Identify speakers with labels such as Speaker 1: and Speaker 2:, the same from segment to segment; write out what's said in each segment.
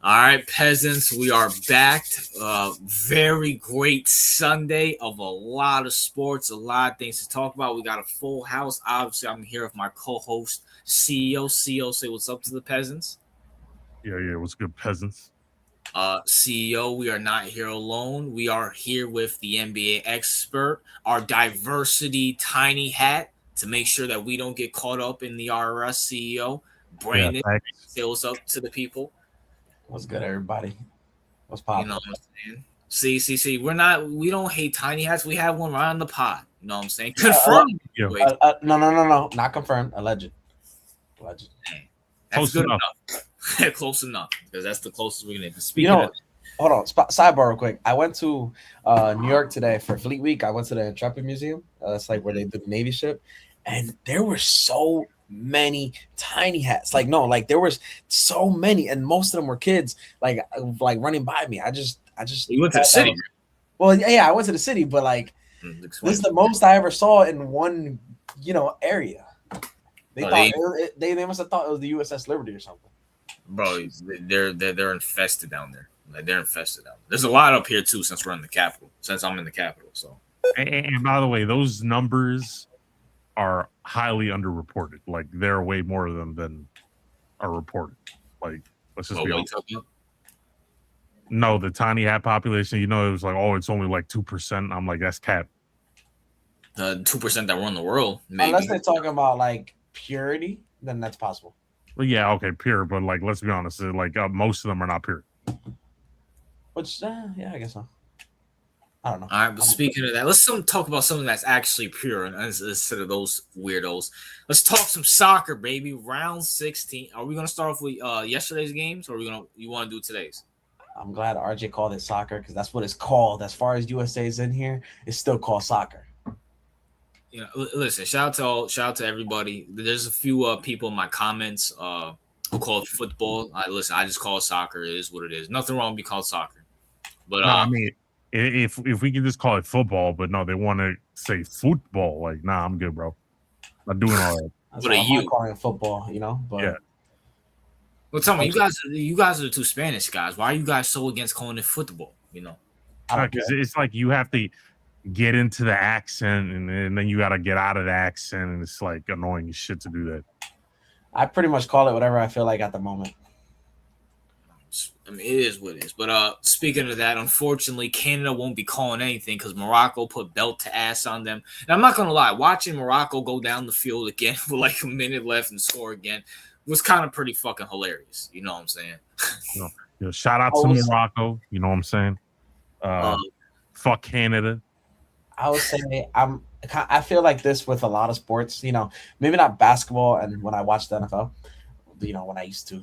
Speaker 1: All right, peasants, we are back. Very great Sunday of a lot of sports, a lot of things to talk about. We got a full house. Obviously, I'm here with my co-host, CEO. CEO, say what's up to the peasants.
Speaker 2: Yeah. What's good, peasants?
Speaker 1: CEO, we are not here alone. We are here with the NBA expert, our diversity tiny hat to make sure that we don't get caught up in the RS CEO.
Speaker 2: Yeah,
Speaker 1: Brandon,
Speaker 2: thanks.
Speaker 1: say what's up to the people.
Speaker 3: What's good, everybody? What's
Speaker 1: You know
Speaker 3: poppin'?
Speaker 1: what I'm saying? See. We don't hate tiny hats. We have one right on the pod. You know what I'm saying? Confirmed.
Speaker 2: Yeah,
Speaker 1: Wait,
Speaker 3: No, not confirmed. Alleged.
Speaker 1: that's
Speaker 2: close
Speaker 1: good
Speaker 2: enough.
Speaker 1: enough. Close enough because that's the closest we're gonna get.
Speaker 3: You
Speaker 1: Speaking
Speaker 3: know,
Speaker 1: of,
Speaker 3: hold on. Sidebar real quick. I went to New York today for Fleet Week. I went to the Intrepid Museum. That's like where they do the Navy ship, and there were so many tiny hats. Like no, like there was so many, and most of them were kids. Like running by me. I just.
Speaker 1: you went to the
Speaker 3: thought that
Speaker 1: city.
Speaker 3: was- Well, yeah, I went to the city, but like
Speaker 1: Explain.
Speaker 3: this is the most I ever saw in one, area. They
Speaker 1: Oh,
Speaker 3: thought they must have thought it was the USS Liberty or something.
Speaker 1: Bro, they're infested down there. Like they're infested down there. There's a lot up here too since we're in the capital. Since I'm in the capital, so
Speaker 2: And by the way, those numbers are highly underreported. Like there are way more of them than are reported. Like let's just
Speaker 1: what
Speaker 2: be
Speaker 1: are you
Speaker 2: honest.
Speaker 1: talking about?
Speaker 2: No, the tiny hat population. It was like, oh, it's only like 2%. I'm like, that's cap.
Speaker 1: The 2% that run the world, maybe.
Speaker 3: Unless they're talking about like purity, then that's possible.
Speaker 2: Well, yeah, okay, pure, but like, let's be honest. Like most of them are not pure.
Speaker 3: Which, yeah, I guess so. I don't know.
Speaker 1: All right, but speaking of that, let's talk about something that's actually pure instead of those weirdos. Let's talk some soccer, baby. Round 16. Are we gonna start off with yesterday's games, or are we gonna you want to do today's?
Speaker 3: I'm glad RJ called it soccer because that's what it's called. As far as USA's in here, it's still called soccer.
Speaker 1: You know, listen. Shout out to everybody. There's a few people in my comments who call it football. I just call it soccer. It is what it is. Nothing wrong with being called soccer. But
Speaker 2: No, I mean, if we can just call it football, but no, they want to say football. Like, nah, I'm good, bro. Not doing all that.
Speaker 3: That's
Speaker 1: What
Speaker 3: why
Speaker 1: are
Speaker 3: I'm
Speaker 1: you?
Speaker 3: not calling it football, But
Speaker 2: Yeah.
Speaker 1: well, tell me, you guys are the two Spanish guys. Why are you guys so against calling it football? You know,
Speaker 3: I don't
Speaker 2: Because
Speaker 3: care.
Speaker 2: it's like you have to get into the accent and then you got to get out of the accent. And it's like annoying as shit to do that.
Speaker 3: I pretty much call it whatever I feel like at the moment.
Speaker 1: I mean, it is what it is. But speaking of that, unfortunately, Canada won't be calling anything because Morocco put belt to ass on them. And I'm not gonna lie, watching Morocco go down the field again with like a minute left and score again was kind of pretty fucking hilarious. You know what I'm saying?
Speaker 2: Shout out
Speaker 3: I
Speaker 2: to
Speaker 3: was-
Speaker 2: Morocco. You know what I'm saying? Fuck Canada.
Speaker 3: I would say I feel like this with a lot of sports. Maybe not basketball, and when I watched the NFL, when I used to.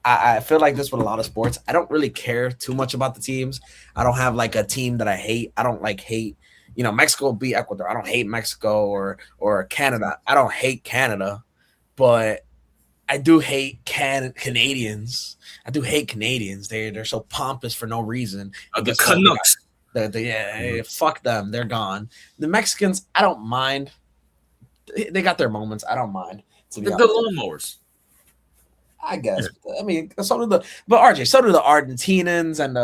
Speaker 3: I feel like this with a lot of sports. I don't really care too much about the teams. I don't have like a team that I hate. I don't like hate. Mexico beat Ecuador. I don't hate Mexico or Canada. I don't hate Canada, but I do hate Canadians. I do hate Canadians. They're so pompous for no reason.
Speaker 1: The
Speaker 3: Guess what?
Speaker 1: Canucks.
Speaker 3: Fuck them. They're gone. The Mexicans, I don't mind. They got their moments. I don't mind. To be
Speaker 1: The
Speaker 3: honest.
Speaker 1: lawnmowers.
Speaker 3: I guess. I mean, so do so do the Argentinians and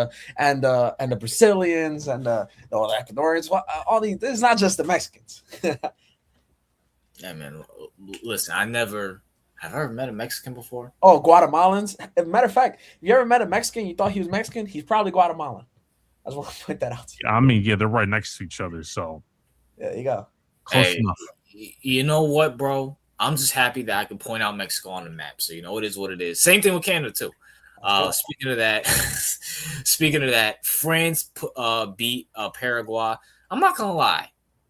Speaker 3: the Brazilians and the Ecuadorians. All these. It's not just the Mexicans.
Speaker 1: Yeah, man. Listen, have I ever met a Mexican before?
Speaker 3: Oh, Guatemalans. As a matter of fact, if you ever met a Mexican, you thought he was Mexican, he's probably Guatemalan. I just want to point that out to you.
Speaker 2: I mean, yeah, they're right next to each other. So
Speaker 3: There you go.
Speaker 2: close enough.
Speaker 1: You know what, bro? I'm just happy that I can point out Mexico on the map. So it is what it is. Same thing with Canada too. Speaking of that, France beat Paraguay. I'm not gonna lie,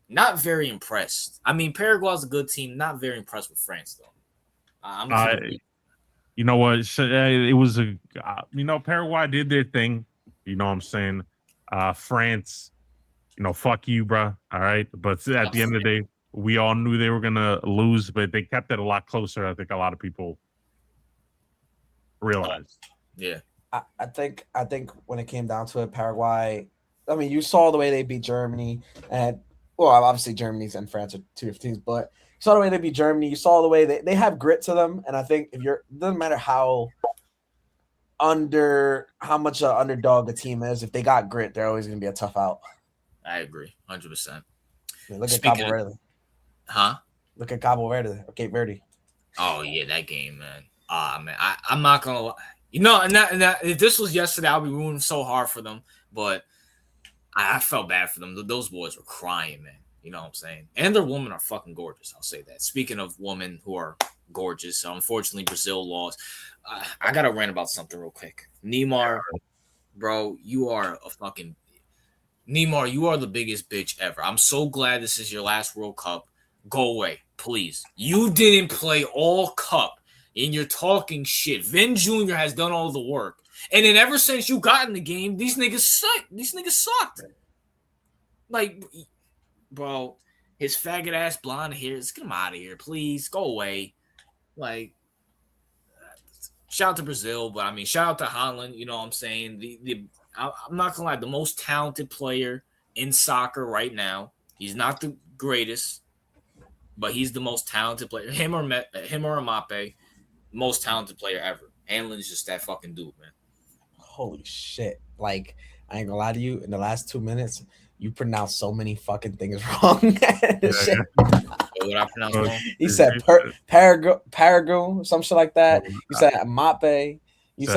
Speaker 1: not very impressed. I mean, Paraguay's a good team. Not very impressed with France though.
Speaker 2: You know what? It was Paraguay did their thing. You know what I'm saying? France, fuck you, bro. All right. But at the end of the day, we all knew they were going to lose, but they kept it a lot closer. I think a lot of people realized.
Speaker 1: Yeah.
Speaker 3: I think when it came down to it, Paraguay. I mean, you saw the way they beat Germany, and obviously Germany's and France are two different teams, but you saw the way they beat Germany. You saw the way they have grit to them, and I think it doesn't matter how under how much an underdog the team is. If they got grit, they're always going to be a tough out.
Speaker 1: I agree, 100%.
Speaker 3: I mean, look at
Speaker 1: Speaking
Speaker 3: Cabo Verde.
Speaker 1: Huh?
Speaker 3: Look at Cabo Verde or Cape Verde.
Speaker 1: Oh yeah, that game, man. Man, I'm not gonna lie. If this was yesterday, I'd be rooting so hard for them. But I felt bad for them. Those boys were crying, man. You know what I'm saying? And their women are fucking gorgeous. I'll say that. Speaking of women who are gorgeous, unfortunately Brazil lost. I gotta rant about something real quick. Neymar, bro, you are the biggest bitch ever. I'm so glad this is your last World Cup. Go away, please. You didn't play all cup, and you're talking shit. Vin Jr. has done all the work. And then ever since you got in the game, these niggas suck. These niggas sucked. Like, bro, his faggot ass blonde hair. Let's get him out of here, please. Go away. Like, shout out to Brazil, but I mean, shout out to Holland. You know what I'm saying? I'm not gonna lie, the most talented player in soccer right now. He's not the greatest, but he's the most talented player. Him or Mbappe, most talented player ever. Hanlon's just that fucking dude, man.
Speaker 3: Holy shit! Like, I ain't gonna lie to you. In the last 2 minutes, you pronounced so many fucking things wrong.
Speaker 1: What I pronounced wrong?
Speaker 3: He said Paragu, some shit like that. You said Mbappe. You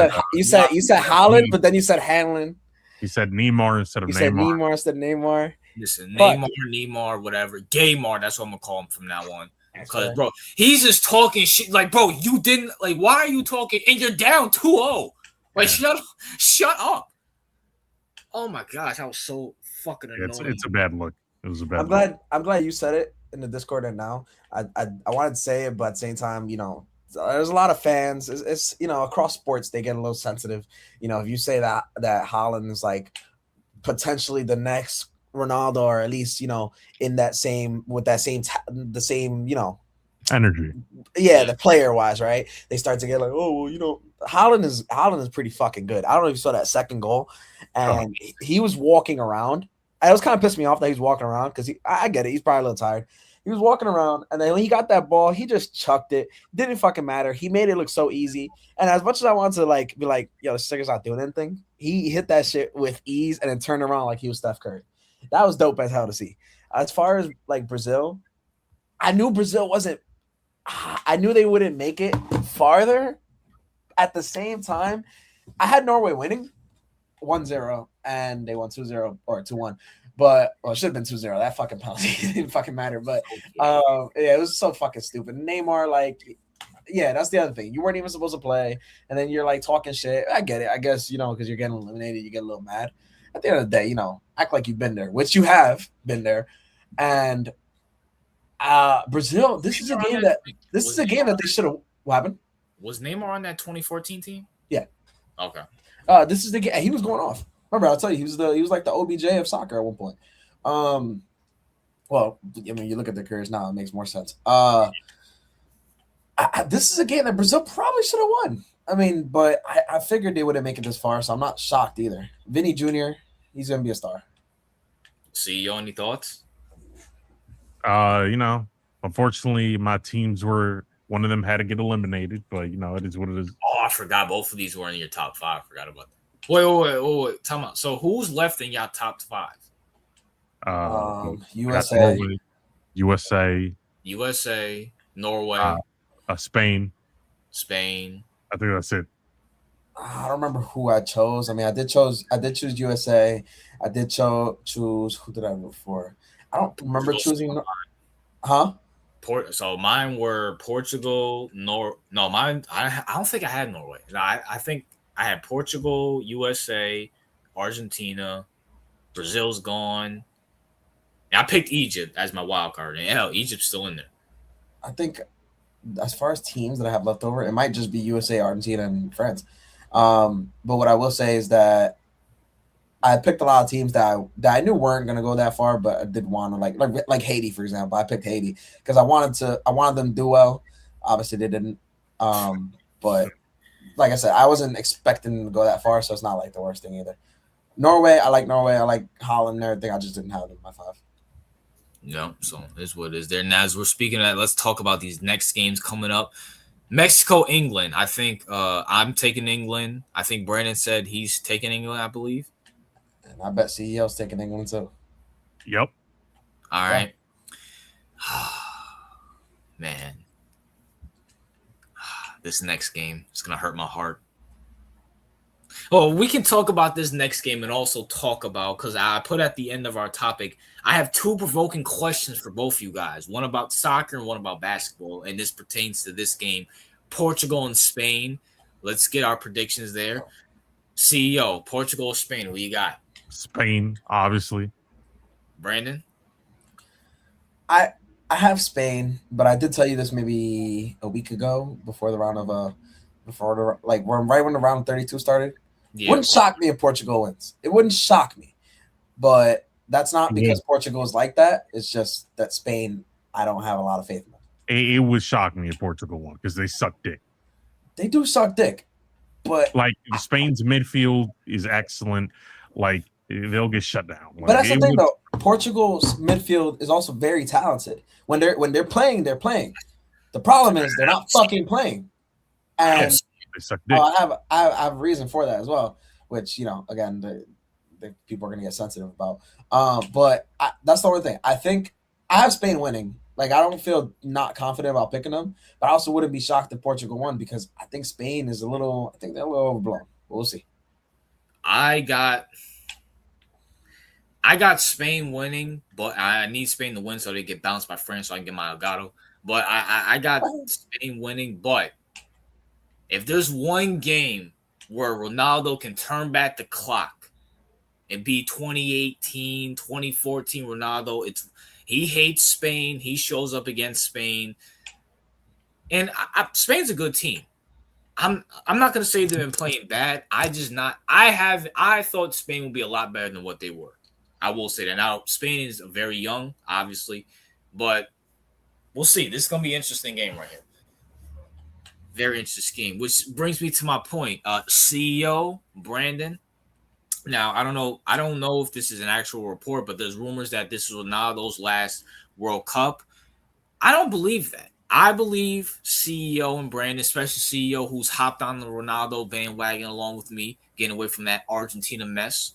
Speaker 3: said Holland, but then you said Hanlon.
Speaker 2: He said Neymar instead of Neymar.
Speaker 3: You said Neymar instead of Neymar.
Speaker 1: Listen, Neymar, whatever. Gaymar, that's what I'm gonna call him from now on. Because, bro, he's just talking shit. Like, bro, you didn't, like, why are you talking? And you're down 2-0. Like, shut up. Oh, my gosh. I was so fucking annoying.
Speaker 2: It's a bad look. It was a bad look.
Speaker 3: I'm glad you said it in the Discord and now. I wanted to say it, but at the same time, you know, there's a lot of fans. It's you know, across sports, they get a little sensitive. You know, if you say that Haaland is, like, potentially the next Ronaldo, or at least, you know, in that same the same, you know,
Speaker 2: energy.
Speaker 3: Yeah, the player wise, right? They start to get like, oh, well, you know, Haaland is pretty fucking good. I don't know if you saw that second goal, and he was walking around. It was kind of pissed me off that he was walking around because I get it. He's probably a little tired. He was walking around, and then when he got that ball, he just chucked it. Didn't fucking matter. He made it look so easy. And as much as I wanted to, like, be like, yo, this nigga's not doing anything, he hit that shit with ease and then turned around like he was Steph Curry. That was dope as hell to see. As far as, like, Brazil, I knew Brazil wasn't – I knew they wouldn't make it farther. At the same time, I had Norway winning 1-0, and they won 2-0 or 2-1. But it should have been 2-0. That fucking penalty didn't fucking matter. But yeah, it was so fucking stupid. Neymar, like, yeah, that's the other thing. You weren't even supposed to play, and then you're like talking shit. I get it. I guess, you know, because you're getting eliminated, you get a little mad. At the end of the day, you know, act like you've been there, which you have been there. And Brazil, this is a game that they should have. What happened?
Speaker 1: Was Neymar on that 2014 team?
Speaker 3: Yeah.
Speaker 1: Okay.
Speaker 3: This is the game. He was going off. Remember, I'll tell you, he was like the OBJ of soccer at one point. Well, I mean, you look at their careers now, it makes more sense. This is a game that Brazil probably should have won. I mean, but I figured they wouldn't make it this far, so I'm not shocked either. Vinny Jr., he's gonna be a star.
Speaker 1: CEO, any thoughts?
Speaker 2: You know, unfortunately, my teams were. One of them had to get eliminated, but, you know, it is what it is.
Speaker 1: Oh, I forgot both of these were in your top five. I forgot about that. Wait. Time out. So who's left in your top five? USA, Norway,
Speaker 2: Spain.
Speaker 1: I
Speaker 2: think that's it.
Speaker 3: I don't remember who I chose. I mean, I did choose USA. I did choose. Who did I vote for? I don't remember choosing. Huh?
Speaker 1: So mine were Portugal, mine. I don't think I had Norway. No, I think I had Portugal, USA, Argentina, Brazil's gone. And I picked Egypt as my wild card, and hell, Egypt's still in there.
Speaker 3: I think as far as teams that I have left over, it might just be USA, Argentina, and France. But what I will say is that I picked a lot of teams that I knew weren't going to go that far, but I did want to like Haiti, for example. I picked Haiti because I wanted them to do well. Obviously, they didn't. But like I said, I wasn't expecting them to go that far, so it's not like the worst thing either. Norway. I like Holland and everything. I just didn't have them in my five.
Speaker 1: No, so it's what it is there. Now, as we're speaking of that, let's talk about these next games coming up. Mexico, England. I think I'm taking England. I think Brandon said he's taking England, I believe.
Speaker 3: And I bet CEO's taking England too.
Speaker 2: Yep.
Speaker 1: All
Speaker 3: Yeah.
Speaker 1: right. Man, this next game is going to hurt my heart. Oh, we can talk about this next game and also talk about, because I put at the end of our topic, I have two provoking questions for both you guys. One about soccer and one about basketball. And this pertains to this game, Portugal and Spain. Let's get our predictions there. CEO, Portugal or Spain, what you got?
Speaker 2: Spain, obviously.
Speaker 1: Brandon?
Speaker 3: I have Spain, but I did tell you this maybe a week ago before the round of before the like right when the round 32 started.
Speaker 1: Yeah.
Speaker 3: Wouldn't shock me if Portugal wins. It wouldn't shock me, but that's not
Speaker 2: Yeah.
Speaker 3: because Portugal is like that. It's just that Spain, I don't have a lot of faith in them.
Speaker 2: It would shock me if Portugal won because they suck dick.
Speaker 3: They do suck dick, but
Speaker 2: Like Spain's midfield is excellent. Like they'll get shut down. Like,
Speaker 3: but that's the thing though. Portugal's midfield is also very talented. When they're playing, they're playing. The problem is they're not fucking playing. And
Speaker 2: they suck dick.
Speaker 3: I have a reason for that as well, which again the people are gonna get sensitive about. But that's the only thing. I think I have Spain winning. Like I don't feel not confident about picking them, but I also wouldn't be shocked if Portugal won because I think Spain is I think they're a little overblown. We'll see.
Speaker 1: I got Spain winning, but I need Spain to win so they get bounced by France so I can get my Elgato. But I got Spain winning, but if there's one game where Ronaldo can turn back the clock and be 2018, 2014 Ronaldo, he hates Spain. He shows up against Spain. And Spain's a good team. I'm not going to say they've been playing bad. I thought Spain would be a lot better than what they were. I will say that. Now, Spain is very young, obviously, but we'll see. This is going to be an interesting game right here. Very interesting game, which brings me to my point. CEO Brandon. Now, I don't know if this is an actual report, but there's rumors that this is Ronaldo's last World Cup. I don't believe that. I believe CEO and Brandon, especially CEO, who's hopped on the Ronaldo bandwagon along with me, getting away from that Argentina mess.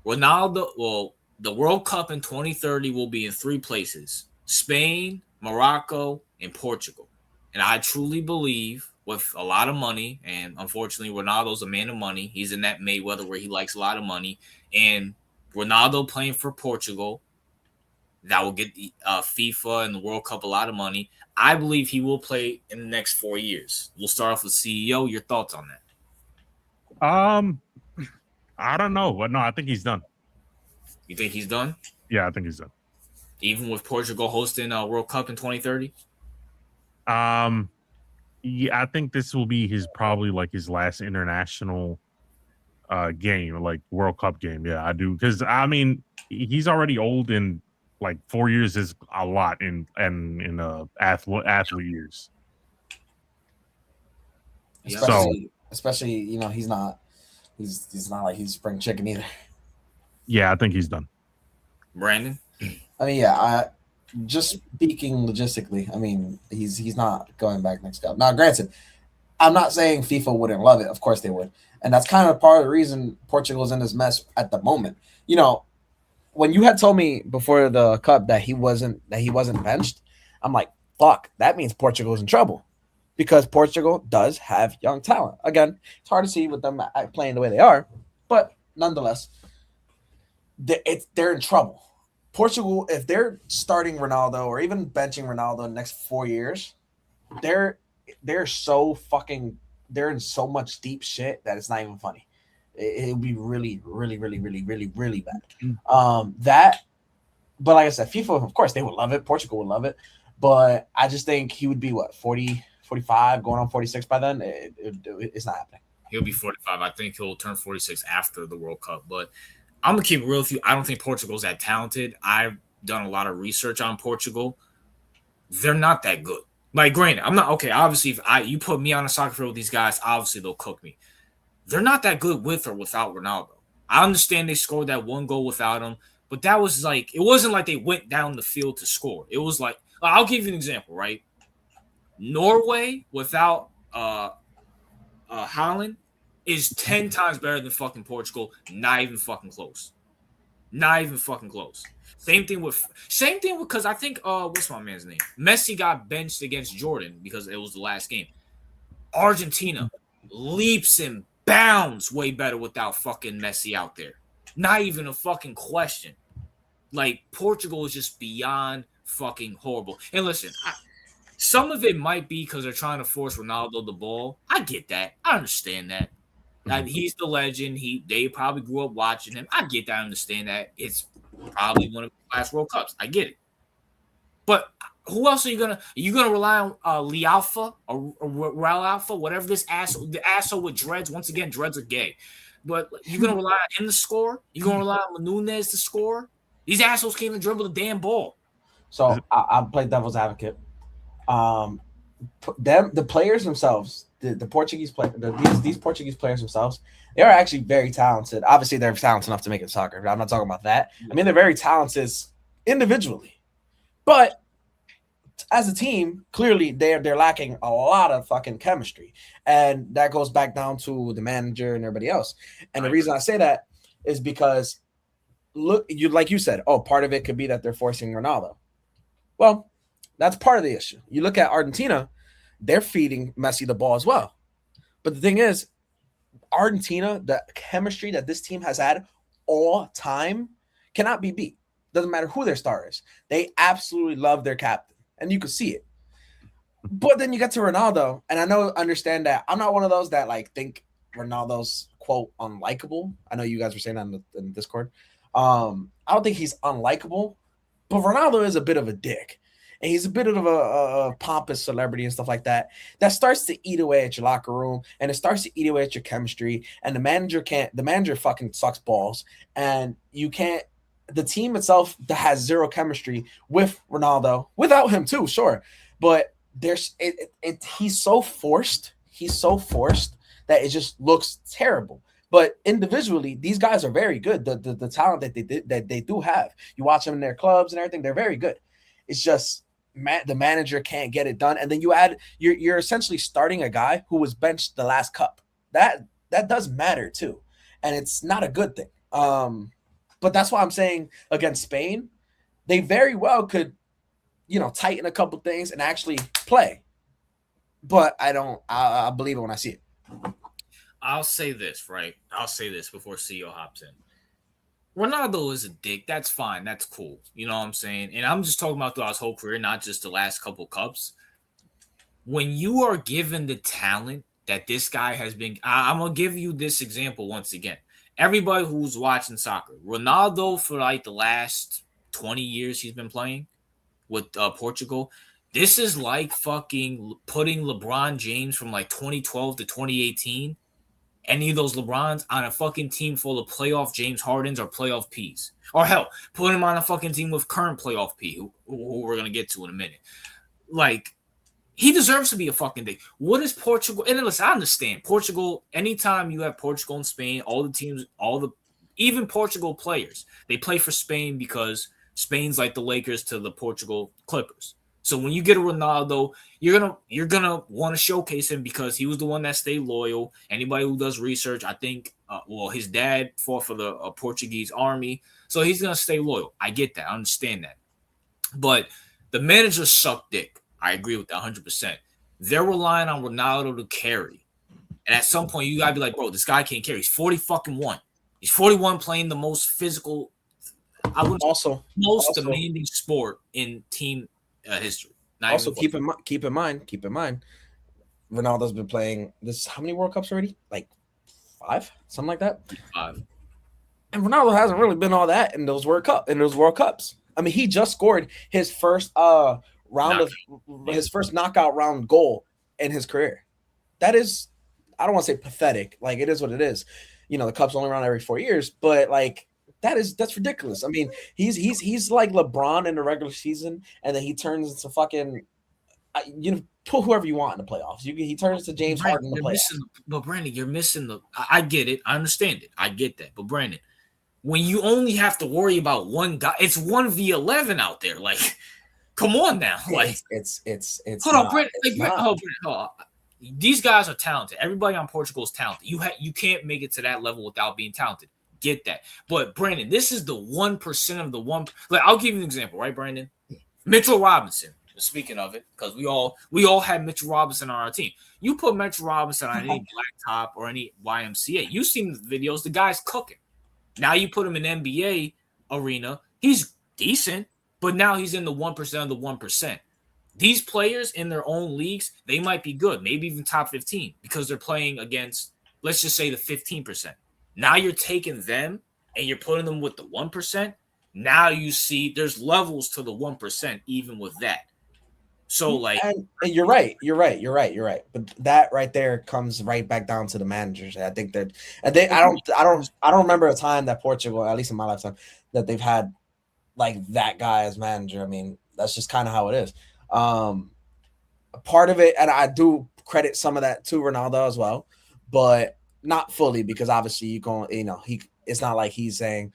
Speaker 1: Ronaldo, well, the World Cup in 2030 will be in three places: Spain, Morocco, and Portugal. And I truly believe with a lot of money, and unfortunately, Ronaldo's a man of money. He's in that Mayweather where he likes a lot of money. And Ronaldo playing for Portugal, that will get the FIFA and the World Cup a lot of money. I believe he will play in the next 4 years. We'll start off with CEO. Your thoughts on that?
Speaker 2: I don't know, but no, I think he's done.
Speaker 1: You think he's done?
Speaker 2: Yeah, I think he's done.
Speaker 1: Even with Portugal hosting a World Cup in 2030?
Speaker 2: Yeah, I think this will be probably his last international game, like World Cup game. Yeah, I do, because I mean he's already old, and 4 years is a lot in athlete years.
Speaker 3: Especially he's not like he's spring chicken either.
Speaker 2: Yeah, I think he's done.
Speaker 1: Brandon?
Speaker 3: I mean, yeah, just speaking logistically, I mean, he's not going back next cup. Now, granted, I'm not saying FIFA wouldn't love it. Of course they would. And that's kind of part of the reason Portugal's in this mess at the moment. When you had told me before the cup that he wasn't benched, I'm like, fuck, that means Portugal's in trouble. Because Portugal does have young talent. Again, it's hard to see with them playing the way they are, but nonetheless, they're in trouble. Portugal, if they're starting Ronaldo or even benching Ronaldo in the next 4 years, they're in so much deep shit that it's not even funny. It would be really, really, really, really, really, really bad. But like I said, FIFA, of course, they would love it. Portugal would love it. But I just think he would be 40, 45, going on 46 by then. It's not happening.
Speaker 1: He'll be 45. I think he'll turn 46 after the World Cup. But I'm going to keep it real with you. I don't think Portugal's that talented. I've done a lot of research on Portugal. They're not that good. Granted, I'm not okay. Obviously, if you put me on a soccer field with these guys, obviously they'll cook me. They're not that good with or without Ronaldo. I understand they scored that one goal without him, but that was it wasn't like they went down the field to score. It was I'll give you an example, right? Norway without Holland is 10 times better than fucking Portugal. Not even fucking close. Not even fucking close. Same thing with because I think what's my man's name? Messi got benched against Jordan because it was the last game. Argentina leaps and bounds way better without fucking Messi out there. Not even a fucking question. Like Portugal is just beyond fucking horrible. And listen, some of it might be because they're trying to force Ronaldo the ball. I get that. I understand that. He's the legend. They probably grew up watching him. I get that. I understand that. It's probably one of the last World Cups. I get it. But who else are you gonna? Are you gonna rely on Lee Alpha or Real Alpha, whatever this asshole, the asshole with dreads? Once again, dreads are gay. But you're gonna rely on him to score? You're gonna rely on Nunez to score? These assholes can't even dribble the damn ball.
Speaker 3: So I'll play devil's advocate. The players themselves, the Portuguese play, these Portuguese players themselves, they are actually very talented. Obviously, they're talented enough to make it soccer. I'm not talking about that. I mean, they're very talented individually, but as a team, clearly they're lacking a lot of fucking chemistry, and that goes back down to the manager and everybody else. And the reason I say that is because like you said, part of it could be that they're forcing Ronaldo. Well, that's part of the issue. You look at Argentina, they're feeding Messi the ball as well. But the thing is, Argentina, the chemistry that this team has had all time cannot be beat. Doesn't matter who their star is. They absolutely love their captain, and you can see it. But then you get to Ronaldo, and understand that I'm not one of those that like think Ronaldo's quote unlikable. I know you guys were saying that in Discord. I don't think he's unlikable, but Ronaldo is a bit of a dick. And he's a bit of a pompous celebrity and stuff like that. That starts to eat away at your locker room, and it starts to eat away at your chemistry. And the manager fucking sucks balls. And you can't, the team itself that has zero chemistry with Ronaldo, without him too, sure. But he's so forced. He's so forced that it just looks terrible. But individually, these guys are very good. The talent that they do have. You watch them in their clubs and everything, they're very good. It's just the manager can't get it done, and then you're essentially starting a guy who was benched the last cup. That does matter too, and it's not a good thing. But that's why I'm saying against Spain, they very well could, tighten a couple things and actually play. But I believe it when I see it.
Speaker 1: I'll say this, right? I'll say this before CEO hops in. Ronaldo is a dick. That's fine. That's cool. You know what I'm saying? And I'm just talking about throughout his whole career, not just the last couple cups. When you are given the talent that this guy has been, I'm going to give you this example once again. Everybody who's watching soccer, Ronaldo for like the last 20 years he's been playing with Portugal. This is like fucking putting LeBron James from like 2012 to 2018, any of those LeBrons, on a fucking team full of playoff James Hardens or playoff Ps. Or hell, put him on a fucking team with current playoff P, who we're going to get to in a minute. Like, he deserves to be a fucking dick. What is Portugal? And listen, I understand. Portugal, anytime you have Portugal and Spain, all the teams, even Portugal players, they play for Spain because Spain's like the Lakers to the Portugal Clippers. So when you get a Ronaldo, you're gonna want to showcase him because he was the one that stayed loyal. Anybody who does research, I think, his dad fought for the Portuguese army, so he's gonna stay loyal. I get that, I understand that. But the managers suck dick. I agree with that 100%. They're relying on Ronaldo to carry, and at some point you gotta be like, bro, this guy can't carry. He's 40-1. He's 41, playing the most physical, most demanding sport in team history.
Speaker 3: Also, keep in mind, Ronaldo's been playing this how many World Cups already? Like 5, something like that.
Speaker 1: 5.
Speaker 3: And Ronaldo hasn't really been all that in those World Cups. I mean, he just scored his first first knockout round goal in his career. That is, I don't want to say pathetic. Like, it is what it is. The Cup's only around every 4 years, but like, that's ridiculous. I mean, he's like LeBron in the regular season, and then he turns into fucking, put whoever you want in the playoffs. He turns to James Harden in the playoffs.
Speaker 1: But Brandon, you're missing the. I get it. I understand it. I get that. But Brandon, when you only have to worry about one guy, it's 1v11 out there. Like, Come on now, like
Speaker 3: it's
Speaker 1: hold on,
Speaker 3: not.
Speaker 1: Brent.
Speaker 3: It's not.
Speaker 1: Hold on. These guys are talented. Everybody on Portugal is talented. You can't make it to that level without being talented. Get that. But Brandon, this is the 1% of the one. Like I'll give you an example, right, Brandon? Mitchell Robinson. Speaking of it, because we all had Mitchell Robinson on our team. You put Mitchell Robinson on any blacktop or any YMCA. You've seen the videos. The guy's cooking. Now you put him in NBA arena. He's decent, but now he's in the 1% of the 1%. These players in their own leagues, they might be good, maybe even top 15, because they're playing against, let's just say, the 15%. Now you're taking them and you're putting them with the 1%. Now you see there's levels to the 1%, even with that. So, like,
Speaker 3: and you're right. But that right there comes right back down to the managers. I think that, and I don't remember a time that Portugal, at least in my lifetime, that they've had like that guy as manager. I mean, that's just kind of how it is. Part of it, and I do credit some of that to Ronaldo as well, but not fully, because obviously it's not like he's saying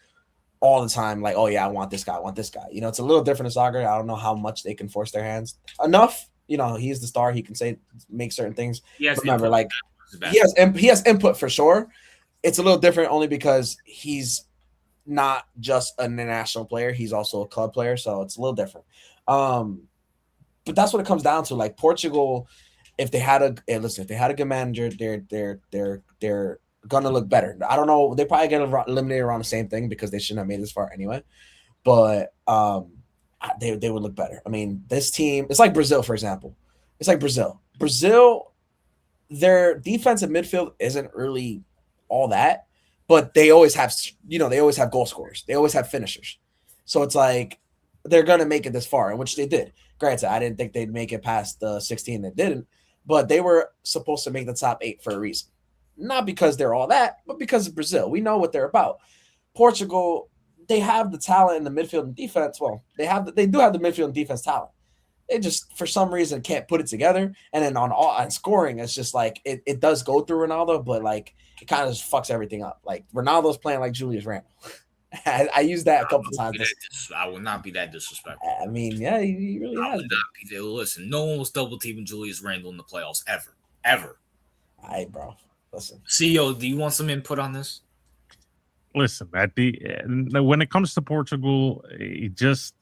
Speaker 3: all the time, like, oh yeah, I want this guy. It's a little different in soccer. I don't know how much they can force their hands enough. He's the star. He can make certain things. Remember, like he has input for sure. It's a little different only because he's not just a national player. He's also a club player, so it's a little different. But that's what it comes down to. Like Portugal, if they had a good manager, they're gonna look better. I don't know. They probably get eliminated around the same thing because they shouldn't have made this far anyway. But they would look better. I mean, this team, it's like Brazil, for example. It's like Brazil. Brazil, their defensive midfield isn't really all that, but they always have goal scorers. They always have finishers. So it's like they're gonna make it this far, in which they did. Granted, I didn't think they'd make it past the 16. They didn't, but they were supposed to make the top 8 for a reason. Not because they're all that, but because of Brazil. We know what they're about. Portugal, they have the talent in the midfield and defense. Well, they do have the midfield and defense talent. They just, for some reason, can't put it together. And then on scoring, it's just like it does go through Ronaldo, but like it kind of just fucks everything up. Like Ronaldo's playing like Julius Randle. I used that a couple times.
Speaker 1: I will not be that disrespectful.
Speaker 3: I mean, yeah, he really has.
Speaker 1: Listen, no one was double teaming Julius Randle in the playoffs ever.
Speaker 3: All right, bro. Listen,
Speaker 1: CEO, do you want some input on this?
Speaker 2: Listen, when it comes to Portugal, just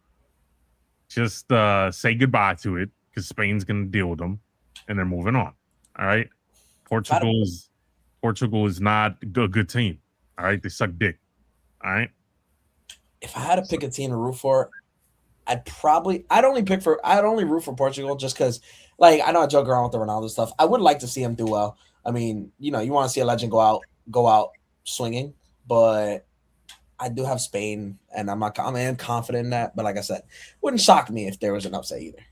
Speaker 2: say goodbye to it, because Spain's going to deal with them, and they're moving on. All right, Portugal is not a good team. All right, they suck dick. All right.
Speaker 3: If I had to pick a team to root for, I'd only root for Portugal just because, like, I know I joke around with the Ronaldo stuff. I would like to see him do well. I mean, you want to see a legend go out swinging, but I do have Spain, and I'm confident in that. But like I said, wouldn't shock me if there was an upset either.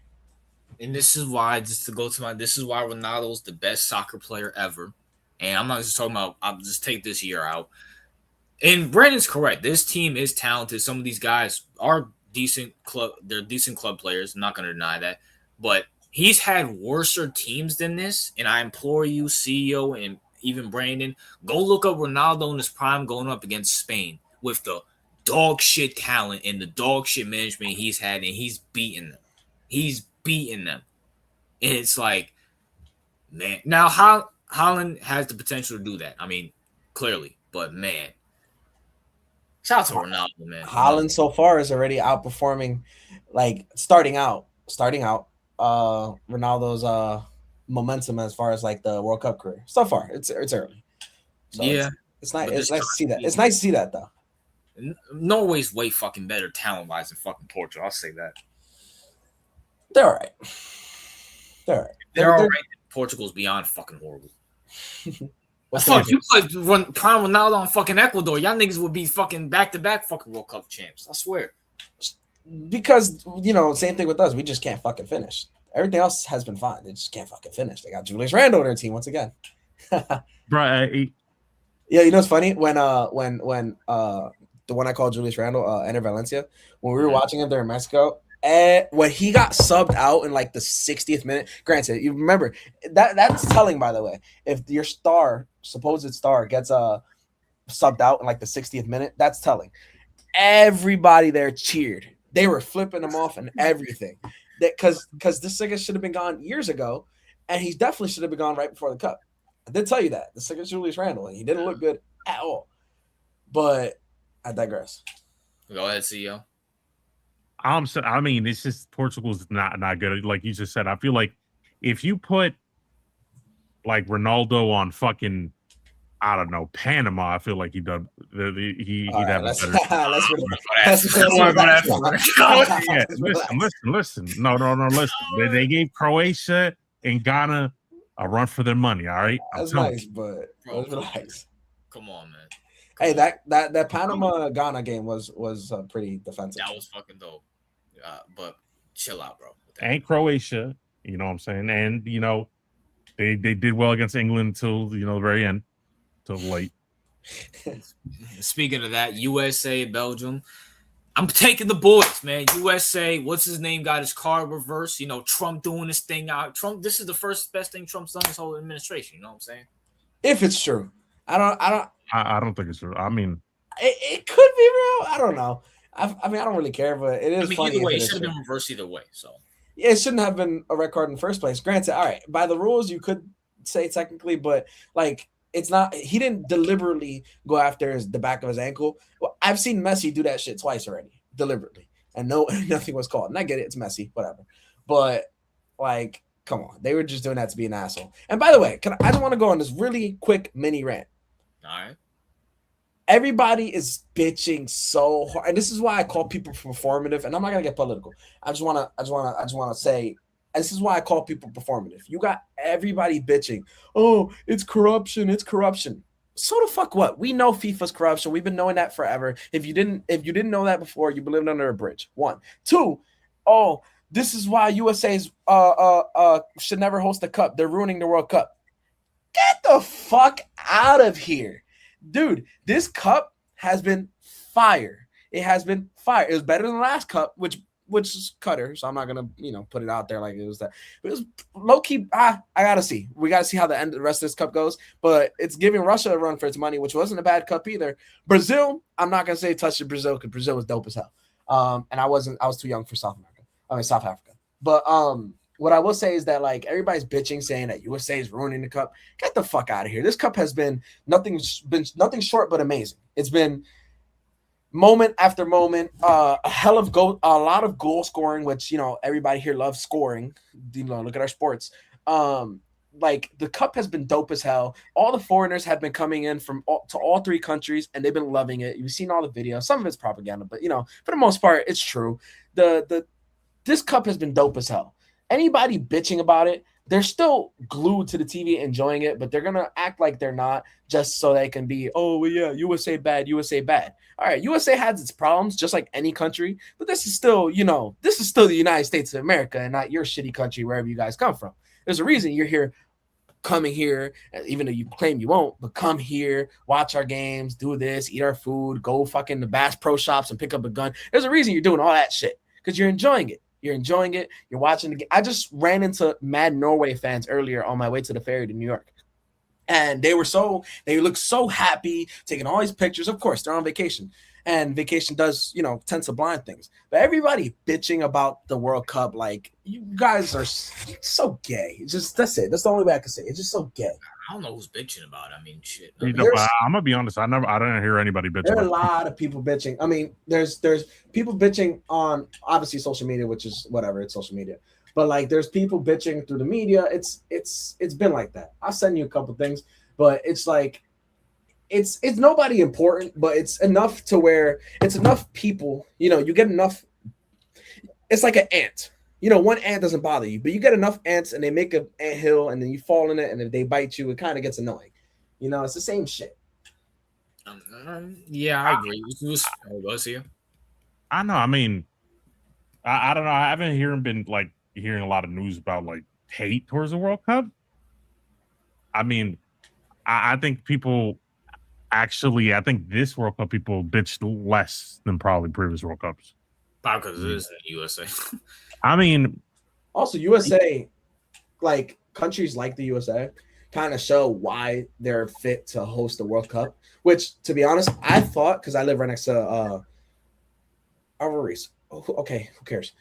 Speaker 1: And this is why, this is why Ronaldo's the best soccer player ever. And I'm not just talking about, I'll just take this year out. And Brandon's correct. This team is talented. Some of these guys are decent club. They're decent club players. I'm not going to deny that. But he's had worser teams than this. And I implore you, CEO, and even Brandon, go look up Ronaldo in his prime going up against Spain with the dog shit talent and the dog shit management he's had, and he's beaten them. And it's like, man. Now, Holland has the potential to do that. I mean, clearly. But, man. Shout out to Ronaldo, man.
Speaker 3: Holland so far is already outperforming, like starting out. Ronaldo's momentum as far as like the World Cup career. So far, it's early. So
Speaker 1: yeah,
Speaker 3: it's nice. It's nice to see that. It's nice to see that though.
Speaker 1: Norway's way fucking better talent wise than fucking Portugal. I'll say that.
Speaker 3: They're all right.
Speaker 1: They're all right. Portugal's beyond fucking horrible. Fuck, you put prime Ronaldo on fucking Ecuador, y'all niggas would be fucking back-to-back fucking World Cup champs. I swear.
Speaker 3: Because, same thing with us. We just can't fucking finish. Everything else has been fine. They just can't fucking finish. They got Julius Randle on their team once again.
Speaker 2: Right.
Speaker 3: Yeah, it's funny when the one I called Julius Randle, Enter Valencia, when we were watching him there in Mexico, and when he got subbed out in like the 60th minute, granted, you remember that's telling, by the way. If your supposed star gets subbed out in like the 60th minute, that's telling. Everybody there cheered. They were flipping him off and everything. that because this nigga should have been gone years ago, and he definitely should have been gone right before the cup. I did tell you that the nigga's Julius Randle, and he didn't look good at all. But I digress.
Speaker 1: Go ahead, CEO.
Speaker 2: I mean, it's just Portugal's not good. Like you just said, I feel like if you put like Ronaldo on fucking, I don't know, Panama, I feel like he'd have a better. Listen. No. Listen. They gave Croatia and Ghana a run for their money. All right,
Speaker 3: that's nice, but relax.
Speaker 1: Come on, man.
Speaker 3: Hey, that Panama Ghana game was pretty defensive.
Speaker 1: That was fucking dope. But chill out, bro.
Speaker 2: And Croatia, you know what I'm saying, and you know they did well against England until the very end, till late.
Speaker 1: Speaking of that, USA, Belgium. I'm taking the boys, man. USA, what's his name? Got his car reversed. Trump doing this thing out. Trump, this is the first best thing Trump's done his whole administration. You know what I'm saying?
Speaker 3: If it's true, I
Speaker 2: don't think it's true. I mean,
Speaker 3: it could be real. I don't know. I mean, I don't really care, but it is funny.
Speaker 1: Either way, it should have been reversed either way. So
Speaker 3: yeah, it shouldn't have been a red card in the first place. Granted, all right, by the rules, you could say technically, but like it's not. He didn't deliberately go after the back of his ankle. Well, I've seen Messi do that shit twice already, deliberately, and nothing was called. And I get it, it's Messi, whatever. But like, come on, they were just doing that to be an asshole. And by the way, I just want to go on this really quick mini rant.
Speaker 1: All right.
Speaker 3: Everybody is bitching so hard, and this is why I call people performative. And I'm not gonna get political. I just wanna say this is why I call people performative. You got everybody bitching. Oh, it's corruption. It's corruption. So the fuck what? We know FIFA's corruption. We've been knowing that forever. If you didn't know that before, you've been living under a bridge. 1, 2. Oh, this is why USA's should never host the cup. They're ruining the World Cup. Get the fuck out of here. Dude, this cup has been fire. It has been fire. It was better than the last cup, which is Qatar. So I'm not gonna, put it out there like it was that. But it was low key. I gotta see. We gotta see how the rest of this cup goes. But it's giving Russia a run for its money, which wasn't a bad cup either. Brazil, I'm not gonna say touch the Brazil because Brazil was dope as hell. And I was too young for South Africa. But what I will say is that like everybody's bitching saying that USA is ruining the cup. Get the fuck out of here. This cup has been nothing short but amazing. It's been moment after moment, a lot of goal scoring, which everybody here loves scoring. Look at our sports. Like the cup has been dope as hell. All the foreigners have been coming in to all 3 countries, and they've been loving it. You've seen all the videos. Some of it's propaganda, but for the most part, it's true. This cup has been dope as hell. Anybody bitching about it, they're still glued to the TV enjoying it, but they're going to act like they're not just so they can be, oh, well, yeah, USA bad. All right, USA has its problems just like any country, but this is still the United States of America and not your shitty country wherever you guys come from. There's a reason you're coming here, even though you claim you won't, but come here, watch our games, do this, eat our food, go fucking to Bass Pro Shops and pick up a gun. There's a reason you're doing all that shit because you're enjoying it. You're enjoying it. You're watching the game. I just ran into mad Norway fans earlier on my way to the ferry to New York. And they look so happy, taking all these pictures. Of course, they're on vacation. And vacation does, tend to blind things. But everybody bitching about the World Cup, like, you guys are so gay. That's it. That's the only way I can say it. It's just so gay.
Speaker 1: I don't know who's bitching about it. I mean, shit.
Speaker 2: I'm gonna be honest. I didn't hear anybody bitching.
Speaker 3: There are a lot of people bitching. I mean, there's people bitching on obviously social media, which is whatever. It's social media. But like, there's people bitching through the media. It's been like that. I'll send you a couple things, but it's like, it's nobody important, but it's enough to where it's enough people. You get enough. It's like an ant. One ant doesn't bother you, but you get enough ants and they make an anthill and then you fall in it, and if they bite you, it kind of gets annoying. It's the same shit.
Speaker 1: Yeah, I agree. Let's see.
Speaker 2: I know. I mean, I don't know. I haven't been hearing a lot of news about like hate towards the World Cup. I mean, I think people actually, I think this World Cup people bitched less than probably previous World Cups.
Speaker 1: Probably because it is in USA.
Speaker 2: I mean,
Speaker 3: also USA, like countries like the USA, kind of show why they're fit to host the World Cup. Which, to be honest, I thought, because I live right next to Alvarez. Okay, who cares?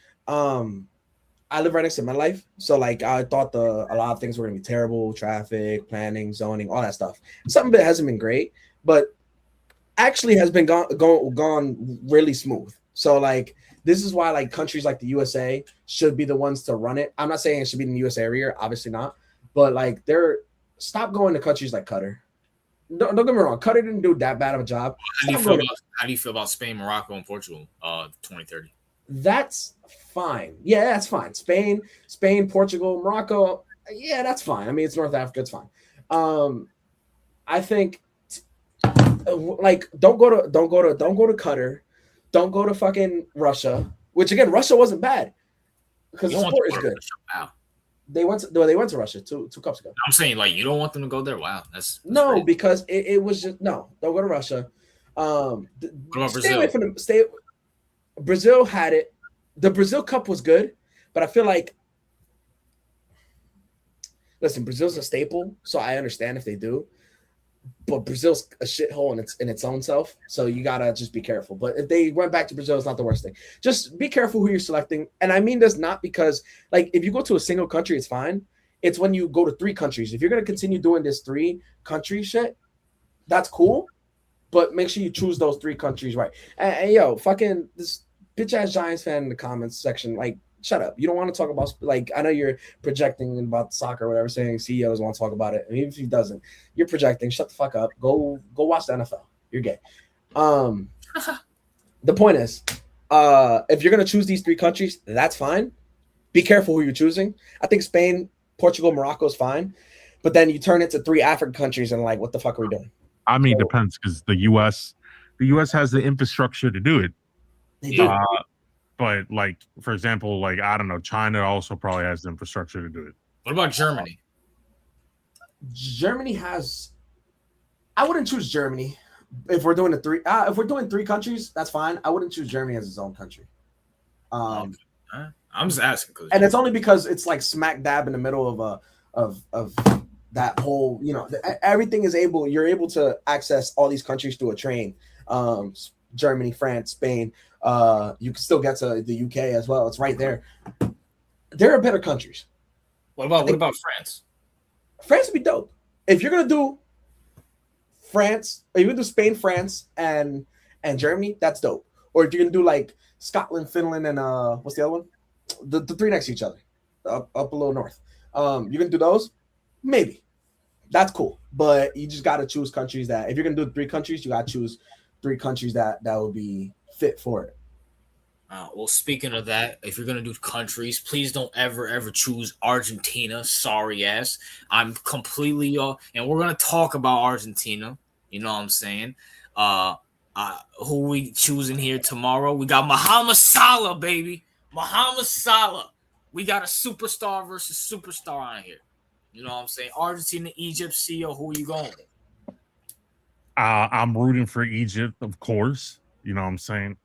Speaker 3: I live right next to MetLife, so like I thought a lot of things were gonna be terrible, traffic, planning, zoning, all that stuff. Some of it hasn't been great, but actually has been gone really smooth. So like this is why like countries like the USA should be the ones to run it. I'm not saying it should be in the USA every year, obviously not, but like they're stop going to countries like Qatar. Don't get me wrong, Qatar didn't do that bad of a job.
Speaker 1: How do you feel about Spain, Morocco, and Portugal? 2030.
Speaker 3: That's fine. Yeah, that's fine. Spain, Portugal, Morocco. Yeah, that's fine. I mean, it's North Africa. It's fine. I think like don't go to Qatar, don't go to fucking Russia. Which again, Russia wasn't bad because the sport is good.
Speaker 1: Wow.
Speaker 3: They went to Russia two cups ago.
Speaker 1: I'm saying like you don't want them to go there. Wow, that's
Speaker 3: no
Speaker 1: crazy.
Speaker 3: Because it was just no. Don't go to Russia.
Speaker 1: What about
Speaker 3: Stay
Speaker 1: Brazil?
Speaker 3: away from them. Brazil had it. The Brazil Cup was good, but I feel like listen, Brazil's a staple, so I understand if they do. But Brazil's a shithole in its own self, so you gotta just be careful. But if they went back to Brazil, it's not the worst thing. Just be careful who you're selecting, and I mean this not because like if you go to a single country, it's fine. It's when you go to 3 countries. If you're gonna continue doing this 3 country shit, that's cool. But make sure you choose those 3 countries right. And yo, fucking this bitch ass Giants fan in the comments section, like shut up. You don't want to talk about like I know you're projecting about soccer or whatever, saying CEO doesn't want to talk about it. And even if he doesn't, you're projecting. Shut the fuck up. Go watch the NFL. You're gay. The point is, if you're gonna choose these 3 countries, that's fine. Be careful who you're choosing. I think Spain, Portugal, Morocco is fine, but then you turn it to 3 African countries and like, what the fuck are we doing?
Speaker 2: I mean, it depends because the U.S. has the infrastructure to do it.
Speaker 3: They do.
Speaker 2: But like, for example, like I don't know, China also probably has the infrastructure to do it.
Speaker 1: What about Germany?
Speaker 3: Germany has. I wouldn't choose Germany if we're doing if we're doing 3 countries, that's fine. I wouldn't choose Germany as its own country.
Speaker 1: I'm just asking,
Speaker 3: and it's only because it's like smack dab in the middle of that whole. Everything is you're able to access all these countries through a train. Germany, France, Spain. You can still get to the UK as well. It's right there. There are better countries.
Speaker 1: What about France?
Speaker 3: France would be dope. If you're gonna do France, or you're gonna do Spain, France, and Germany, that's dope. Or if you're gonna do like Scotland, Finland, and what's the other one? The 3 next to each other, up a little north. You're gonna do those? Maybe. That's cool. But you just gotta choose countries that if you're gonna do 3 countries, you gotta choose 3 countries that will be fit for it.
Speaker 1: Well, speaking of that, if you're gonna do countries, please don't ever choose Argentina. Sorry ass. I'm completely and we're gonna talk about Argentina. You know what I'm saying? Who we choosing here tomorrow? We got Mohamed Salah, baby. Mohamed Salah. We got a superstar versus superstar on here. You know what I'm saying? Argentina, Egypt, CEO. Who are you going with?
Speaker 2: I'm rooting for Egypt, of course. You know what I'm saying?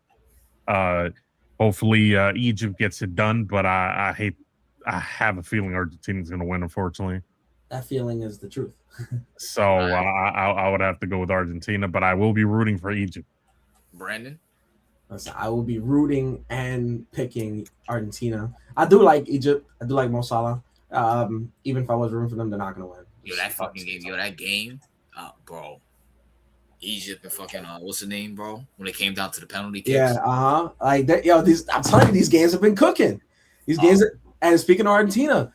Speaker 2: Hopefully Egypt gets it done, but I have a feeling Argentina's going to win, unfortunately.
Speaker 3: That feeling is the truth.
Speaker 2: So I would have to go with Argentina, but I will be rooting for Egypt.
Speaker 1: Brandon?
Speaker 3: Listen, I will be rooting and picking Argentina. I do like Egypt. I do like Mo Salah. Even if I was rooting for them, they're not going to win.
Speaker 1: Yo, that fucking game. Yo, that game, bro. Egypt and fucking what's the name, bro? When it came down to the penalty kicks.
Speaker 3: Yeah, like that. Yo, I'm telling you, these games have been cooking. These games, and speaking of Argentina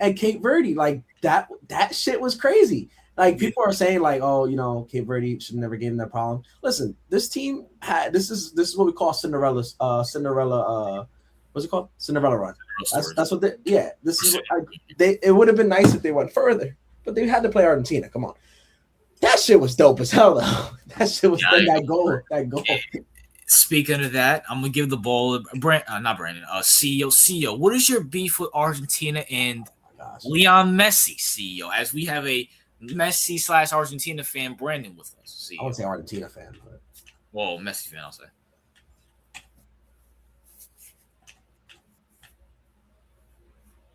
Speaker 3: and Cape Verde, like that shit was crazy. Like people are saying, like, oh, Cape Verde should never give them that problem. Listen, this team had this is what we call Cinderella. What's it called? Cinderella run. That's what they. This is it would have been nice if they went further, but they had to play Argentina. Come on. That shit was dope as hell, though. That shit was that goal.
Speaker 1: Speaking of that, I'm gonna give the ball not Brandon. CEO. What is your beef with Argentina and Leon Messi, CEO? As we have a Messi / Argentina fan, Brandon, with us. CEO.
Speaker 3: I would say Argentina fan, but
Speaker 1: Messi fan, I'll say.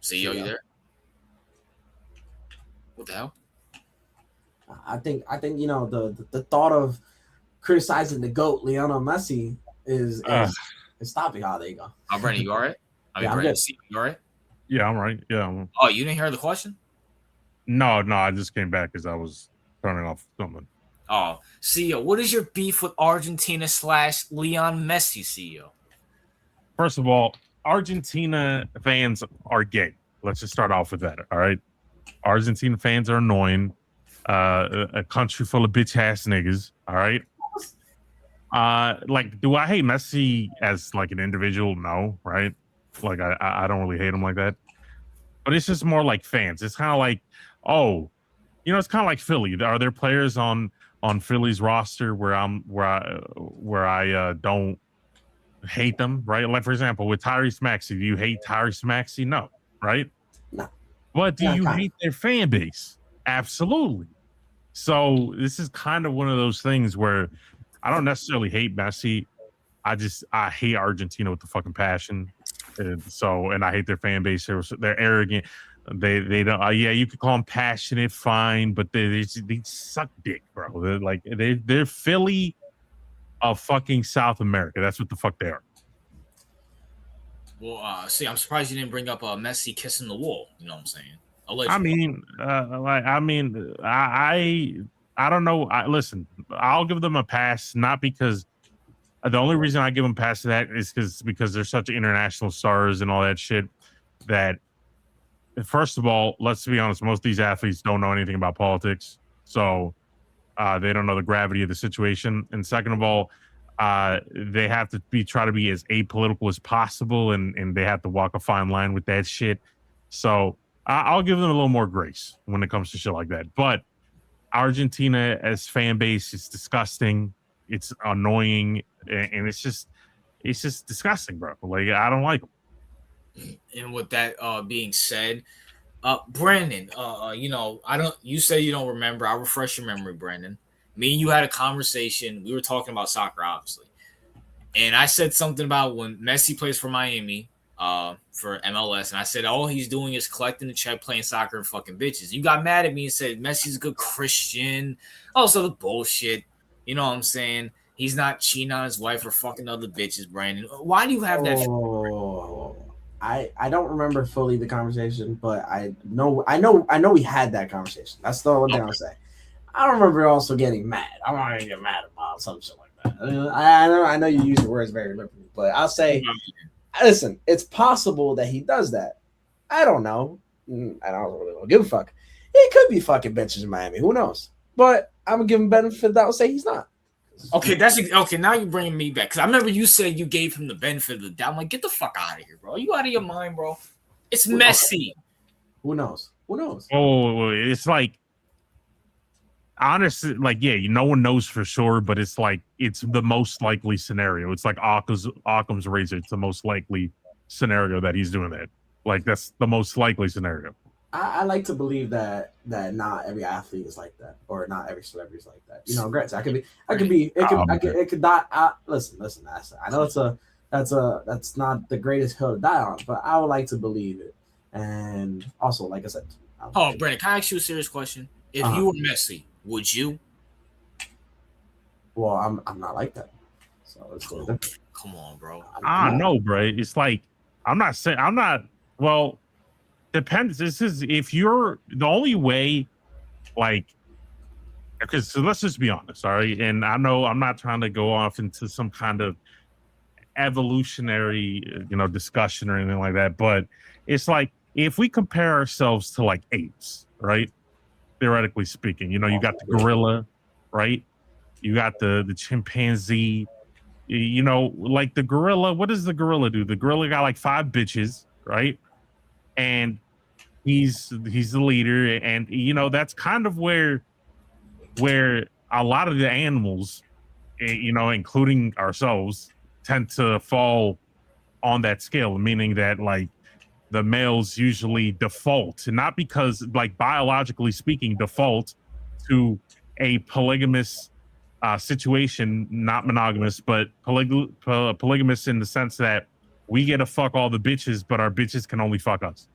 Speaker 1: CEO, you there? What the hell?
Speaker 3: I think the thought of criticizing the GOAT Lionel Messi is stopping. There you go.
Speaker 1: Brandon, you all right? I mean,
Speaker 3: Yeah, I'm
Speaker 1: Brandon,
Speaker 3: good.
Speaker 1: see, you all right?
Speaker 2: Yeah, I'm right. Yeah.
Speaker 1: Oh, you didn't hear the question?
Speaker 2: No, I just came back because I was turning off something.
Speaker 1: Oh, CEO, what is your beef with Argentina / Leon Messi, CEO?
Speaker 2: First of all, Argentina fans are gay. Let's just start off with that. All right. Argentina fans are annoying. A country full of bitch ass niggas. All right. Like, do I hate Messi as like an individual? No, right? Like, I don't really hate him like that. But it's just more like fans. It's kind of like, oh, it's kind of like Philly. Are there players on Philly's roster where I don't hate them, right? Like, for example, with Tyrese Maxey, do you hate Tyrese Maxey? No, right?
Speaker 3: No,
Speaker 2: But do
Speaker 3: yeah,
Speaker 2: you
Speaker 3: kind of.
Speaker 2: hate their fan base? Absolutely. So this is kind of one of those things where I don't necessarily hate Messi. I hate Argentina with the fucking passion. And I hate their fan base. They're arrogant. They don't. Yeah, you could call them passionate, fine, but they suck dick, bro. They're Philly of fucking South America. That's what the fuck they are.
Speaker 1: Well, see, I'm surprised you didn't bring up Messi kissing the wall. You know what I'm saying?
Speaker 2: I
Speaker 1: Allegedly.
Speaker 2: mean, I don't know. Listen, I'll give them a pass, not because the only reason I give them a pass to that is because they're such international stars and all that shit. That first of all, let's be honest, most of these athletes don't know anything about politics, so they don't know the gravity of the situation. And second of all, they have to try to be as apolitical as possible, and they have to walk a fine line with that shit. So I'll give them a little more grace when it comes to shit like that. But Argentina as fan base is disgusting. It's annoying, and it's just disgusting, bro. Like, I don't like them.
Speaker 1: And with that being said, Brandon, I don't. You say you don't remember. I'll refresh your memory, Brandon. Me and you had a conversation. We were talking about soccer, obviously, and I said something about when Messi plays for Miami, for MLS, and I said all he's doing is collecting the check, playing soccer, and fucking bitches. You got mad at me and said Messi's a good Christian. Also, the bullshit. You know what I'm saying? He's not cheating on his wife or fucking other bitches, Brandon. Why do you have that?
Speaker 3: Oh, I don't remember fully the conversation, but I know we had that conversation. That's the only thing I'll say. I don't remember also getting mad. I'm not gonna get mad about some shit like that. I know you use the words very liberally, but I'll say, listen, it's possible that he does that. I don't know. I don't really give a fuck. He could be fucking bitches in Miami. Who knows? But I'm gonna give him benefit of the doubt and say he's not.
Speaker 1: Okay, that's okay. Now you're bringing me back because I remember you said you gave him the benefit of the doubt. I'm like, get the fuck out of here, bro. You out of your mind, bro. It's messy.
Speaker 3: Who knows? Who knows?
Speaker 2: Oh, it's like, honestly, like, yeah, no one knows for sure, but it's like it's the most likely scenario. It's like Occam's razor. It's the most likely scenario that he's doing that. Like, that's the most likely scenario.
Speaker 3: I like to believe that not every athlete is like that, or not every celebrity is like that. Granted, it could die. Listen. I know that's not the greatest hill to die on, but I would like to believe it. And also, like I said,
Speaker 1: Brandon, can I ask you a serious question? If you were Messi, would you?
Speaker 3: Well, I'm not like that, so it's a little different.
Speaker 1: Come on, bro.
Speaker 2: No, bro. It's like I'm not. Well, depends. This is if you're the only way, like, because so let's just be honest, all right. And I know I'm not trying to go off into some kind of evolutionary, discussion or anything like that, but it's like if we compare ourselves to like apes, right? Theoretically speaking, you got the gorilla, right? You got the chimpanzee. Like the gorilla. What does the gorilla do? The gorilla got like 5 bitches, right? And he's the leader, and that's kind of where a lot of the animals, including ourselves, tend to fall on that scale, meaning that like the males usually default, and not because like biologically speaking default to a polygamous situation, not monogamous, but polygamous in the sense that we get to fuck all the bitches, but our bitches can only fuck us.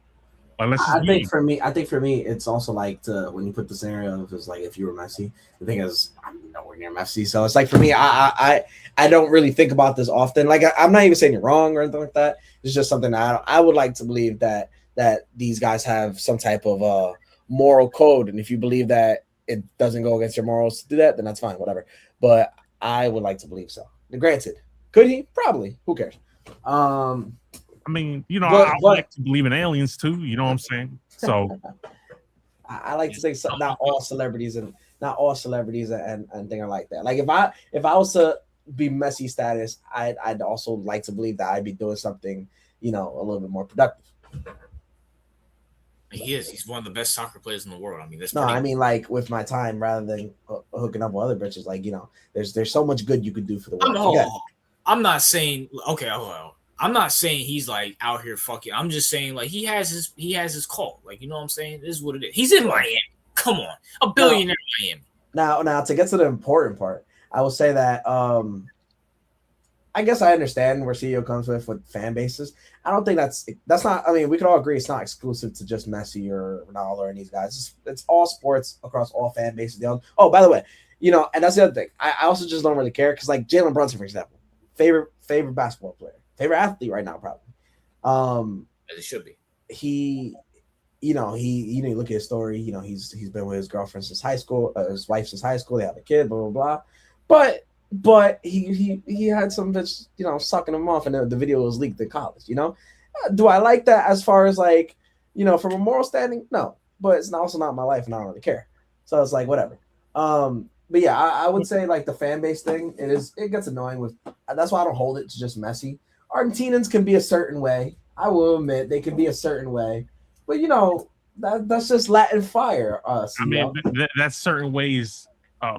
Speaker 2: Like, let's just
Speaker 3: I think
Speaker 2: be.
Speaker 3: for me, it's also like when you put the scenario of is like if you were Messi. The thing is, I'm nowhere near Messi, so it's like for me, I don't really think about this often. Like I'm not even saying you're wrong or anything like that. It's just something that I would like to believe that these guys have some type of moral code, and if you believe that it doesn't go against your morals to do that, then that's fine, whatever. But I would like to believe so. Granted, could he? Probably. Who cares?
Speaker 2: I mean, you know,
Speaker 3: But
Speaker 2: I would like to believe in aliens too. You know what I'm saying? So
Speaker 3: I like to say not all celebrities and things like that. Like if I was to be Messi status, I'd also like to believe that I'd be doing something, a little bit more productive.
Speaker 1: He is. He's one of the best soccer players in the world. I mean, that's
Speaker 3: No,
Speaker 1: pretty.
Speaker 3: I mean like with my time rather than hooking up with other bitches. Like there's so much good you could do for the world.
Speaker 1: I'm not saying okay. I'm not saying he's like out here fucking. I'm just saying like he has his call. Like you know what I'm saying. This is what it is. He's in Miami. Come on, a billionaire in Miami.
Speaker 3: Now to get to the important part, I will say that I guess I understand where CEO comes with fan bases. I don't think that's not. I mean, we could all agree it's not exclusive to just Messi or Ronaldo or these guys. It's all sports across all fan bases. Oh, by the way, and that's the other thing. I also just don't really care because like Jalen Brunson, for example, favorite basketball player, favorite athlete right now, probably.
Speaker 1: As it should be.
Speaker 3: He look at his story. He's been with his girlfriend since high school, his wife since high school. They have a kid, blah blah blah. But he had some bitch, sucking him off, and the video was leaked in college. Do I like that as far as like, from a moral standing? No, but it's also not my life, and I don't really care. So it's like whatever. But yeah, I would say like the fan base thing, it gets annoying with. That's why I don't hold it to just Messi. Argentinians can be a certain way. I will admit they can be a certain way, but that's just Latin fire.
Speaker 2: I mean, that's certain ways.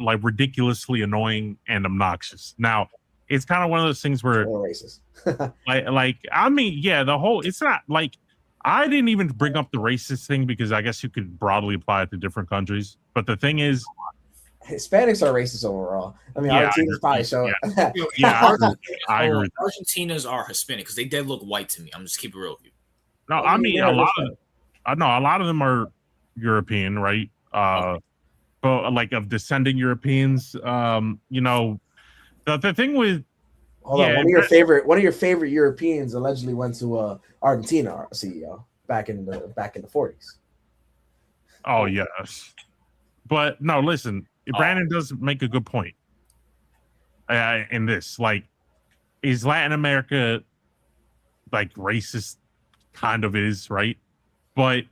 Speaker 2: Like ridiculously annoying and obnoxious. Now, it's kind of one of those things where
Speaker 3: racist.
Speaker 2: like I mean, yeah, it's not like I didn't even bring up the racist thing because I guess you could broadly apply it to different countries. But the thing is,
Speaker 3: Hispanics are racist overall. I mean, Argentinians probably show it.
Speaker 1: Yeah, I agree. Argentinians are Hispanic because they dead look white to me. I'm just keep it real with you.
Speaker 2: No, I mean a lot of them are European, right? But like of descending Europeans, the thing with
Speaker 3: hold on, one of your favorite Europeans allegedly went to Argentina, CEO, back in the 40s.
Speaker 2: Oh yes, but no, listen, Brandon does make a good point. In this, like, is Latin America like racist? Kind of is, right? But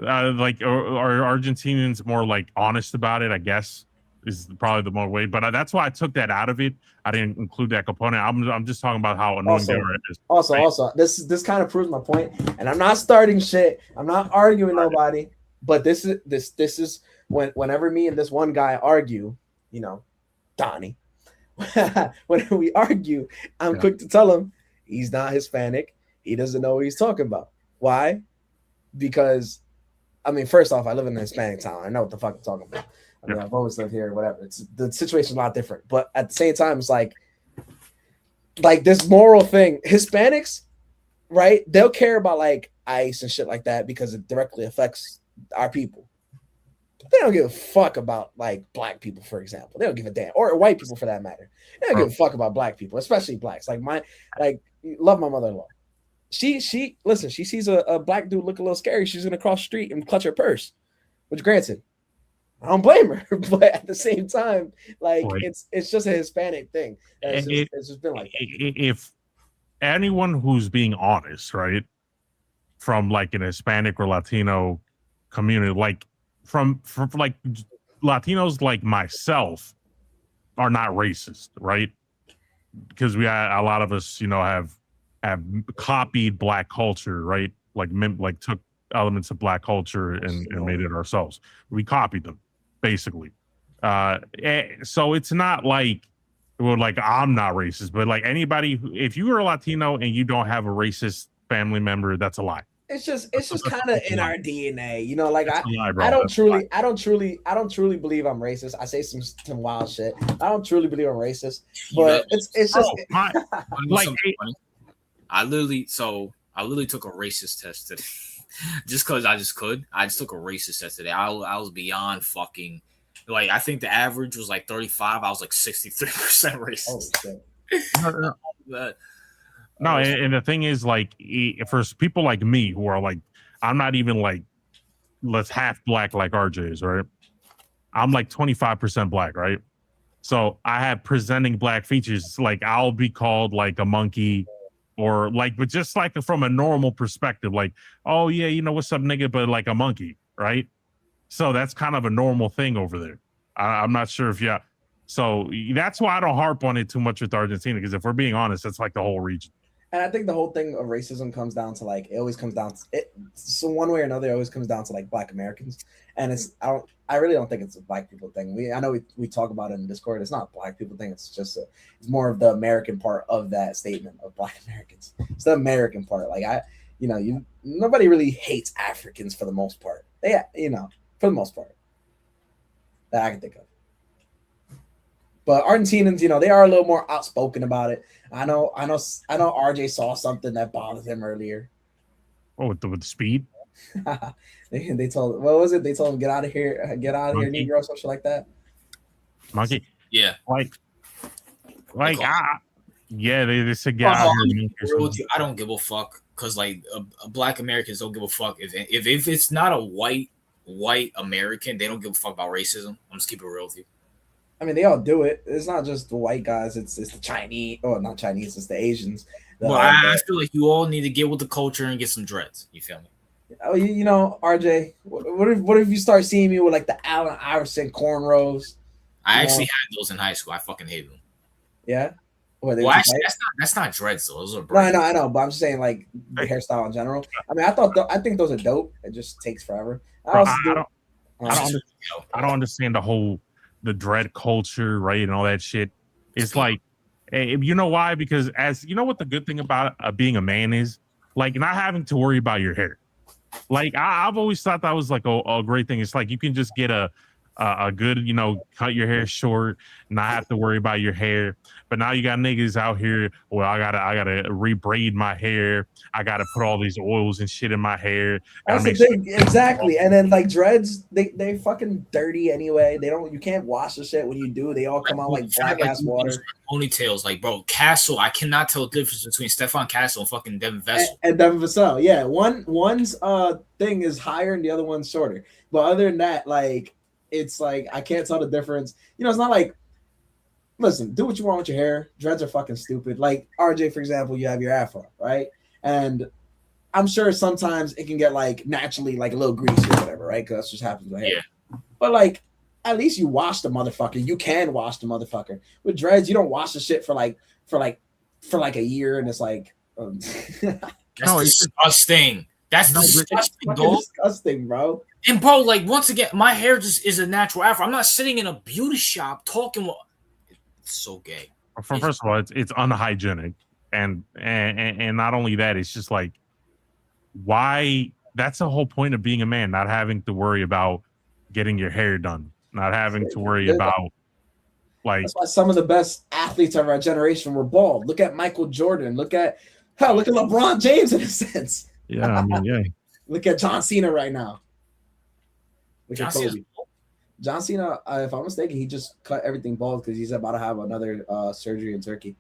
Speaker 2: like are Argentinians more like honest about it, I guess is probably the more way, but that's why I took that out of it. I didn't include that component. I'm just talking about how annoying they are.
Speaker 3: Also, this kind of proves my point, and I'm not starting shit. I'm not arguing nobody, but this is whenever me and this one guy argue, Donnie, when we argue, I'm quick to tell him he's not Hispanic. He doesn't know what he's talking about. Why? Because I mean, first off, I live in a Hispanic town. I know what the fuck I'm talking about. I mean, I've always lived here, whatever. The situation's a lot different. But at the same time, it's like this moral thing. Hispanics, right? They'll care about like ICE and shit like that because it directly affects our people. They don't give a fuck about like black people, for example. They don't give a damn, or white people for that matter. They don't give a fuck about black people, especially blacks. Love my mother-in-law. She listen, she sees a black dude look a little scary, she's gonna cross the street and clutch her purse. Which granted, I don't blame her, but at the same time, like it's just a Hispanic thing. It's just been like that.
Speaker 2: If anyone who's being honest, right, from like an Hispanic or Latino community, like from like Latinos like myself are not racist, right? Because a lot of us, have copied black culture, right? Like took elements of black culture and made it ourselves. We copied them, basically. So it's not like, I'm not racist, but like anybody, if you are a Latino and you don't have a racist family member, that's a lie.
Speaker 3: It's just kind of in our DNA, Like I don't truly believe I'm racist. I say some wild shit. I don't truly believe I'm racist, but it's just
Speaker 1: like I literally took a racist test today. just because I just could. I just took a racist test today. I was beyond fucking. Like, I think the average was like 35. I was like 63% racist.
Speaker 3: shit.
Speaker 2: No, and the thing is, like, for people like me who are like, I'm not even like, let's half black like RJ is, right? I'm like 25% black, right? So I have presenting black features. Like, I'll be called like a monkey, or like, but just like from a normal perspective, like, oh yeah, you know what's up, nigga, but like a monkey, right? So that's kind of a normal thing over there. I'm not sure if yeah. So that's why I don't harp on it too much with Argentina, because if we're being honest, it's like the whole region.
Speaker 3: And I think the whole thing of racism comes down to like, it always comes down to it. So one way or another, it always comes down to like Black Americans. And I really don't think it's a Black people thing. I know we talk about it in Discord. It's not a Black people thing. It's just it's more of the American part of that statement of Black Americans. It's the American part. Like nobody really hates Africans for the most part. For the most part that I can think of. But Argentinians, they are a little more outspoken about it. I know RJ saw something that bothered him earlier.
Speaker 2: Oh, with the speed?
Speaker 3: They told, what was it? They told him, get out of here,
Speaker 2: Monkey.
Speaker 3: Negro, something like that.
Speaker 2: Monkey?
Speaker 1: Yeah.
Speaker 2: Yeah, they said get out of here.
Speaker 1: I don't give a fuck, because like Black Americans don't give a fuck if it's not a white American, they don't give a fuck about racism. I'm just keeping it real with you.
Speaker 3: I mean, they all do it. It's not just the white guys. It's the Chinese. Oh, not Chinese. It's the Asians.
Speaker 1: I feel like you all need to get with the culture and get some dreads. You feel me?
Speaker 3: Oh, RJ. What if you start seeing me with like the Allen Iverson cornrows?
Speaker 1: I actually had those in high school. I fucking hate them.
Speaker 3: Yeah.
Speaker 1: Actually, that's not dreads though. Those are
Speaker 3: braids. No, I know, but I'm just saying like the hairstyle in general. I mean, I think those are dope. It just takes forever.
Speaker 2: I don't understand the dread culture, right, and all that shit. It's like, you know why? Because as you know what the good thing about being a man is, like, not having to worry about your hair. Like, I've always thought that was like a great thing. It's like you can just get a good, cut your hair short, not have to worry about your hair. But now you got niggas out here, well, I gotta rebraid my hair. I gotta put all these oils and shit in my hair.
Speaker 3: That's the thing, exactly. And then like dreads, they fucking dirty anyway. You can't wash the shit. When you do, they all come out like black ass water.
Speaker 1: Ponytails, like, bro, Castle. I cannot tell the difference between Stefan Castle and fucking Devin Vassell.
Speaker 3: And Devin Vassell, yeah. One's thing is higher and the other one's shorter. But other than that, like, it's like I can't tell the difference. It's not like, listen, do what you want with your hair. Dreads are fucking stupid. Like RJ, for example, you have your afro, right? And I'm sure sometimes it can get like naturally like a little greasy or whatever, right? Because that's just happens with hair. Yeah. But like, at least you wash the motherfucker. You can wash the motherfucker. With dreads, you don't wash the shit for like a year, and it's like
Speaker 1: that's disgusting. That's
Speaker 3: disgusting, bro.
Speaker 1: And bro, like, once again, my hair just is a natural afro. I'm not sitting in a beauty shop talking. It's so gay.
Speaker 2: First of all, it's unhygienic, and not only that, it's just like, why? That's the whole point of being a man, not having to worry about getting your hair done, not having to worry about like.
Speaker 3: That's why some of the best athletes of our generation were bald. Look at Michael Jordan. Look at LeBron James in a sense.
Speaker 2: Yeah, I mean, yeah.
Speaker 3: Look at John Cena right now. Look at Kobe. John Cena, if I'm mistaken, he just cut everything bald because he's about to have another surgery in Turkey.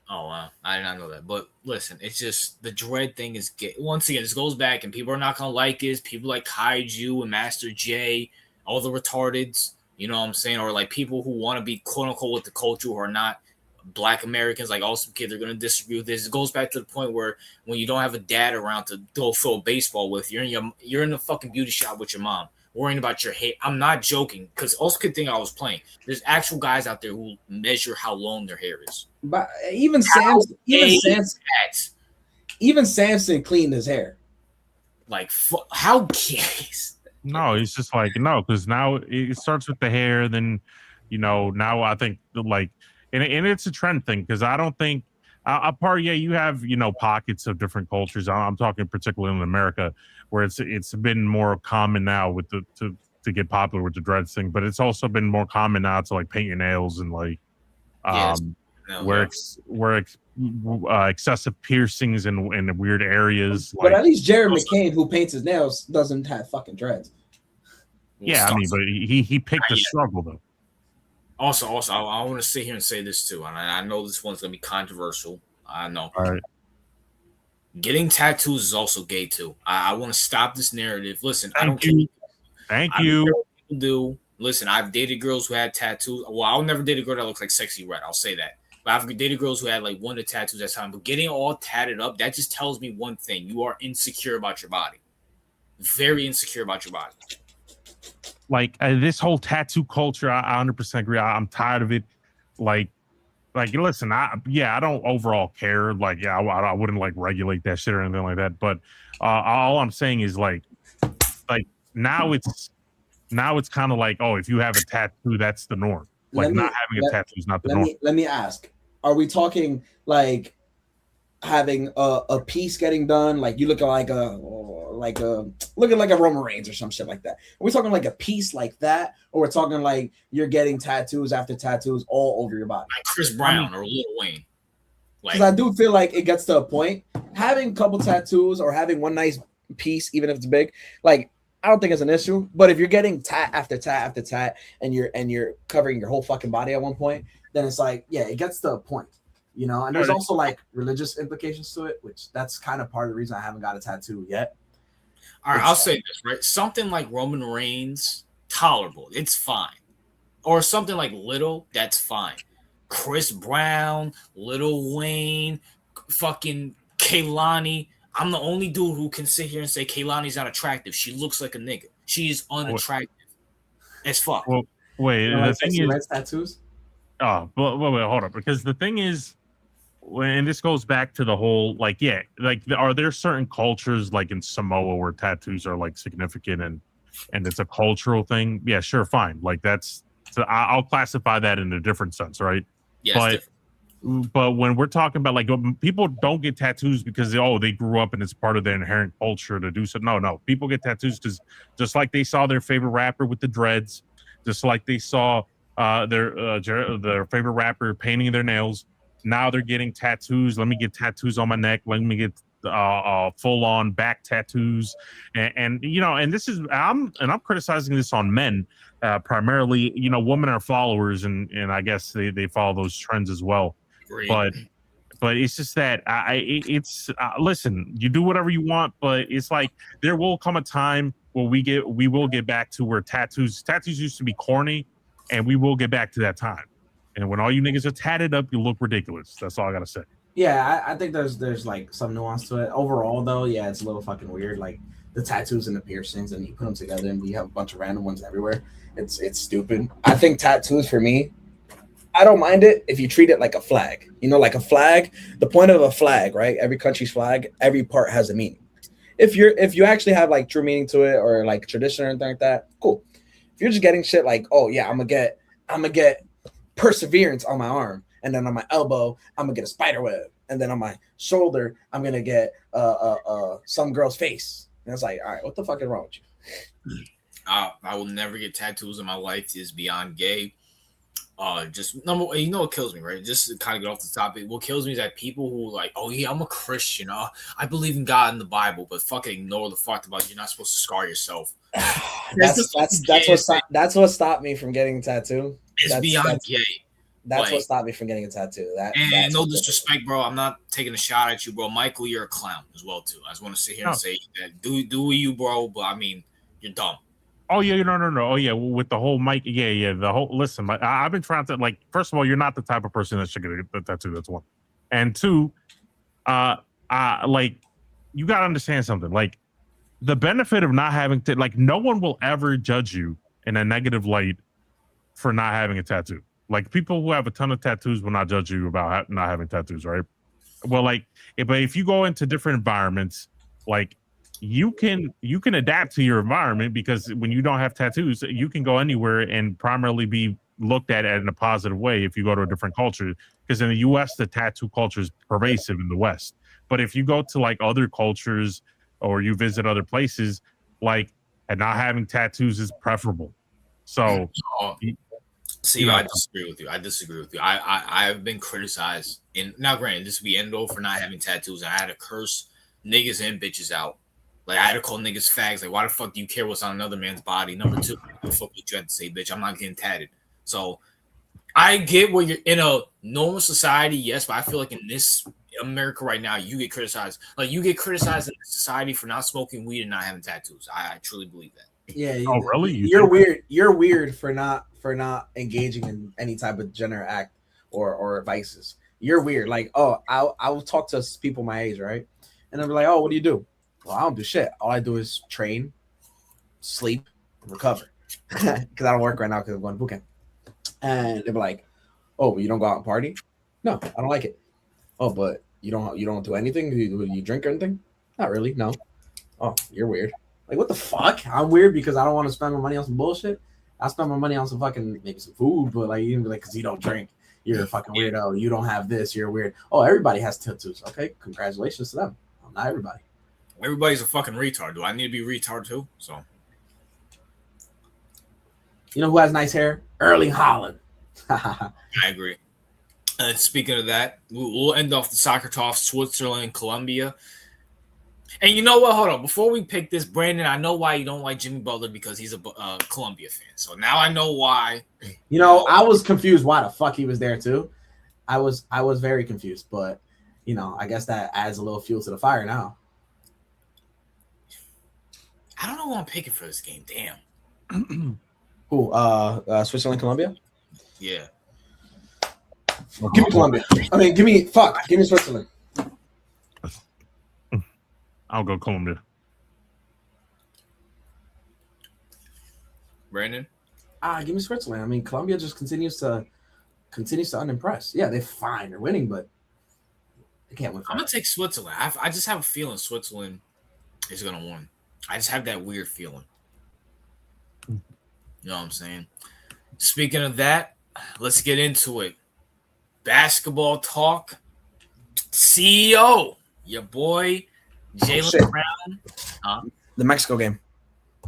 Speaker 1: Oh, wow. I did not know that. But listen, it's just the dread thing is gay. Once again, this goes back, and people are not going to like this. People like Kaiju and Master J, all the retardeds, you know what I'm saying? Or like people who want to be quote unquote with the culture who are not Black Americans, like awesome kids, are going to disagree with this. It goes back to the point where when you don't have a dad around to go throw a baseball with, you're in the fucking beauty shop with your mom, worrying about your hair. I'm not joking, because also could think I was playing. There's actual guys out there who measure how long their hair is.
Speaker 3: But even Samson cleaned his hair.
Speaker 1: Like, how gay?
Speaker 2: No, it's just like, no, because now it starts with the hair. Then, now I think like, and it's a trend thing, because I don't think you have, pockets of different cultures. I'm talking particularly in America, where it's been more common now with to get popular with the dreads thing, but it's also been more common now to like paint your nails and like, excessive piercings in weird areas.
Speaker 4: But
Speaker 2: Like,
Speaker 4: at least Jared McCain, who paints his nails, doesn't have fucking dreads.
Speaker 2: yeah, I mean, but he picked the struggle though.
Speaker 1: Also, I want to sit here and say this too, and I know this one's gonna be controversial. I know.
Speaker 2: All right.
Speaker 1: Getting tattoos is also gay too. I want to stop this narrative. Listen,
Speaker 2: Thank
Speaker 1: I don't
Speaker 2: you.
Speaker 1: care.
Speaker 2: Thank
Speaker 1: I don't
Speaker 2: you.
Speaker 1: care what people do. Listen, I've dated girls who had tattoos. Well, I'll never date a girl that looks like Sexy Red. I'll say that. But I've dated girls who had like one of the tattoos at a time. But getting all tatted up, that just tells me one thing: you are insecure about your body. Very insecure about your body.
Speaker 2: Like this whole tattoo culture, I 100% agree. I'm tired of it. Like listen, I don't overall care. Like, yeah, I wouldn't like regulate that shit or anything like that. But all I'm saying is like now it's kind of like, oh, if you have a tattoo, that's the norm. Like not having a tattoo is not the norm.
Speaker 4: Let me ask: are we talking like having a piece getting done, like you looking like a Roman Reigns or some shit like that? Are we talking like a piece like that, or we're talking like you're getting tattoos after tattoos all over your body,
Speaker 1: like Chris Brown or Lil Wayne?
Speaker 4: Because I do feel like it gets to a point having a couple tattoos or having one nice piece, even if it's big, like I don't think it's an issue. But if you're getting tat after tat after tat and you're covering your whole fucking body at one point, then it's like, yeah, it gets to a point. You know, and there's also like religious implications to it, which that's kind of part of the reason I haven't got a tattoo yet.
Speaker 1: All right, I'll say this, right? Something like Roman Reigns, tolerable. It's fine. Or something like Little, that's fine. Chris Brown, Lil Wayne, fucking Kaylani. I'm the only dude who can sit here and say Kaylani's not attractive. She looks like a nigga. She is unattractive as fuck.
Speaker 2: Well, wait, the thing is
Speaker 4: tattoos.
Speaker 2: Oh, but wait, hold up, because the thing is, and this goes back to the whole like, yeah, like are there certain cultures like in Samoa where tattoos are like significant and it's a cultural thing? Yeah, sure, fine. Like I'll classify that in a different sense, right?
Speaker 1: Yeah,
Speaker 2: but when we're talking about like people don't get tattoos because they grew up and it's part of their inherent culture to do so. No, people get tattoos because just like they saw their favorite rapper with the dreads, just like they saw their favorite rapper painting their nails. Now they're getting tattoos. Let me get tattoos on my neck. Let me get full on back tattoos. And you know, and this is I'm criticizing this on men primarily. You know, women are followers, and I guess they follow those trends as well.
Speaker 1: Great.
Speaker 2: But it's just that listen, you do whatever you want, but it's like there will come a time where we will get back to where tattoos used to be corny, and we will get back to that time. And when all you niggas are tatted up, you look ridiculous. That's all I gotta say.
Speaker 3: Yeah, I think there's like some nuance to it. Overall, though, yeah, it's a little fucking weird. Like the tattoos and the piercings, and you put them together, and you have a bunch of random ones everywhere. It's stupid. I think tattoos for me, I don't mind it if you treat it like a flag. You know, like a flag. The point of a flag, right? Every country's flag, every part has a meaning. If you actually have like true meaning to it or like tradition or anything like that, cool. If you're just getting shit like, oh yeah, I'm gonna get perseverance on my arm, and then on my elbow I'm gonna get a spider web, and then on my shoulder I'm gonna get some girl's face, and it's like, all right, what the fuck is wrong with you?
Speaker 1: I will never get tattoos in my life. Is beyond gay. Just number, you know what kills me, right? Just to kind of get off the topic, what kills me is that people who like, oh yeah, I'm a Christian, I believe in God and the Bible, but fucking ignore the fact about you're not supposed to scar yourself.
Speaker 3: That's what stopped me from getting a tattoo.
Speaker 1: It's beyond gay.
Speaker 3: That's what stopped me from getting a tattoo.
Speaker 1: And no disrespect, bro. I'm not taking a shot at you, bro. Michael, you're a clown as well too. I just want to sit here and say that do you, bro? But I mean, you're dumb.
Speaker 2: Oh yeah, no. Oh yeah, with the whole mic, yeah. The whole listen, I've been trying to like. First of all, you're not the type of person that should get a tattoo. That's one, and two, like you gotta understand something. Like the benefit of not having to, like, no one will ever judge you in a negative light for not having a tattoo. Like people who have a ton of tattoos will not judge you about not having tattoos, right? Well, like, but if you go into different environments, like. You can adapt to your environment because when you don't have tattoos, you can go anywhere and primarily be looked at in a positive way if you go to a different culture. Because in the U.S., the tattoo culture is pervasive in the West. But if you go to like other cultures or you visit other places, like and not having tattoos is preferable. So
Speaker 1: See, I disagree with you. I've been criticized, and now granted, this would be endo for not having tattoos. I had to curse niggas and bitches out. Like I had to call niggas fags. Like, why the fuck do you care what's on another man's body? Number two, what the fuck did you have to say, bitch? I'm not getting tatted. So I get where you're in a normal society, yes, but I feel like in this America right now, you get criticized. Like you get criticized in society for not smoking weed and not having tattoos. I truly believe that.
Speaker 4: Yeah.
Speaker 2: Oh, really?
Speaker 4: You're weird. You're weird for not engaging in any type of degenerate act or vices. You're weird. Like, oh, I'll talk to people my age, right? And they'll be like, oh, what do you do? Well, I don't do shit. All I do is train, sleep, and recover. Because I don't work right now because I'm going to boot camp. And they'll be like, oh, you don't go out and party? No, I don't like it. Oh, but you don't do anything? You drink or anything? Not really, no. Oh, you're weird. Like, what the fuck? I'm weird because I don't want to spend my money on some bullshit. I spend my money on some fucking maybe some food, but like you can be like, because you don't drink, you're a fucking weirdo. You don't have this, you're weird. Oh, everybody has tattoos. Okay, congratulations to them. Not everybody.
Speaker 1: Everybody's a fucking retard. Do I need to be retard too? So,
Speaker 3: you know who has nice hair? Erling Haaland.
Speaker 1: I agree. And speaking of that, we'll end off the soccer talk. Switzerland, Colombia. And you know what? Hold on. Before we pick this, Brandon, I know why you don't like Jimmy Butler because he's a Colombia fan. So now I know why.
Speaker 3: You know, I was confused why the fuck he was there too. I was very confused, but you know, I guess that adds a little fuel to the fire now.
Speaker 1: I don't know who I'm picking for this game. Damn.
Speaker 3: Who? Switzerland, Colombia?
Speaker 1: Yeah.
Speaker 3: Give me Colombia. I mean, give me Switzerland.
Speaker 2: I'll go Colombia.
Speaker 1: Brandon?
Speaker 3: Give me Switzerland. I mean, Colombia just continues to unimpress. Yeah, they're fine. They're winning, but they can't win.
Speaker 1: I'm gonna take Switzerland. I just have a feeling Switzerland is gonna win. I just have that weird feeling. You know what I'm saying? Speaking of that, let's get into it. Basketball talk. CEO, your boy Jaylen Brown. Huh?
Speaker 3: The Mexico game.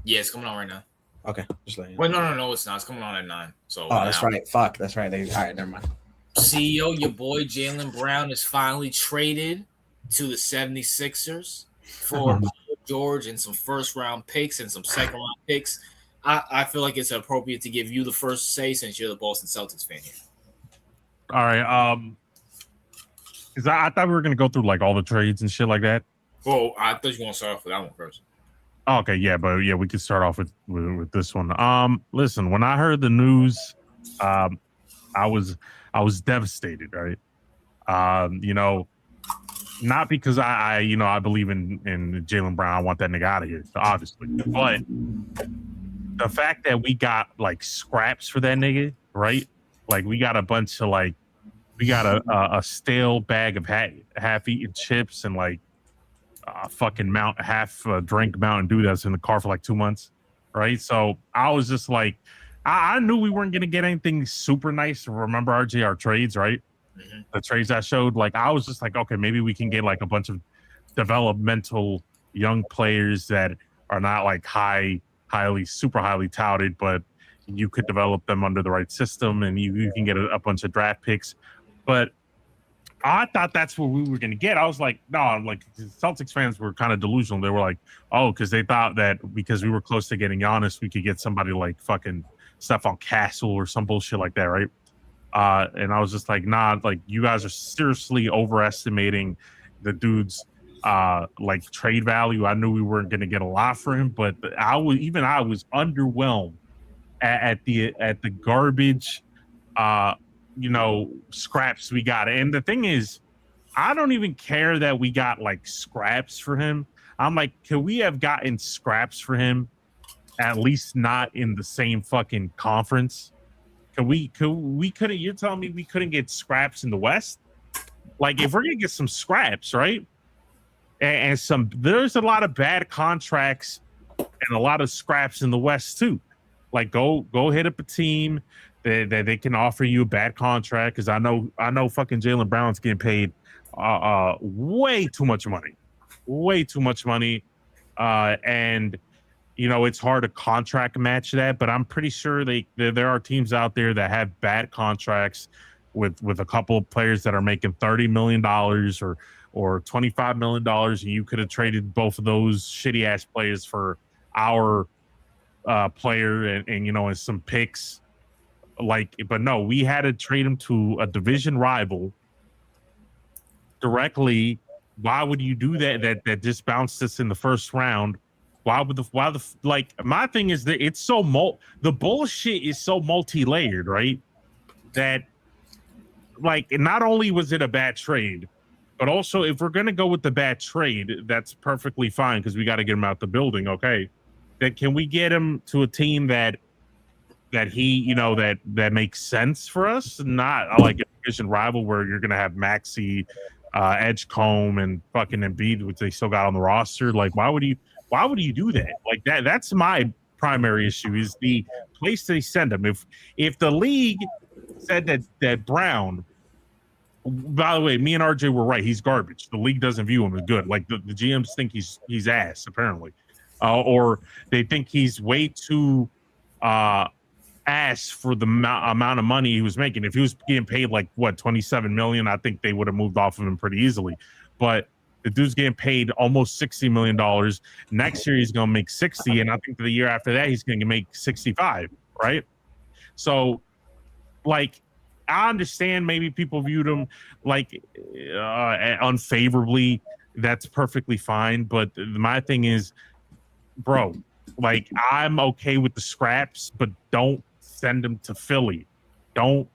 Speaker 1: Yeah, it's coming on right now.
Speaker 3: Okay, just letting you
Speaker 1: know. Wait, no, it's not. It's coming on at 9. So.
Speaker 3: Oh, that's right. Fuck, that's right. All right, never mind.
Speaker 1: CEO, your boy Jaylen Brown is finally traded to the 76ers for George and some first-round picks and some second-round picks. I feel like it's appropriate to give you the first say since you're the Boston Celtics fan here.
Speaker 2: All right. Because I thought we were going to go through like all the trades and shit like that.
Speaker 1: Well, I thought you want to start off with that one first.
Speaker 2: Oh, okay, yeah, but yeah, we could start off with this one. Listen, when I heard the news, I was devastated, right? You know, not because I believe in Jaylen Brown. I want that nigga out of here, obviously, but the fact that we got like scraps for that nigga, right? Like we got a bunch of a stale bag of half-eaten chips and like fucking half drink Mountain Dew that's in the car for like 2 months, right? So I was just like, I knew we weren't gonna get anything super nice. Remember our trades, right? Mm-hmm. The trades I showed, like I was just like, okay, maybe we can get like a bunch of developmental young players that are not like super highly touted, but you could develop them under the right system and you can get a bunch of draft picks. But I thought that's what we were going to get. I was like, no, like Celtics fans were kind of delusional. They were like, oh, because they thought that because we were close to getting Giannis, we could get somebody like fucking Stephon Castle or some bullshit like that, right? And I was just like, nah, like you guys are seriously overestimating the dude's like trade value. I knew we weren't going to get a lot for him, but I was underwhelmed at the garbage scraps we got. And the thing is, I don't even care that we got like scraps for him. I'm like, could we have gotten scraps for him at least not in the same fucking conference? We couldn't, you're telling me we couldn't get scraps in the West? Like if we're gonna get some scraps, right? And there's a lot of bad contracts and a lot of scraps in the West too. Like go hit up a team that they can offer you a bad contract, because I know fucking Jaylen Brown's getting paid way too much money, and it's hard to contract match that, but I'm pretty sure there are teams out there that have bad contracts with a couple of players that are making $30 million or $25 million, and you could have traded both of those shitty ass players for our player and some picks. But no, we had to trade him to a division rival directly. Why would you do that? That just bounced us in the first round. Why my thing is that it's so the bullshit is so multi-layered, right? That not only was it a bad trade, but also if we're gonna go with the bad trade, that's perfectly fine because we got to get him out the building. Okay, then can we get him to a team that he that makes sense for us, not like a division rival where you're gonna have Maxey, Edgecombe, and fucking Embiid, which they still got on the roster. Why would you do that? That's my primary issue is the place they send him. If the league said that Brown, by the way, me and RJ were right, he's garbage. The league doesn't view him as good. The GMs think he's ass apparently, or they think he's way too ass for the amount of money he was making. If he was getting paid $27 million, I think they would have moved off of him pretty easily. But the dude's getting paid almost $60 million. Next year he's going to make 60, and I think the year after that he's going to make 65, right? So, I understand maybe people viewed him unfavorably. That's perfectly fine. But my thing is, bro, I'm okay with the scraps, but don't send him to Philly. Don't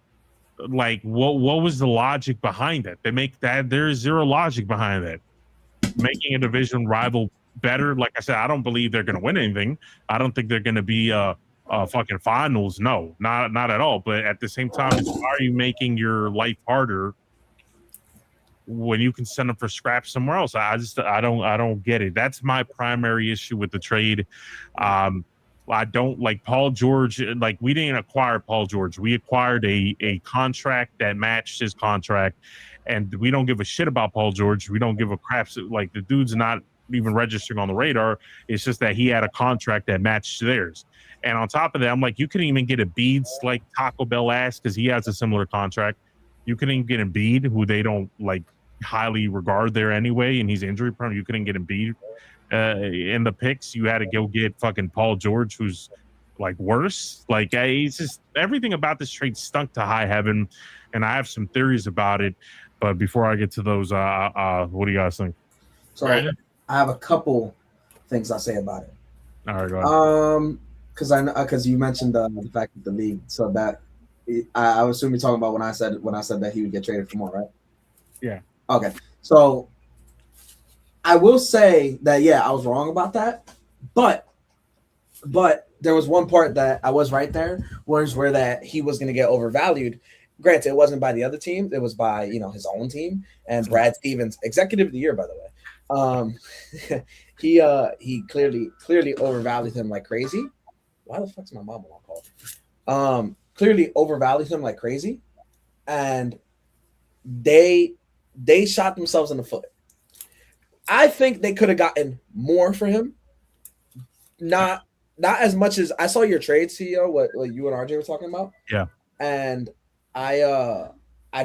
Speaker 2: what was the logic behind that? They make that there is zero logic behind that. Making a division rival better, like I said, I don't believe they're going to win anything. I don't think they're going to be fucking finals. No, not at all. But at the same time, why are you making your life harder when you can send them for scraps somewhere else? I don't get it. That's my primary issue with the trade. I don't like Paul George. We didn't acquire Paul George. We acquired a contract that matched his contract, and we don't give a shit about Paul George. We don't give a crap. The dude's not even registering on the radar. It's just that he had a contract that matched theirs. And on top of that, I'm you couldn't even get a Beads like Taco Bell asked because he has a similar contract. You couldn't even get Embiid, who they don't highly regard there anyway, and he's injury prone. You couldn't get Embiid in the picks. You had to go get fucking Paul George, who's worse. It's just everything about this trade stunk to high heaven, and I have some theories about it. But before I get to those, what do you guys think?
Speaker 4: So I have a couple things I'll say about it.
Speaker 2: All right, go ahead.
Speaker 4: Because you mentioned the fact that the league, so that I would assume you're talking about when I said that he would get traded for more, right?
Speaker 2: Yeah.
Speaker 4: Okay. So I will say that I was wrong about that, but there was one part that I was right there, was where that he was going to get overvalued. Granted, it wasn't by the other team; it was by his own team. And Brad Stevens, executive of the year, by the way, he clearly overvalued him like crazy. Why the fuck's my mom on call? Clearly overvalued him like crazy, and they shot themselves in the foot. I think they could have gotten more for him. Not as much as I saw your trade, CEO, what you and RJ were talking about.
Speaker 2: Yeah.
Speaker 4: And I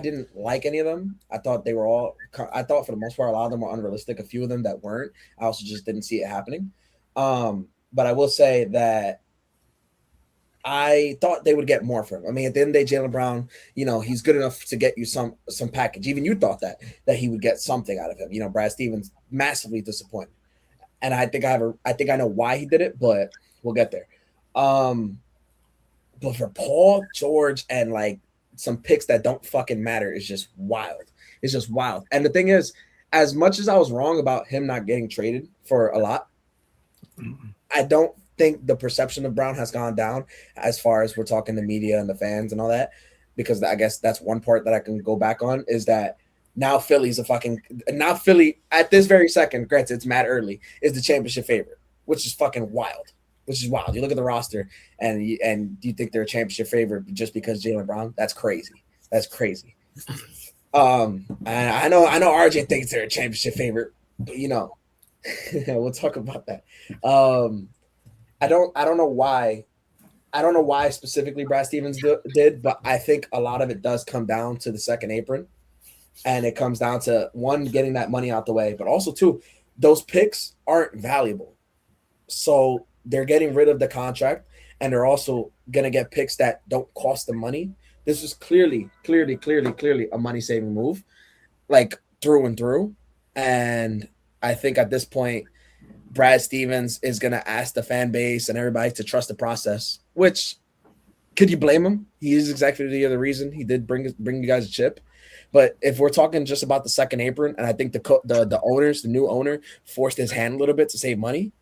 Speaker 4: didn't like any of them. I thought for the most part, a lot of them were unrealistic. A few of them that weren't. I also just didn't see it happening. But I will say that I thought they would get more from him. I mean, at the end of the day, Jaylen Brown, he's good enough to get you some package. Even you thought that he would get something out of him. Brad Stevens massively disappointed, and I think I know why he did it, but we'll get there. But for Paul George and some picks that don't fucking matter is just wild. It's just wild. And the thing is, as much as I was wrong about him not getting traded for a lot, I don't think the perception of Brown has gone down as far as we're talking the media and the fans and all that, because I guess that's one part that I can go back on, is that now Philly at this very second, granted it's mad early, is the championship favorite, which is fucking wild. You look at the roster and you think they're a championship favorite just because Jaylen Brown? That's crazy. And I know RJ thinks they're a championship favorite, but we'll talk about that. I don't know why. I don't know why specifically Brad Stevens did, but I think a lot of it does come down to the second apron, and it comes down to one, getting that money out the way, but also two, those picks aren't valuable, so they're getting rid of the contract, and they're also gonna get picks that don't cost them money. This is clearly a money saving move, like through and through. And I think at this point, Brad Stevens is going to ask the fan base and everybody to trust the process, which could you blame him? He is exactly the reason he did bring you guys a chip. But if we're talking just about the second apron, and I think the owners, the new owner, forced his hand a little bit to save money.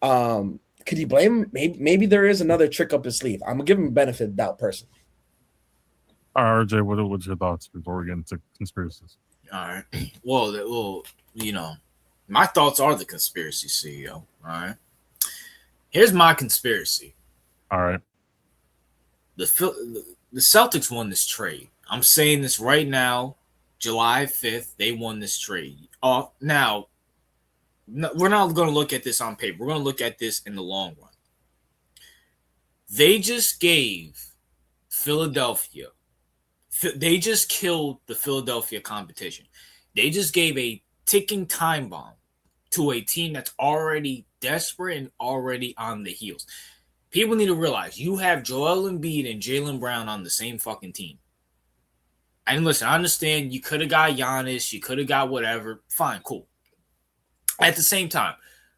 Speaker 4: Could you blame him? Maybe there is another trick up his sleeve. I'm gonna give him a benefit of doubt personally.
Speaker 2: All right, RJ, what's your thoughts before we get into conspiracies?
Speaker 1: All right. Well, you know, my thoughts are the conspiracy, CEO. All right. Here's my conspiracy.
Speaker 2: All right.
Speaker 1: The Celtics won this trade. I'm saying this right now, July 5th, they won this trade. Now, we're not going to look at this on paper. We're going to look at this in the long run. They just gave Philadelphia. They just killed the Philadelphia competition. They just gave a ticking time bomb to a team that's already desperate and already on the heels. People need to realize you have Joel Embiid and Jaylen Brown on the same fucking team. And listen, I understand you could have got Giannis, you could have got whatever. Fine, cool. At the same time,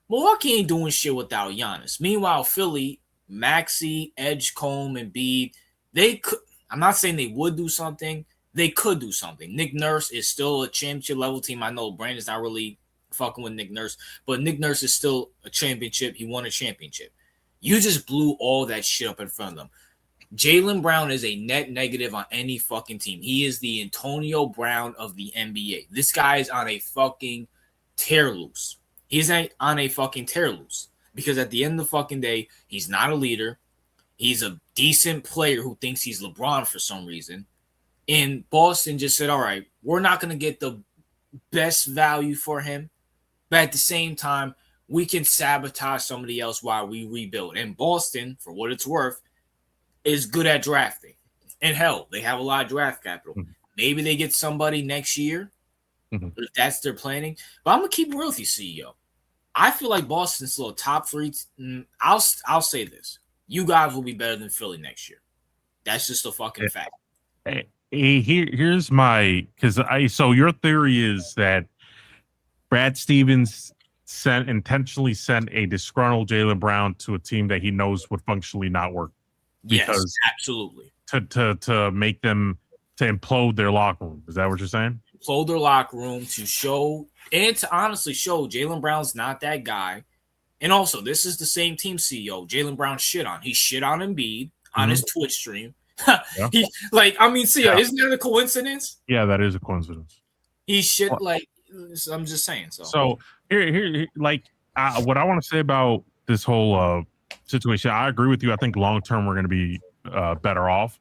Speaker 1: Milwaukee ain't doing shit without Giannis. Meanwhile, Philly, Maxey, Edgecombe, and Embiid, they could. I'm not saying they would do something. They could do something. Nick Nurse is still a championship level team. I know Brandon's not really fucking with Nick Nurse, but Nick Nurse is still a championship. He won a championship. You just blew all that shit up in front of them. Jaylen Brown is a net negative on any fucking team. He is the Antonio Brown of the NBA. This guy is on a fucking tear loose. He's on a fucking tear loose because at the end of the fucking day, he's not a leader. He's a decent player who thinks he's LeBron for some reason. And Boston just said, all right, we're not going to get the best value for him. But at the same time, we can sabotage somebody else while we rebuild. And Boston, for what it's worth, is good at drafting. And hell, they have a lot of draft capital. Mm-hmm. Maybe they get somebody next year. Mm-hmm. If that's their planning. But I'm going to keep it real with you, CEO. I feel like Boston's still a top three. I'll say this. You guys will be better than Philly next year. That's just a fucking fact.
Speaker 2: Here's my so your theory is that Brad Stevens intentionally sent a disgruntled Jaylen Brown to a team that he knows would functionally not work.
Speaker 1: Yes, absolutely.
Speaker 2: To make them to implode their locker room. Is that what you're saying?
Speaker 1: Implode their locker room to show and to honestly show Jaylen Brown's not that guy. And also, this is the same team CEO Jaylen Brown shit on. He shit on Embiid on his Twitch stream. Yeah. CEO, isn't that a coincidence?
Speaker 2: Yeah, that is a coincidence.
Speaker 1: He shit I'm just saying.
Speaker 2: So here, what I want to say about this whole situation, I agree with you. I think long term we're going to be better off.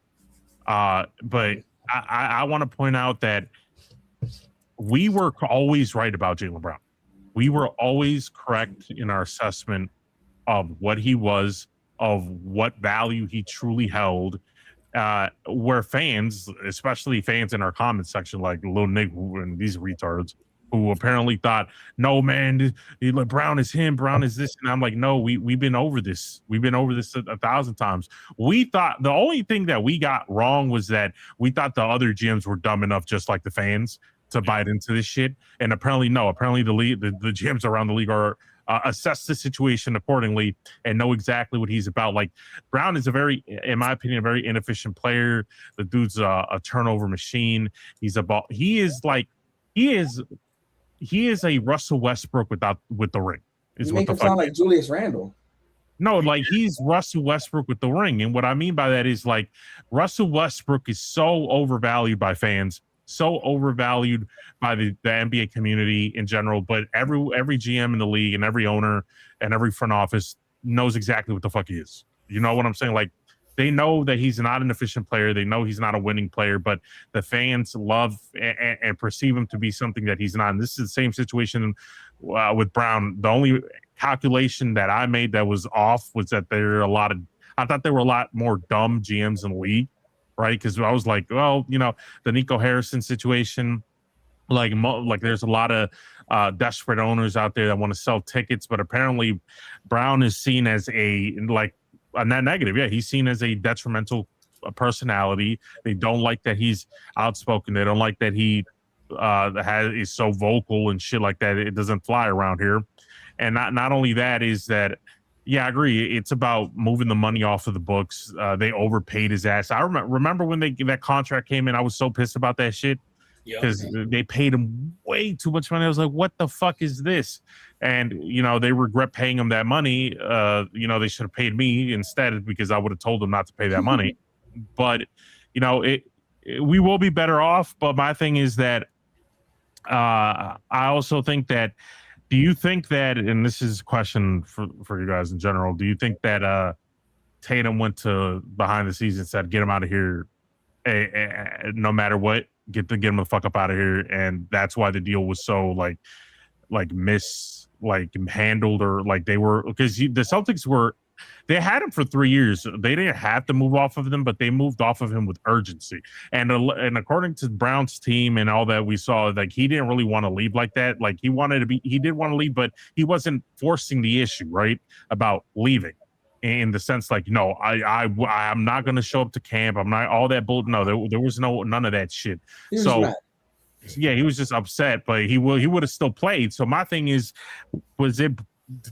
Speaker 2: But I want to point out that we were always right about Jaylen Brown. We were always correct in our assessment of what he was, of what value he truly held. Where fans, especially fans in our comment section, like Lil Nick and these retards, who apparently thought, no, man, Brown is him, Brown is this. And I'm like, no, we've been over this. We've been over this 1,000 times. We thought the only thing that we got wrong was that we thought the other gyms were dumb enough, just like the fans, to bite into this shit. And apparently, no. Apparently, the league, the gyms around the league are assess the situation accordingly and know exactly what he's about. Like, Brown is in my opinion, a very inefficient player. The dude's a turnover machine. He is a Russell Westbrook with the ring.
Speaker 4: You make him sound like Julius Randle.
Speaker 2: No, like he's Russell Westbrook with the ring. And what I mean by that is like Russell Westbrook is so overvalued by fans, so overvalued by the NBA community in general, but every GM in the league and every owner and every front office knows exactly what the fuck he is. You know what I'm saying? Like, they know that he's not an efficient player. They know he's not a winning player, but the fans love and perceive him to be something that he's not. And this is the same situation with Brown. The only calculation that I made that was off was that I thought there were a lot more dumb GMs in the league, right? Because I was like, well, the Nico Harrison situation, like there's a lot of desperate owners out there that want to sell tickets, but apparently Brown is seen as a net negative. Yeah, he's seen as a detrimental personality. They don't like that he's outspoken. They don't like that he is so vocal and shit like that. It doesn't fly around here. And not only that is that, yeah, I agree. It's about moving the money off of the books. They overpaid his ass. I remember when that contract came in. I was so pissed about that shit because they paid him way too much money. I was like, what the fuck is this? And, they regret paying him that money. They should have paid me instead because I would have told them not to pay that money. But, we will be better off. But my thing is that I also think that, do you think that, and this is a question for you guys in general, do you think that Tatum went to behind the scenes and said, get him out of here, no matter what, get him the fuck up out of here, and that's why the deal was so handled, or they were, because the Celtics they had him for 3 years. They didn't have to move off of them, but they moved off of him with urgency. And according to Brown's team and all that we saw, he didn't really want to leave like that. He did want to leave, but he wasn't forcing the issue, right, about leaving. In the sense, no, I'm not going to show up to camp. I'm not all that bull. No, there was none of that shit. So, yeah, he was just upset, but he would have still played. So my thing is,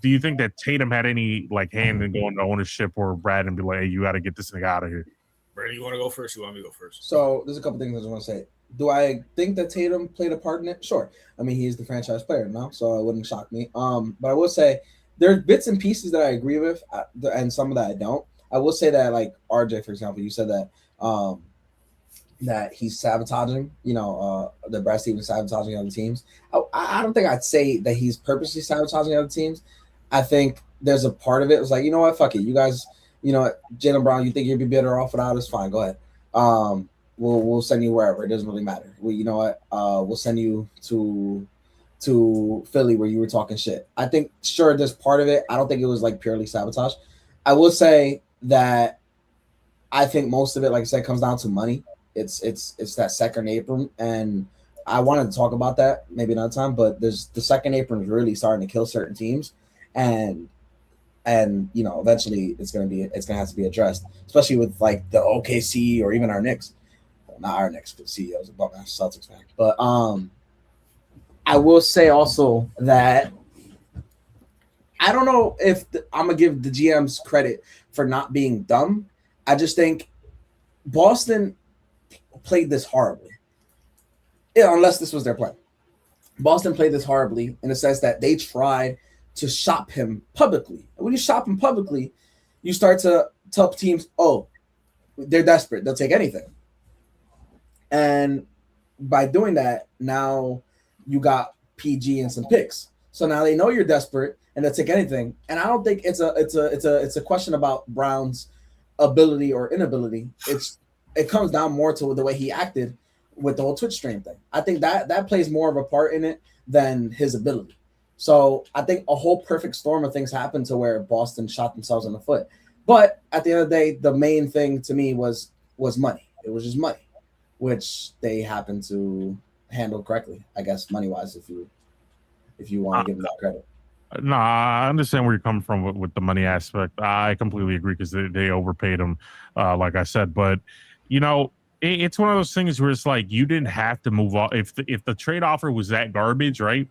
Speaker 2: do you think that Tatum had any hand in going to ownership or Brad and be like, hey, you got to get this nigga out of here?
Speaker 1: Brady, you want to go first? You want me to go first?
Speaker 4: So there's a couple things I just want to say. Do I think that Tatum played a part in it? Sure. I mean, he's the franchise player now, so it wouldn't shock me. But I will say there's bits and pieces that I agree with, and some of that I don't. I will say that, RJ, for example, you said that that he's sabotaging, the Brad Stevens sabotaging other teams. I don't think I'd say that he's purposely sabotaging other teams. I think there's a part of it. It was you know what, fuck it. You guys, Jaylen Brown, you think you'd be better off without us? Fine, go ahead. We'll send you wherever. It doesn't really matter. You know what? We'll send you to Philly where you were talking shit. I think, sure, there's part of it. I don't think it was purely sabotage. I will say that I think most of it, like I said, comes down to money. It's that second apron, and I wanted to talk about that maybe another time, but the second apron is really starting to kill certain teams, and eventually it's gonna have to be addressed, especially with the OKC or even our Knicks. Well, not our Knicks, because CEO's a bum ass Celtics fan. But I will say also that I don't know if I'm gonna give the GMs credit for not being dumb. I just think Boston played this horribly. Yeah, unless this was their plan. Boston played this horribly in the sense that they tried to shop him publicly. And when you shop him publicly, you start to tell teams, oh, they're desperate. They'll take anything. And by doing that, now you got PG and some picks. So now they know you're desperate and they'll take anything. And I don't think it's a question about Brown's ability or inability. It comes down more to the way he acted with the whole Twitch stream thing. I think that plays more of a part in it than his ability. So I think a whole perfect storm of things happened to where Boston shot themselves in the foot. But at the end of the day, the main thing to me was money. It was just money, which they happened to handle correctly, I guess, money-wise, if you want to give them that credit.
Speaker 2: No, I understand where you're coming from with the money aspect. I completely agree because they overpaid him, like I said. But, it's one of those things where it's you didn't have to move off. If the trade offer was that garbage, right,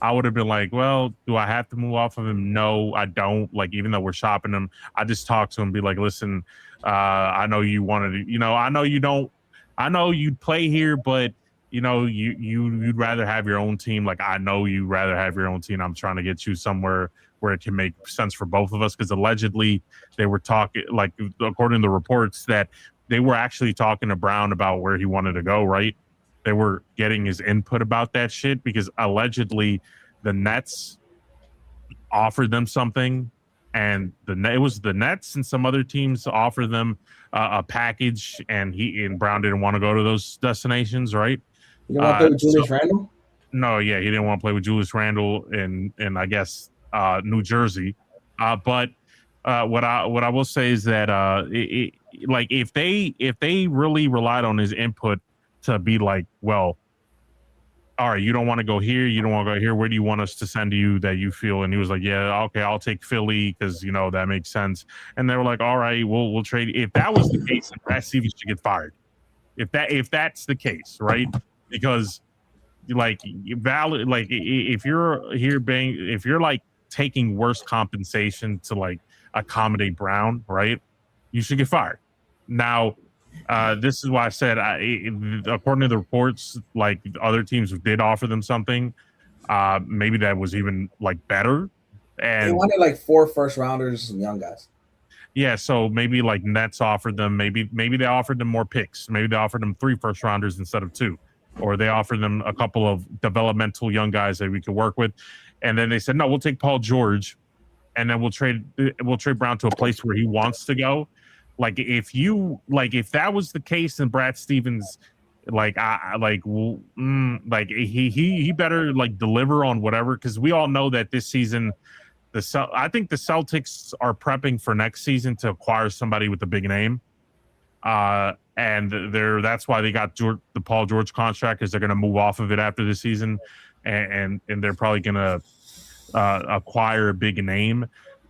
Speaker 2: I would have been like, well, do I have to move off of him? No, I don't. Even though we're shopping him, I just talk to him, be like, listen, I know you wanted to, I know you don't, I know you'd play here, but you'd rather have your own team. I know you'd rather have your own team. I'm trying to get you somewhere where it can make sense for both of us. Because allegedly they were talking, according to the reports, that they were actually talking to Brown about where he wanted to go, right? They were getting his input about that shit because allegedly the Nets offered them something, and it was the Nets and some other teams offered them a package, and Brown didn't want to go to those destinations, right?
Speaker 4: You don't want to play with Julius Randle?
Speaker 2: No, yeah, he didn't want to play with Julius Randle, and I guess New Jersey. But what I will say is that like if they really relied on his input to be like, well, all right, you don't want to go here, you don't want to go here. Where do you want us to send you that you feel? And he was like, yeah, okay, I'll take Philly because that makes sense. And they were like, all right, we'll trade. If that was the case, then Brad Stevens should get fired. If that's the case, right? Because like valid, like if you're here being, if you're like taking worse compensation to like accommodate Brown, right? You should get fired. Now, this is why I said, according to the reports, like other teams did offer them something. Maybe that was even like better. And
Speaker 4: They wanted like 4 first rounders and young guys.
Speaker 2: yeah, so maybe like Nets offered them, maybe they offered them more picks. Maybe they offered them 3 first rounders instead of 2, or they offered them a couple of developmental young guys that we could work with. And then they said, no, we'll take Paul George, and then we'll trade Brown to a place where he wants to go. Like if that was the case, then Brad Stevens, like he better like deliver on whatever, because we all know that this season I think the Celtics are prepping for next season to acquire somebody with a big name. And that's why they got the Paul George contract, because they're going to move off of it after the season, and they're probably going to acquire a big name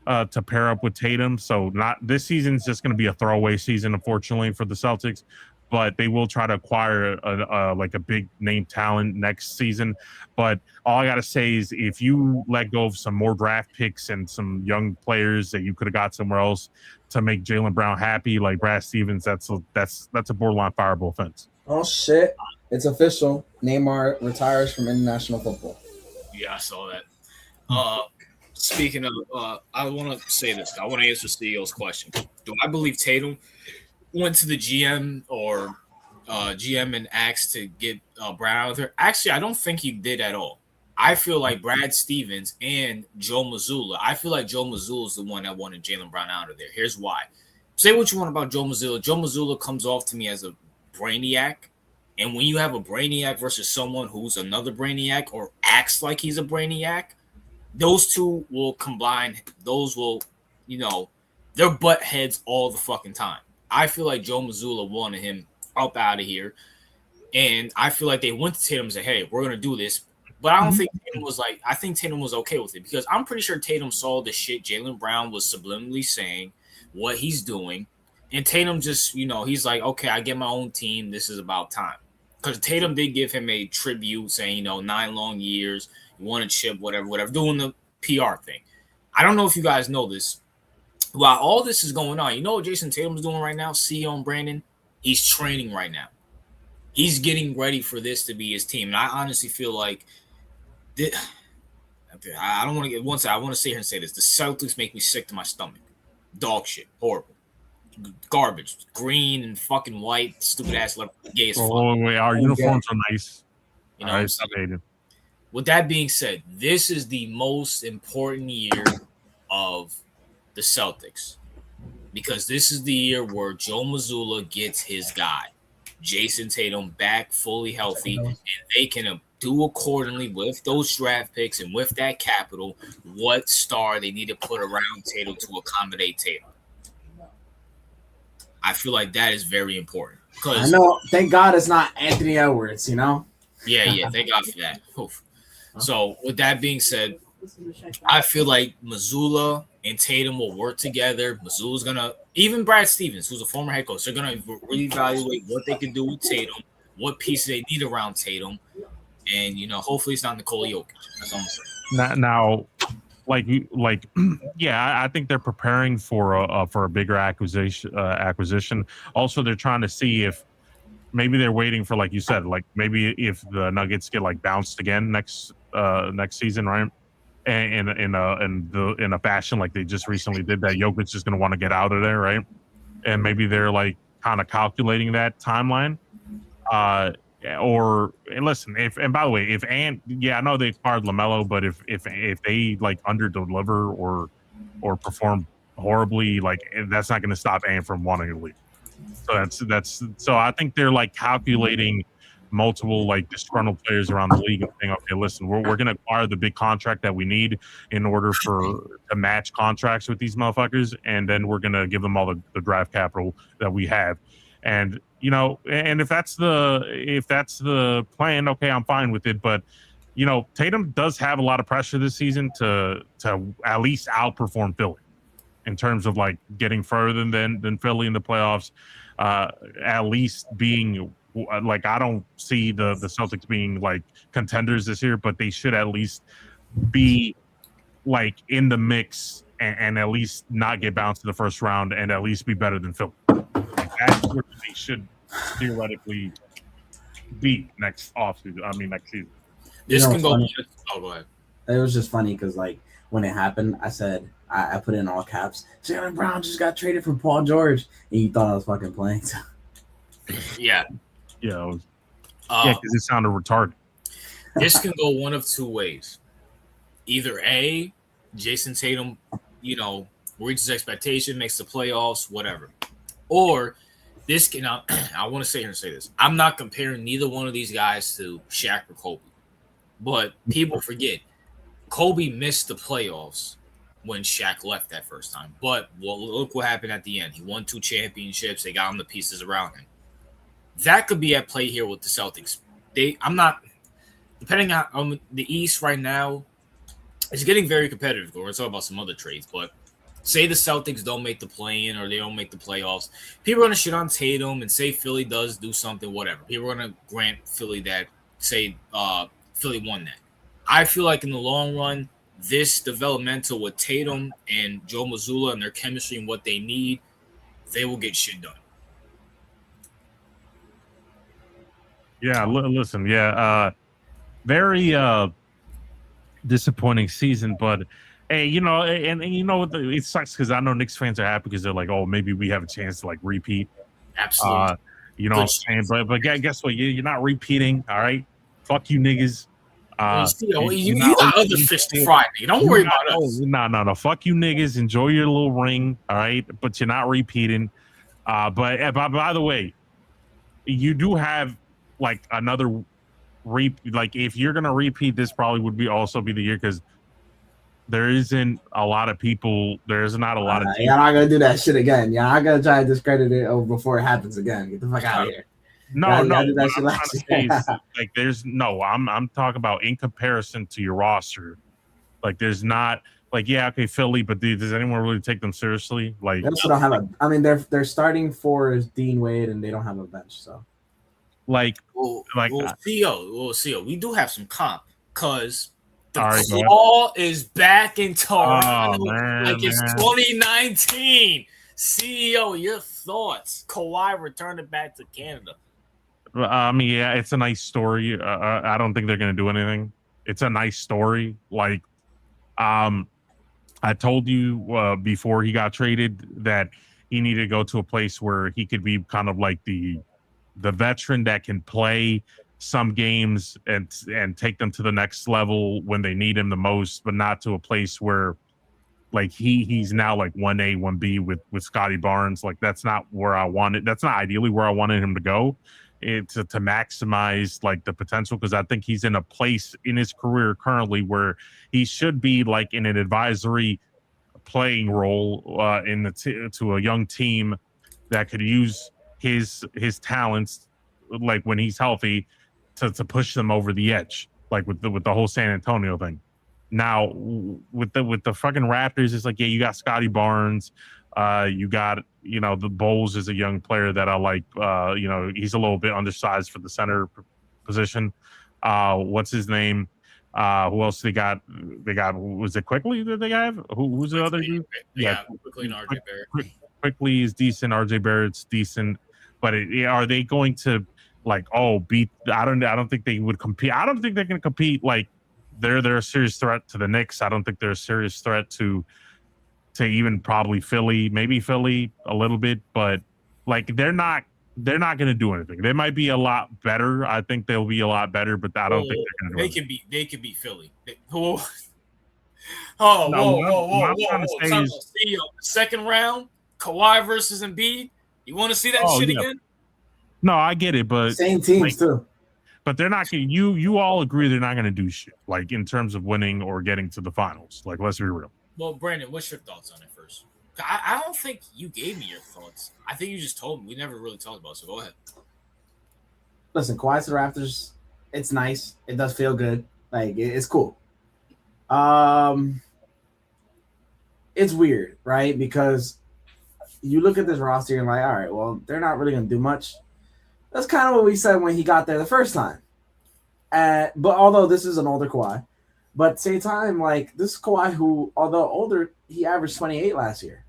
Speaker 2: to pair up with Tatum. So not this season is just going to be a throwaway season, unfortunately, for the Celtics. But they will try to acquire like a big name talent next season. But all I gotta say is, if you let go of some more draft picks and some young players that you could have got somewhere else to make Jaylen Brown happy, like Brad Stevens, that's a borderline fireable offense.
Speaker 4: Oh shit! It's official. Neymar retires from international football.
Speaker 1: Yeah, I saw that. Speaking of, I want to say this. I want to answer CEO's question. Do I believe Tatum went to the GM or GM and asked to get Brown out there? Actually, I don't think he did at all. I feel like Brad Stevens and Joe Mazzulla. I feel like Joe Mazzulla is the one that wanted Jaylen Brown out of there. Here's why. Say what you want about Joe Mazzulla. Joe Mazzulla comes off to me as a brainiac. And when you have a brainiac versus someone who's another brainiac or acts like he's a brainiac, those two will combine. Those will, they're butt heads all the fucking time. I feel like Joe Mazzulla wanted him up out of here. And I feel like they went to Tatum and said, hey, we're going to do this. But I don't think Tatum was like, I think Tatum was okay with it, because I'm pretty sure Tatum saw the shit Jaylen Brown was subliminally saying, what he's doing. And Tatum just, he's like, okay, I get my own team. This is about time. Because Tatum did give him a tribute saying, 9 long years, you won a chip, whatever, doing the PR thing. I don't know if you guys know this. While all this is going on, you know what Jason Tatum's doing right now, CEO and Brandon? He's training right now. He's getting ready for this to be his team. And I honestly feel like I don't want to get one side. I want to sit here and say this. The Celtics make me sick to my stomach. Dog shit. Horrible. Garbage. Green and fucking white. Stupid ass. Gay as fuck.
Speaker 2: Oh, wait, our uniforms are nice.
Speaker 1: You know what I'm saying? With that being said, this is the most important year of the Celtics, because this is the year where Joe Mazzulla gets his guy, Jason Tatum, back fully healthy, and they can do accordingly with those draft picks and with that capital what star they need to put around Tatum to accommodate Tatum. I feel like that is very important.
Speaker 3: I know. Thank God it's not Anthony Edwards,
Speaker 1: Yeah, thank God for that. Oof. So with that being said, I feel like Mazzulla and Tatum will work together. Mazzulla's gonna, even Brad Stevens, who's a former head coach, they're gonna reevaluate what they can do with Tatum, what pieces they need around Tatum, and hopefully it's not Nikola Jokic. That's all I'm saying.
Speaker 2: Now, I think they're preparing for a bigger acquisition. Also, they're trying to see if maybe they're waiting for, like you said, like maybe if the Nuggets get like bounced again next season, right? And in a fashion like they just recently did, that Jokic's just going to want to get out of there, right? And maybe they're like kind of calculating that timeline. Or listen, and by the way, I know they acquired LaMelo, but if they like under deliver or perform horribly, like that's not going to stop Ant from wanting to leave. So so I think they're like calculating multiple like disgruntled players around the league and saying, okay, listen, we're going to acquire the big contract that we need in order to match contracts with these motherfuckers, and then we're going to give them all the draft capital that we have. And and if that's the plan, okay, I'm fine with it. But Tatum does have a lot of pressure this season to at least outperform Philly in terms of like getting further than Philly in the playoffs. At least being like, I don't see the Celtics being like contenders this year, but they should at least be like in the mix and at least not get bounced in the first round and at least be better than Philly. Like, that's where they should theoretically be next season.
Speaker 1: This can go.
Speaker 5: Oh, go ahead. It was just funny because like when it happened, I said I put it in all caps. Jaylen Brown just got traded for Paul George, and you thought I was fucking playing.
Speaker 1: Yeah.
Speaker 2: Yeah, because it sounded retarded.
Speaker 1: This can go one of two ways. Either A, Jason Tatum, reaches expectation, makes the playoffs, whatever. Or this can, I want to say here and say this. I'm not comparing neither one of these guys to Shaq or Kobe. But people forget, Kobe missed the playoffs when Shaq left that first time. But look what happened at the end. He won 2 championships. They got him the pieces around him. That could be at play here with the Celtics. Depending on the East right now, it's getting very competitive. We're going to talk about some other trades, but say the Celtics don't make the play-in or they don't make the playoffs, people are going to shit on Tatum and say Philly does do something, whatever. People are going to grant Philly that, say Philly won that. I feel like in the long run, this developmental with Tatum and Joe Mazzulla and their chemistry and what they need, they will get shit done.
Speaker 2: Yeah, listen, very disappointing season, but hey, it sucks because I know Knicks fans are happy because they're like, oh, maybe we have a chance to like repeat.
Speaker 1: Absolutely.
Speaker 2: You know what I'm saying? But guess what? You're not repeating, all right? Fuck you niggas.
Speaker 1: You the other fish to fry me. Don't worry about us.
Speaker 2: No. Fuck you niggas. Enjoy your little ring, all right? But you're not repeating. But by the way, you do have like another like if you're gonna repeat, this probably would also be the year because there isn't a lot of people. There's not a lot of.
Speaker 5: Y'all not gonna do that shit again. Y'all not gonna try to discredit it before it happens again. Get the fuck out of here.
Speaker 2: No.
Speaker 5: Do that shit last year.
Speaker 2: Like there's no. I'm talking about in comparison to your roster. Like there's not. Like okay, Philly, but does anyone really take them seriously? Like
Speaker 5: they also don't have a. I mean, they're starting for Dean Wade, and they don't have a bench, so.
Speaker 1: We'll see. We do have some comp because the
Speaker 2: right,
Speaker 1: claw is back in Toronto
Speaker 2: it's
Speaker 1: 2019. CEO, your thoughts? Kawhi returned it back to Canada.
Speaker 2: It's a nice story. I don't think they're going to do anything. It's a nice story. Like, I told you before he got traded that he needed to go to a place where he could be kind of like the veteran that can play some games and take them to the next level when they need him the most, but not to a place where like he's now like 1A, 1B with Scotty Barnes. Like that's not where I wanted. That's not ideally where I wanted him to go. To maximize like the potential, because I think he's in a place in his career currently where he should be like in an advisory playing role to a young team that could use his talents like when he's healthy to push them over the edge, like with the whole San Antonio thing. Now with the fucking Raptors, it's like, yeah, you got Scotty Barnes, you got the Bulls is a young player that I like. He's a little bit undersized for the center position. What's his name? Who else they got? Was it Quickly that they have? Who's the other dude?
Speaker 1: Yeah, Quickly and RJ Barrett.
Speaker 2: Quickly is decent. RJ Barrett's decent, but are they going to like beat? I don't think they would compete. I don't think they're going to compete. Like they're a serious threat to the Knicks. I don't think they're a serious threat to even probably Philly, maybe Philly a little bit, but like they're not going to do anything. They might be a lot better. I think they'll be a lot better, but I don't think they're going to.
Speaker 1: They can beat Philly.
Speaker 2: Whoa!
Speaker 1: Second round, Kawhi versus Embiid. You want to see that shit again?
Speaker 2: No, I get it, but
Speaker 5: same teams too.
Speaker 2: but they're not going. You all agree they're not going to do shit like in terms of winning or getting to the finals. Like, let's be real.
Speaker 1: Well, Brandon, what's your thoughts on it first? I don't think you gave me your thoughts. I think you just told me. We never really talked about it, so go ahead.
Speaker 5: Listen, Kawhi to the Raptors, it's nice. It does feel good. Like, it's cool. It's weird, right? Because you look at this roster and like, all right, well, they're not really going to do much. That's kind of what we said when he got there the first time. But although this is an older Kawhi, but at the same time, like, this Kawhi who, although older, he averaged 28 last year.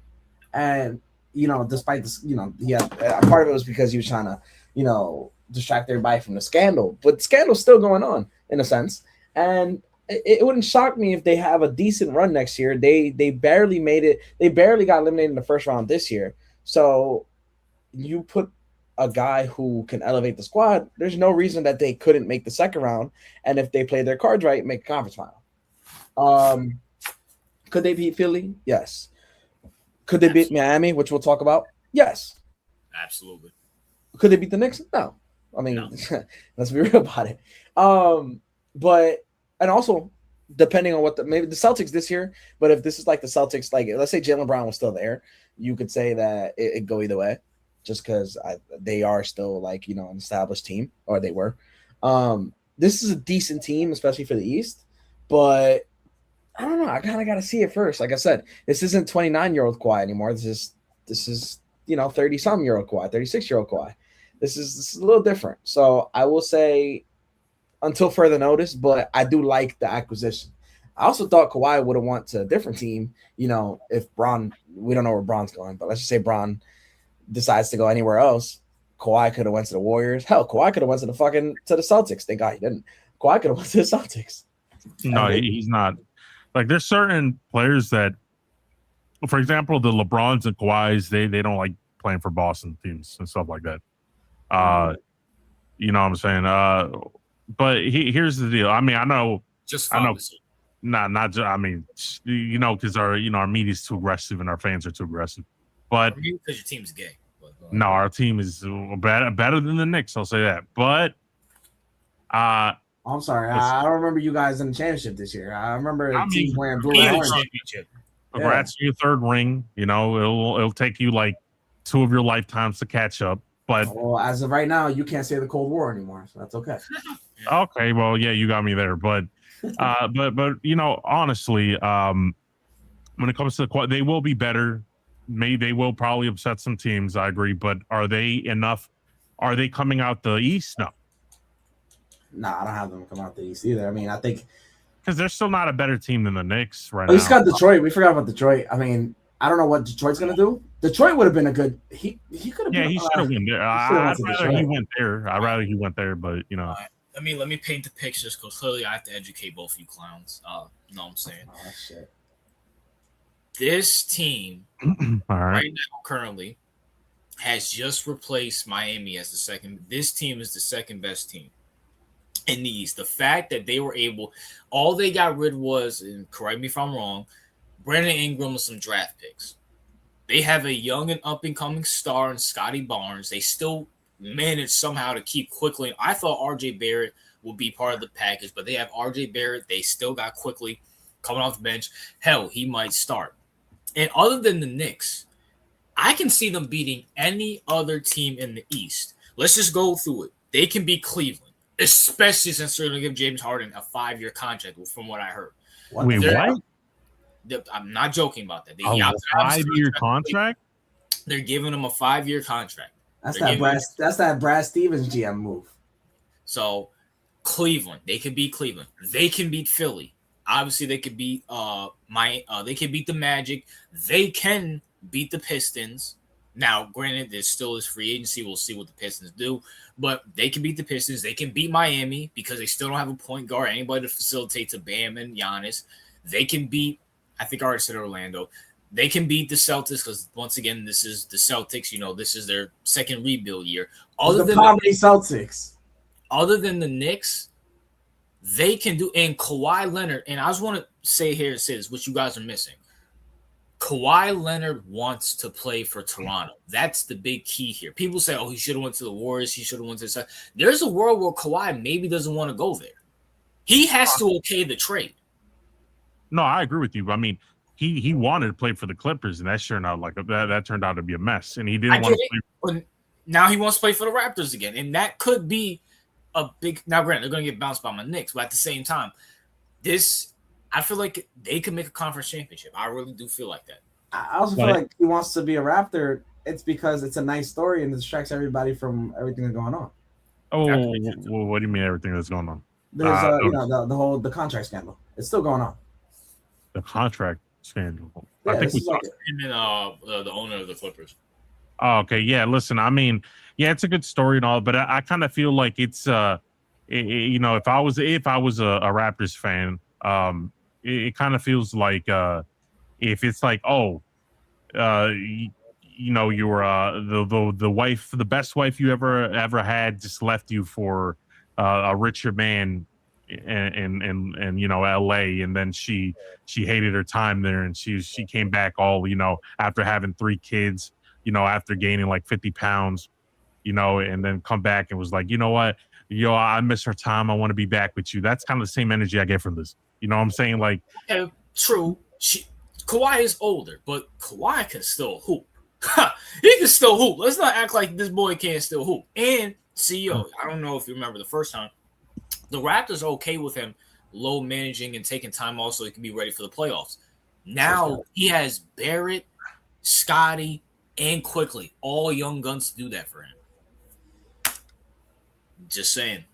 Speaker 5: And, despite this, he had part of it was because he was trying to, distract everybody from the scandal. But the scandal's still going on in a sense. And it wouldn't shock me if they have a decent run next year. They barely made it. They barely got eliminated in the first round this year. So you put a guy who can elevate the squad, there's no reason that they couldn't make the second round. And if they play their cards right, make a conference final. Could they beat Philly? Yes. Could they beat Miami, which we'll talk about? Yes.
Speaker 1: Absolutely.
Speaker 5: Could they beat the Knicks? No. I mean, let's be real about it. But and also depending on maybe the Celtics this year, but if this is like the Celtics, like let's say Jaylen Brown was still there, you could say that it go either way, just because they are still like an established team, or they were. This is a decent team, especially for the East, but I don't know. I kind of got to see it first. Like I said, this isn't 29-year-old Kawhi anymore. This is 30-some-year-old Kawhi, 36-year-old Kawhi. This is a little different. So I will say until further notice, but I do like the acquisition. I also thought Kawhi would have went to a different team, if Bron, we don't know where Bron's going, but let's just say Bron decides to go anywhere else. Kawhi could have went to the Warriors. Hell, Kawhi could have went to the Celtics. Thank God he didn't. Kawhi could have went to the Celtics.
Speaker 2: No, he's not. Like, there's certain players that, for example, the LeBrons and Kawhis, they don't like playing for Boston teams and stuff like that. You know what I'm saying? But here's the deal. I mean, I know. Not just. I mean, because our media's too aggressive and our fans are too aggressive. But
Speaker 1: because your team's gay.
Speaker 2: No, our team is better than the Knicks. I'll say that. But
Speaker 5: I'm sorry, I don't remember you guys in the championship this year. I remember the team wearing blue and orange.
Speaker 2: Congrats to your third ring. It'll take you like 2 of your lifetimes to catch up. But
Speaker 5: as of right now, you can't say the Cold War anymore, so that's okay.
Speaker 2: Okay, well, yeah, you got me there, but honestly, when it comes to they will be better. Maybe they will probably upset some teams. I agree, but are they enough? Are they coming out the East? No.
Speaker 5: Nah, I don't have them come out the East either. I mean, I think
Speaker 2: because they're still not a better team than the Knicks right now.
Speaker 5: He's got Detroit. We forgot about Detroit. I mean, I don't know what Detroit's gonna do. Detroit would have been a good. He could have.
Speaker 2: Yeah, he should have went there. I'd rather he went there. I'd rather he went there, but
Speaker 1: Right. Let me paint the pictures because clearly I have to educate both you clowns. You know what I'm saying?
Speaker 5: Oh shit.
Speaker 1: This team right now currently has just replaced Miami as the second. This team is the second best team in the East. The fact that they were all they got rid was, and correct me if I'm wrong, Brandon Ingram and some draft picks. They have a young and up-and-coming star in Scotty Barnes. They still managed somehow to keep quickly. I thought RJ Barrett would be part of the package, but they have RJ Barrett. They still got quickly coming off the bench. Hell, he might start. And other than the Knicks, I can see them beating any other team in the East. Let's just go through it. They can beat Cleveland, especially since they're going to give James Harden a 5-year contract, from what I heard.
Speaker 2: Wait, what?
Speaker 1: I'm not joking about that.
Speaker 2: A 5-year contract?
Speaker 1: They're giving him a 5-year contract.
Speaker 5: That's that Brad Stevens GM move.
Speaker 1: So Cleveland, they can beat Cleveland. They can beat Philly. Obviously, they could beat they can beat the Magic. They can beat the Pistons. Now, granted, there still is free agency. We'll see what the Pistons do. But they can beat the Pistons. They can beat Miami because they still don't have a point guard, anybody to facilitate to Bam and Giannis. They can beat, I think I already said Orlando. They can beat the Celtics because, once again, this is the Celtics. This is their second rebuild year.
Speaker 5: Celtics.
Speaker 1: Other than the Knicks, they can do, and Kawhi Leonard, and I just want to say this, what you guys are missing. Kawhi Leonard wants to play for Toronto. That's the big key here. People say, "Oh, he should have went to the Warriors. He should have went to the." There's a world where Kawhi maybe doesn't want to go there. He has to okay the trade.
Speaker 2: No, I agree with you. I mean, he wanted to play for the Clippers, and that turned out that turned out to be a mess. And he didn't want to play.
Speaker 1: But now he wants to play for the Raptors again, and that could be a big. Now, granted, they're going to get bounced by my Knicks, but at the same time, I feel like they could make a conference championship. I really do feel like that.
Speaker 5: I also feel like he wants to be a Raptor. It's because it's a nice story and it distracts everybody from everything that's going on.
Speaker 2: Oh, well, what do you mean everything that's going on?
Speaker 5: There's the contract scandal. It's still going on.
Speaker 2: The contract scandal.
Speaker 5: Yeah,
Speaker 2: I think we
Speaker 1: talked him and the owner of the Clippers.
Speaker 2: Oh, okay. Yeah. Listen, I mean, yeah, it's a good story and all, but I kind of feel like it's if I was a Raptors fan, it kind of feels like if it's like, oh, you were the wife, the best wife you ever had, just left you for a richer man in LA, and then she hated her time there, and she came back all after having 3 kids, after gaining like 50 pounds, and then come back and was like, you know what, I miss her time, I want to be back with you. That's kind of the same energy I get from this. You know what I'm saying? Like,
Speaker 1: yeah, true. Kawhi is older, but Kawhi can still hoop. He can still hoop. Let's not act like this boy can't still hoop. And CEO, I don't know if you remember the first time, the Raptors are okay with him low managing and taking time off so he can be ready for the playoffs. Now he has Barrett, Scotty, and Quickly, all young guns to do that for him. Just saying.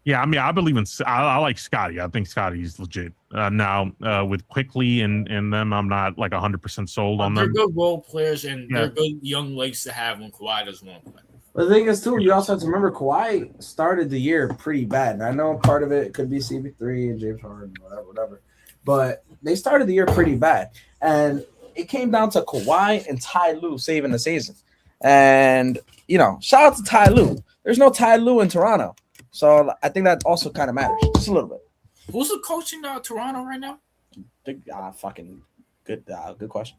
Speaker 2: Yeah, I mean, I believe I like Scotty. I think Scotty's legit. Now, with Quickly and them, I'm not like 100% sold on them.
Speaker 1: They're good role players, and they're good young legs to have when Kawhi doesn't want to play.
Speaker 5: But the thing is, too, you also have to remember Kawhi started the year pretty bad. And I know part of it could be CP3 and James Harden, whatever. But they started the year pretty bad. And it came down to Kawhi and Ty Lue saving the season. And, shout out to Ty Lue. There's no Ty Lue in Toronto. So I think that also kind of matters, just a little bit.
Speaker 1: Who's the coach in Toronto right now?
Speaker 5: Fucking good question.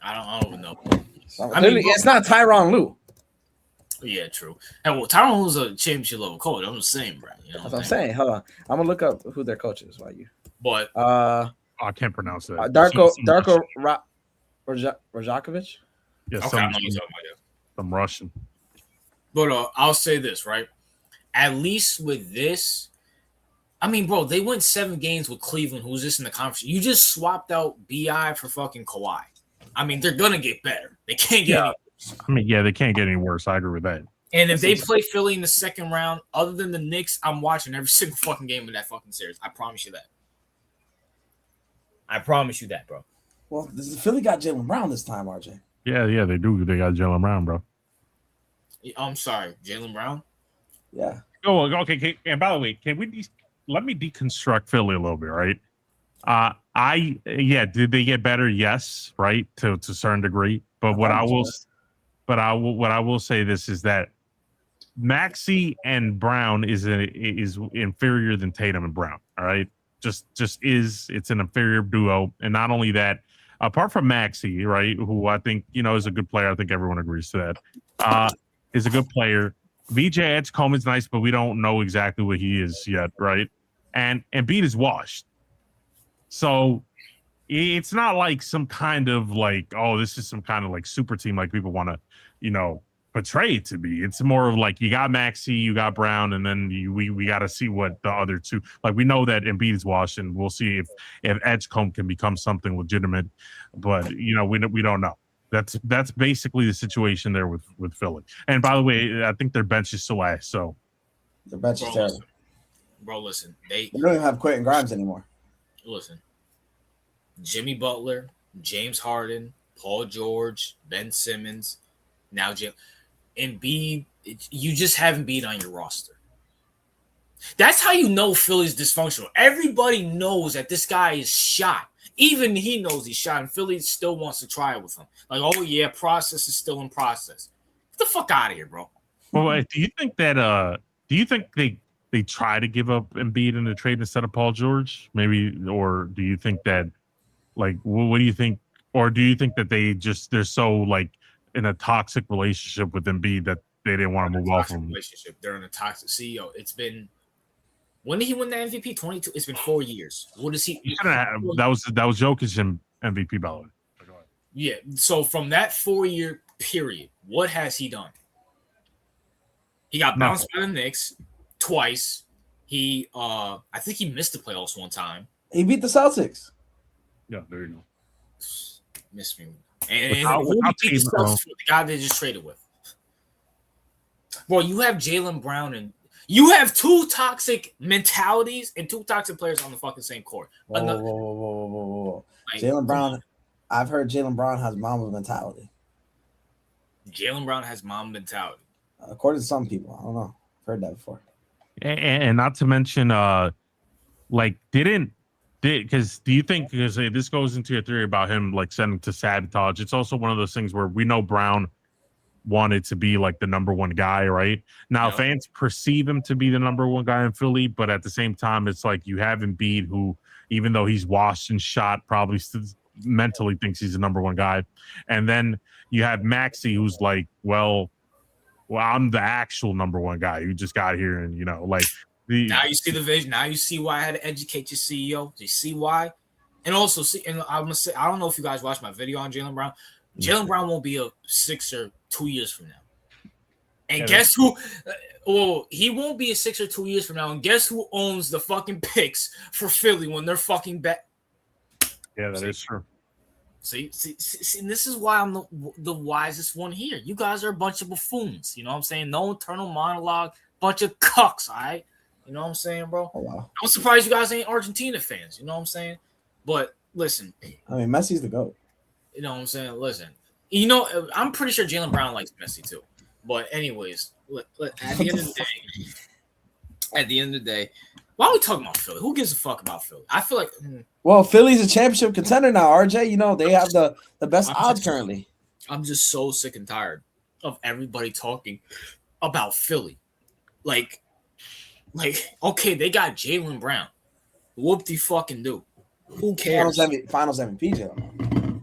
Speaker 1: I don't even know.
Speaker 5: It's not Tyronn Lue.
Speaker 1: Yeah, true. And well, Tyronn Lue's a championship level coach. I'm just saying, bro.
Speaker 5: That's what I'm saying. Hold on, I'm gonna look up who their coach is. While you,
Speaker 1: but
Speaker 2: I can't pronounce that.
Speaker 5: Darko Rajakovic.
Speaker 2: Yeah,
Speaker 1: okay,
Speaker 2: some Russian.
Speaker 1: But I'll say this, right? At least with this, I mean, bro, they went 7 games with Cleveland, who's just in the conference. You just swapped out BI for fucking Kawhi. I mean, they're gonna get better. They can't get any worse.
Speaker 2: I mean, yeah, they can't get any worse. I agree with that.
Speaker 1: And if they play Philly in the second round, other than the Knicks, I'm watching every single fucking game of that fucking series. I promise you that. I promise you that, bro.
Speaker 5: Well, Philly got Jaylen Brown this time, RJ.
Speaker 2: Yeah, they do. They got Jaylen Brown, bro.
Speaker 1: I'm sorry, Jaylen Brown?
Speaker 5: Yeah.
Speaker 2: Oh, okay. And by the way, let me deconstruct Philly a little bit, right? Did they get better? Yes, right, to a certain degree. But what I will say this is that Maxey and Brown is inferior than Tatum and Brown. All right, it's an inferior duo, and not only that, apart from Maxey, right, who I think is a good player. I think everyone agrees to that. Is a good player. VJ Edgecombe is nice, but we don't know exactly what he is yet, right? And Embiid is washed. So it's not like some kind of like, oh, this is some kind of like super team like people want to, portray it to be. It's more of like you got Maxey, you got Brown, and then we got to see what the other two, like we know that Embiid is washed, and we'll see if Edgecombe can become something legitimate, but we don't know. That's basically the situation there with Philly. And by the way, I think their bench is still ass. So
Speaker 5: their bench is terrible.
Speaker 1: Bro, listen,
Speaker 5: they don't even have Quentin Grimes anymore.
Speaker 1: Listen, Jimmy Butler, James Harden, Paul George, Ben Simmons, now Embiid. You just haven't Embiid on your roster. That's how you know Philly's dysfunctional. Everybody knows that this guy is shot. Even he knows he's shot, and Philly still wants to try it with him. Like, oh yeah, process is still in process. Get the fuck out of here, bro.
Speaker 2: Well, do you think they try to give up Embiid in the trade instead of Paul George? Maybe, or do you think that Like, what do you think? Or do you think that they're so like in a toxic relationship with Embiid that they didn't want to move off him?
Speaker 1: Relationship. They're in a toxic CEO. It's been when did he win the MVP? 22. It's been 4 years. What is he?
Speaker 2: That was Jokic's MVP, by the way.
Speaker 1: Yeah. So from that 4-year period, what has he done? He got bounced by the Knicks twice. He, I think he missed the playoffs one time.
Speaker 4: He beat the Celtics.
Speaker 2: Yeah, there you go.
Speaker 1: Missed me. And who beat the Celtics with the guy they just traded with? Bro, you have Jaylen Brown and you have two toxic mentalities and two toxic players on the fucking same court.
Speaker 4: Whoa. Like, Jaylen Brown, I've heard Jaylen Brown has mama mentality.
Speaker 1: Jaylen Brown has mama mentality.
Speaker 4: According to some people. I don't know. I've heard that before.
Speaker 2: And not to mention, because do you think, because this goes into your theory about him like sending to sabotage, it's also one of those things where we know Brown wanted to be like the number one guy, right? Now, fans perceive him to be the number one guy in Philly, but at the same time, it's like you have Embiid, who, even though he's washed and shot, probably still mentally thinks he's the number one guy. And then you have Maxey, who's like, well, I'm the actual number one guy. You just got here, and
Speaker 1: now you see the vision. Now you see why I had to educate your CEO. Do you see why? And also see, and I'm gonna say, I don't know if you guys watched my video on Jaylen Brown. Jaylen Brown won't be a Sixer 2 years from now. And guess who? Well, he won't be a Sixer 2 years from now. And guess who owns the fucking picks for Philly when they're fucking back?
Speaker 2: Yeah, that is true.
Speaker 1: See, and this is why I'm the wisest one here. You guys are a bunch of buffoons. You know what I'm saying? No internal monologue. Bunch of cucks, all right? You know what I'm saying, bro?
Speaker 4: Oh, wow.
Speaker 1: I'm surprised you guys ain't Argentina fans. You know what I'm saying? But listen.
Speaker 4: I mean, Messi's the GOAT.
Speaker 1: You know what I'm saying? Listen. You know, I'm pretty sure Jaylen Brown likes Messi too. But anyways, at the end of the day, why are we talking about Philly? Who gives a fuck about Philly? I feel like
Speaker 4: well, Philly's a championship contender now, RJ. You know, they have the best odds currently.
Speaker 1: I'm just so sick and tired of everybody talking about Philly. Like, okay, they got Jaylen Brown. Whoop-de-fucking-do. Who cares?
Speaker 4: Finals MVP, Jaylen.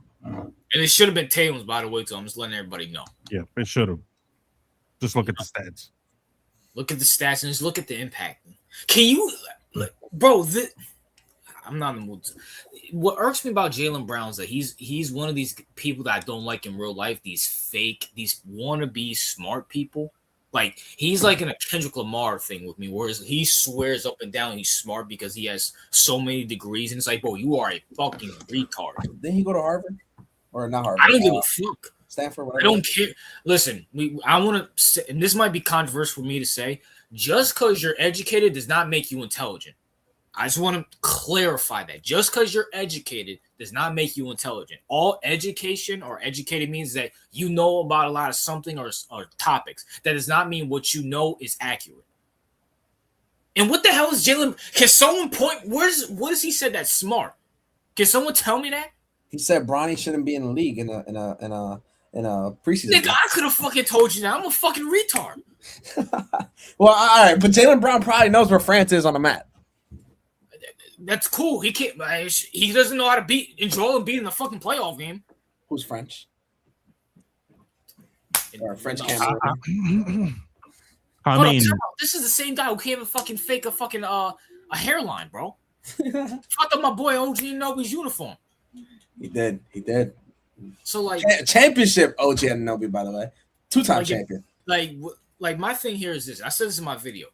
Speaker 1: And it should have been Tatum's, by the way, too. I'm just letting everybody know.
Speaker 2: Yeah, it should have. Just look at the stats.
Speaker 1: Look at the stats and just look at the impact. Can you, bro? I'm not in the mood. What irks me about Jaylen Brown is that he's one of these people that I don't like in real life. These fake, these wannabe smart people. Like he's like in a Kendrick Lamar thing with me, whereas he swears up and down he's smart because he has so many degrees, and it's like, bro, you are a fucking retard.
Speaker 4: Didn't he go to Harvard or not Harvard?
Speaker 1: I don't give a fuck.
Speaker 4: Stanford, whatever.
Speaker 1: I don't care. Listen, I want to say, and this might be controversial for me to say, just because you're educated does not make you intelligent. I just want to clarify that. Just because you're educated does not make you intelligent. All education or educated means that you know about a lot of something or topics. That does not mean what you know is accurate. And what the hell is Jaylen? Can someone point? What has he said that's smart? Can someone tell me that?
Speaker 4: He said Bronny shouldn't be in the league in a preseason.
Speaker 1: Nigga, I could have fucking told you that. I'm a fucking retard.
Speaker 4: Well, all right, but Jaylen Brown probably knows where France is on the map.
Speaker 1: That's cool. He can't. He doesn't know how to beat Joel Embiid in the fucking playoff game.
Speaker 4: Who's French? Or French can't.
Speaker 2: I mean,
Speaker 1: this is the same guy who can't even fucking fake a hairline, bro. Fuck up my boy OG Anunoby's uniform.
Speaker 4: He did.
Speaker 1: So like
Speaker 4: championship OG Anunoby, by the way, 2-time champion.
Speaker 1: Like my thing here is this. I said this in my video.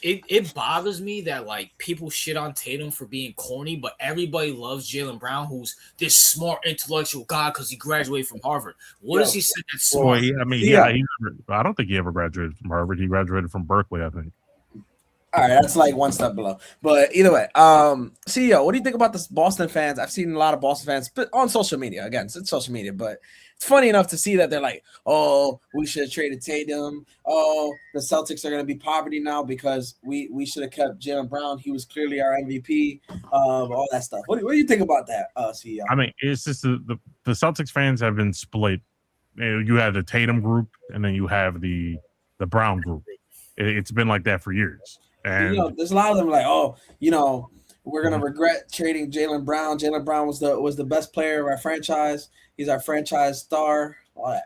Speaker 1: It bothers me that like people shit on Tatum for being corny, but everybody loves Jaylen Brown, who's this smart intellectual guy because he graduated from Harvard. What does he say that's smart?
Speaker 2: I don't think he ever graduated from Harvard. He graduated from Berkeley, I think.
Speaker 4: All right, that's like one step below. But either way, CEO, what do you think about the Boston fans? I've seen a lot of Boston fans, but on social media. Again, it's social media, but it's funny enough to see that they're like, oh, we should have traded Tatum. Oh, the Celtics are going to be poverty now because we should have kept Jaylen Brown. He was clearly our MVP. All that stuff. What do you think about that, CEO?
Speaker 2: I mean, it's just the Celtics fans have been split. You have the Tatum group, and then you have the Brown group. It's been like that for years. And
Speaker 4: there's a lot of them like, oh, We're gonna regret trading Jaylen Brown. Jaylen Brown was the best player of our franchise. He's our franchise star. All that.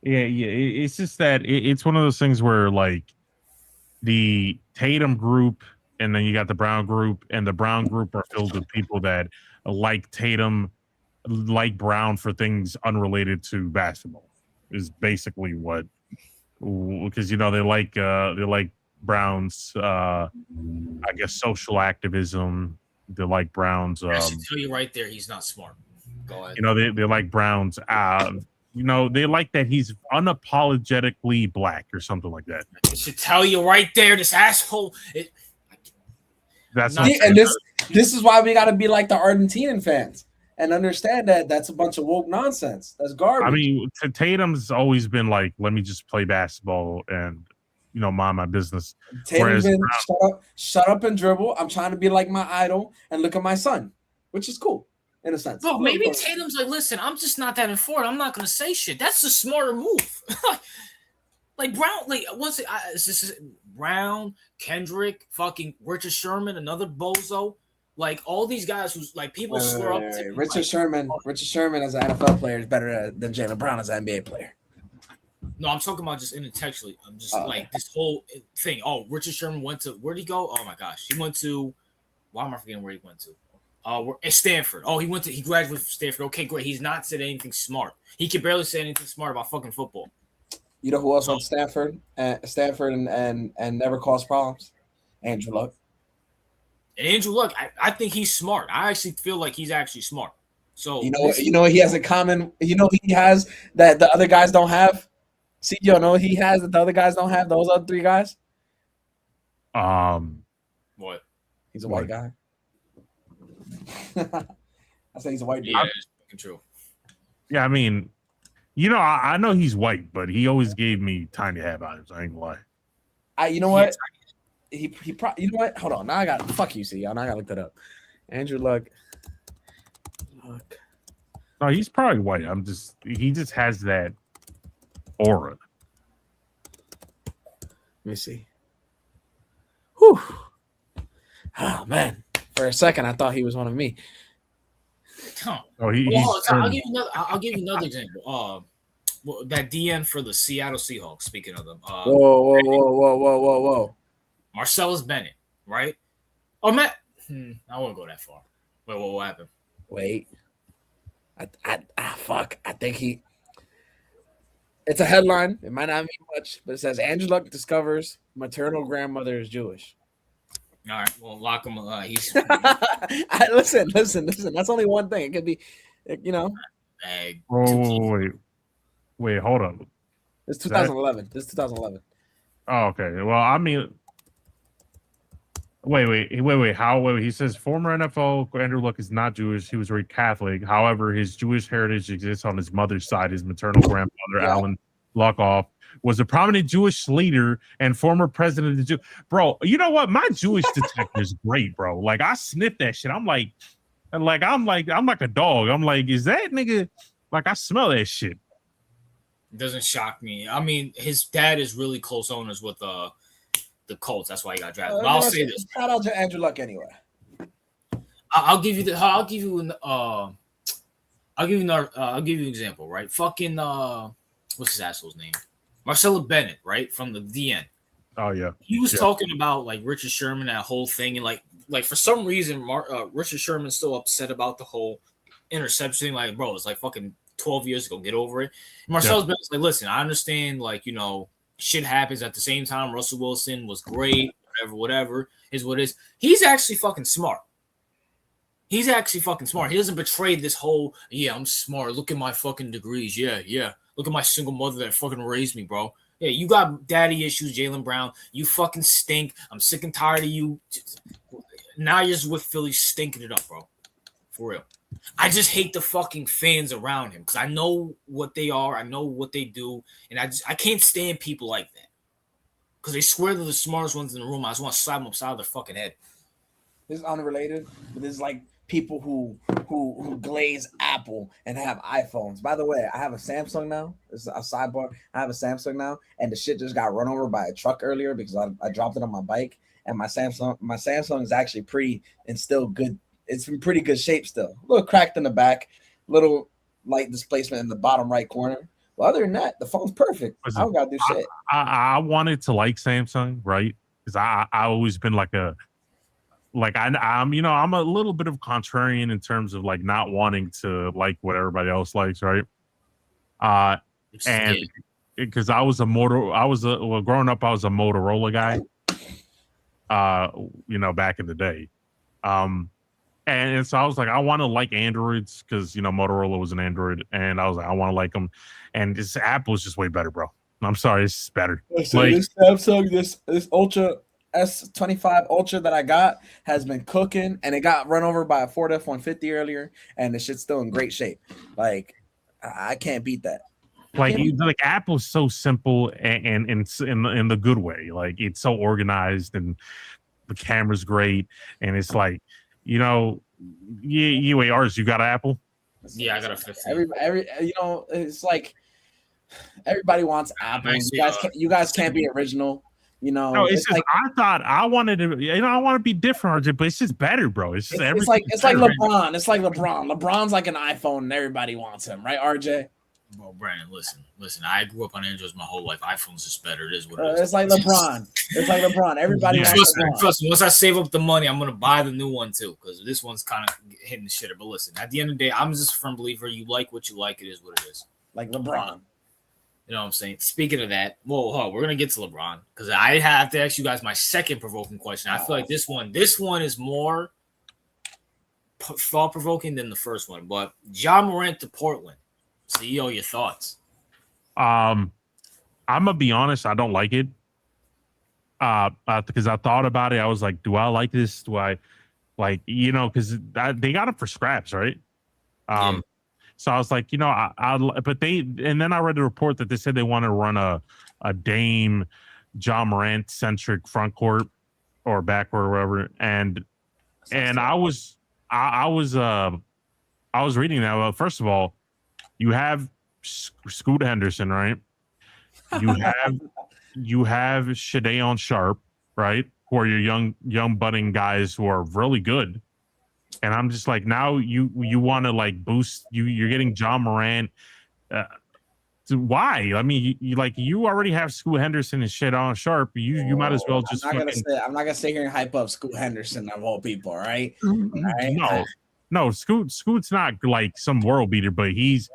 Speaker 2: Yeah, yeah. It's just that it's one of those things where like the Tatum group, and then you got the Brown group, and the Brown group are filled with people that like Tatum, like Brown for things unrelated to basketball. Is basically what, because they like Brown's I guess social activism. They like Brown's
Speaker 1: I should tell you right there, he's not smart. Go ahead.
Speaker 2: they like Brown's they like that he's unapologetically black or something like that.
Speaker 1: I should tell you right there, this asshole.
Speaker 2: That's
Speaker 1: not-
Speaker 4: And this is why we got to be like the Argentinian fans and understand that that's a bunch of woke nonsense. That's garbage.
Speaker 2: I mean, Tatum's always been like, let me just play basketball and mind my business.
Speaker 4: Tatum's been shut up and dribble. I'm trying to be like my idol and look at my son, which is cool in a sense.
Speaker 1: Bro, maybe Tatum's like, listen, I'm just not that informed. I'm not gonna say shit. That's the smarter move. Like Brown, like what's it? Is this Brown, Kendrick, fucking Richard Sherman, another bozo. Like all these guys who's like people swear up.
Speaker 4: Richard Sherman as an NFL player is better than Jaylen Brown as an NBA player.
Speaker 1: No, I'm talking about just intellectually. I'm just like this whole thing. Oh, Richard Sherman went to where'd he go? Oh my gosh, he went to. Why am I forgetting where he went to? At Stanford. Oh, he graduated from Stanford. Okay, great. He's not said anything smart. He can barely say anything smart about fucking football.
Speaker 4: You know who else went to Stanford and never caused problems? Andrew Luck.
Speaker 1: And Andrew Luck, I think he's smart. I actually feel like he's actually smart. So
Speaker 4: you know what he has in common. He has that the other guys don't have. See, he has that the other guys don't have. Those other three guys.
Speaker 1: What?
Speaker 4: He's a white guy. I say he's a white dude.
Speaker 1: Yeah, it's fucking true.
Speaker 2: Yeah, I mean, I know he's white, but he always gave me tiny hat vibes. I ain't gonna lie.
Speaker 4: You know what? He probably. You know what? Hold on. Now I got fuck you. See, now I got to look that up. Andrew Luck.
Speaker 2: No, he's probably white. He just has that aura.
Speaker 4: Let me see. Whew. Oh man. For a second, I thought he was one of me.
Speaker 1: Huh.
Speaker 2: Oh,
Speaker 1: I'll give you another example. That DN for the Seattle Seahawks. Speaking of them,
Speaker 4: whoa.
Speaker 1: Marcellus Bennett, right? Oh, Matt. I won't go that far. Wait, what happened?
Speaker 4: Wait. Fuck. I think it's a headline. It might not mean much, but it says Andrew Luck discovers maternal grandmother is Jewish.
Speaker 1: All right, well, lock him. He's
Speaker 4: listen. That's only one thing. It could be,
Speaker 2: Wait, hold on.
Speaker 4: It's 2011. This is 2011.
Speaker 2: Oh, okay. Well, I mean, wait. How? He says former NFL Andrew Luck is not Jewish. He was raised Catholic. However, his Jewish heritage exists on his mother's side. His maternal grandfather, Alan Luckoff, was a prominent Jewish leader and former president of the Jew. Bro, you know what? My Jewish detector is great, bro. Like I sniff that shit. I'm like a dog. I'm like, is that nigga? Like I smell that shit.
Speaker 1: It doesn't shock me. I mean, his dad is really close owners with the Colts. That's why he got drafted. But I'll say this.
Speaker 4: Shout out to Andrew Luck anyway.
Speaker 1: I'll give you an example, right? Fucking what's his asshole's name? Marcelo Bennett, right? From the DN.
Speaker 2: Oh yeah.
Speaker 1: He was talking about like Richard Sherman, that whole thing, and like for some reason, Richard Sherman's still upset about the whole interception thing. Like, bro, it's like fucking 12 years ago. Get over it. And Marcelo's Bennett's like, listen, I understand, like, shit happens. At the same time, Russell Wilson was great, whatever is what it is. He's actually fucking smart. He doesn't betray this whole, I'm smart. Look at my fucking degrees. Yeah. Look at my single mother that fucking raised me, bro. Yeah, you got daddy issues, Jaylen Brown. You fucking stink. I'm sick and tired of you. Now you're just with Philly stinking it up, bro. For real. I just hate the fucking fans around him because I know what they are. I know what they do. And I can't stand people like that. Because they swear they're the smartest ones in the room. I just want to slap them upside their fucking head.
Speaker 4: This is unrelated, but this is like people who glaze Apple and have iPhones. By the way, I have a Samsung now. This is a sidebar. I have a Samsung now, and the shit just got run over by a truck earlier because I dropped it on my bike. And my Samsung is actually pretty and still good. It's in pretty good shape still. A little cracked in the back, little light displacement in the bottom right corner. But other than that, the phone's perfect. I don't gotta do shit.
Speaker 2: I wanted to like Samsung, right? Because I always been like I'm I'm a little bit of contrarian in terms of like not wanting to like what everybody else likes, right? And because growing up I was a Motorola guy. Back in the day. And so I was like, I want to like Androids because Motorola was an Android, and I was like, I want to like them. And this Apple is just way better, bro. I'm sorry, it's better.
Speaker 4: So this Samsung, this Ultra S25 Ultra that I got has been cooking, and it got run over by a Ford F-150 earlier, and the shit's still in great shape. Like, I can't beat that.
Speaker 2: Like Apple's so simple and in the good way. Like, it's so organized, and the camera's great, and it's like, wait, ours, you got an Apple?
Speaker 1: Yeah, I got a 15.
Speaker 4: It's like everybody wants Apple. You guys can't be original.
Speaker 2: No, it's just like, I thought I wanted to, I want to be different, RJ, but it's just better, bro. It's just
Speaker 4: it's like LeBron. It's like LeBron. LeBron's like an iPhone, and everybody wants him, right, RJ?
Speaker 1: Well, Brandon, listen. I grew up on Androids my whole life. iPhone's just better. It is what it is.
Speaker 4: It's like LeBron. It's like LeBron. Everybody wants LeBron.
Speaker 1: Trust me. Once I save up the money, I'm gonna buy the new one too, because this one's kind of hitting the shitter. But listen, at the end of the day, I'm just a firm believer. You like what you like. It is what it is.
Speaker 4: Like LeBron.
Speaker 1: You know what I'm saying? Speaking of that, we're gonna get to LeBron because I have to ask you guys my second provoking question. I feel like this one is more thought provoking than the first one. But Ja Morant to Portland. CEO, your thoughts?
Speaker 2: I'm gonna be honest, I don't like it. Because I thought about it, I was like, do I like this? Do I because they got it for scraps, right?
Speaker 1: Yeah.
Speaker 2: So I was like, and then I read the report that they said they want to run a Dame Ja Morant centric front court or back court or whatever. And I was reading that. Well, first of all, you have Scoot Henderson, right? You have Shadéon Sharp, right? Who are your young budding guys who are really good. And I'm just like, now you want to like boost you're getting Ja Morant. Why? I mean, you already have Scoot Henderson and Shadéon Sharp. You might as well just.
Speaker 4: I'm not gonna sit here and hype up Scoot Henderson of all people. All right.
Speaker 2: No, Scoot's not like some world beater, but he's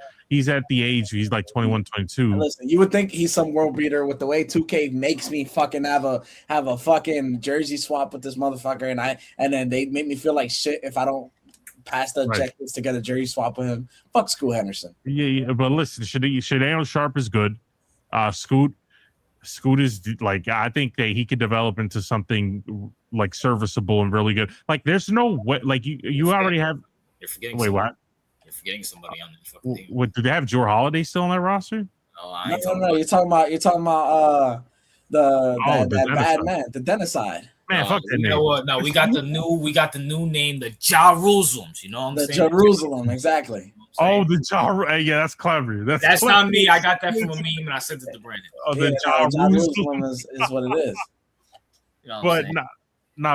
Speaker 2: at the age, he's like 21, 22.
Speaker 4: Listen, you would think he's some world beater with the way 2K makes me fucking have a fucking jersey swap with this motherfucker, and then they make me feel like shit if I don't pass the objectives to get a jersey swap with him. Fuck Scoot Henderson.
Speaker 2: Yeah, but listen, Shadéon Sharp is good. Scoot is like, I think that he could develop into something like serviceable and really good. Like, there's no way, like you already have.
Speaker 1: You're forgetting.
Speaker 2: Wait, what?
Speaker 1: You're forgetting somebody on the fucking team.
Speaker 2: What, do they have Jrue Holiday still on that roster?
Speaker 4: No. You're talking about the bad man, the Dennis-side.
Speaker 2: Man, fuck that name.
Speaker 1: You know what? No, we got the new name, the Jerusalem. You know what I'm saying?
Speaker 4: Jerusalem, exactly.
Speaker 2: Oh, the yeah, that's clever. That's clever.
Speaker 1: Not me. I got that from a meme and I sent it to Brandon.
Speaker 2: Oh, the
Speaker 4: Jerusalem is what it is.
Speaker 1: You know
Speaker 2: but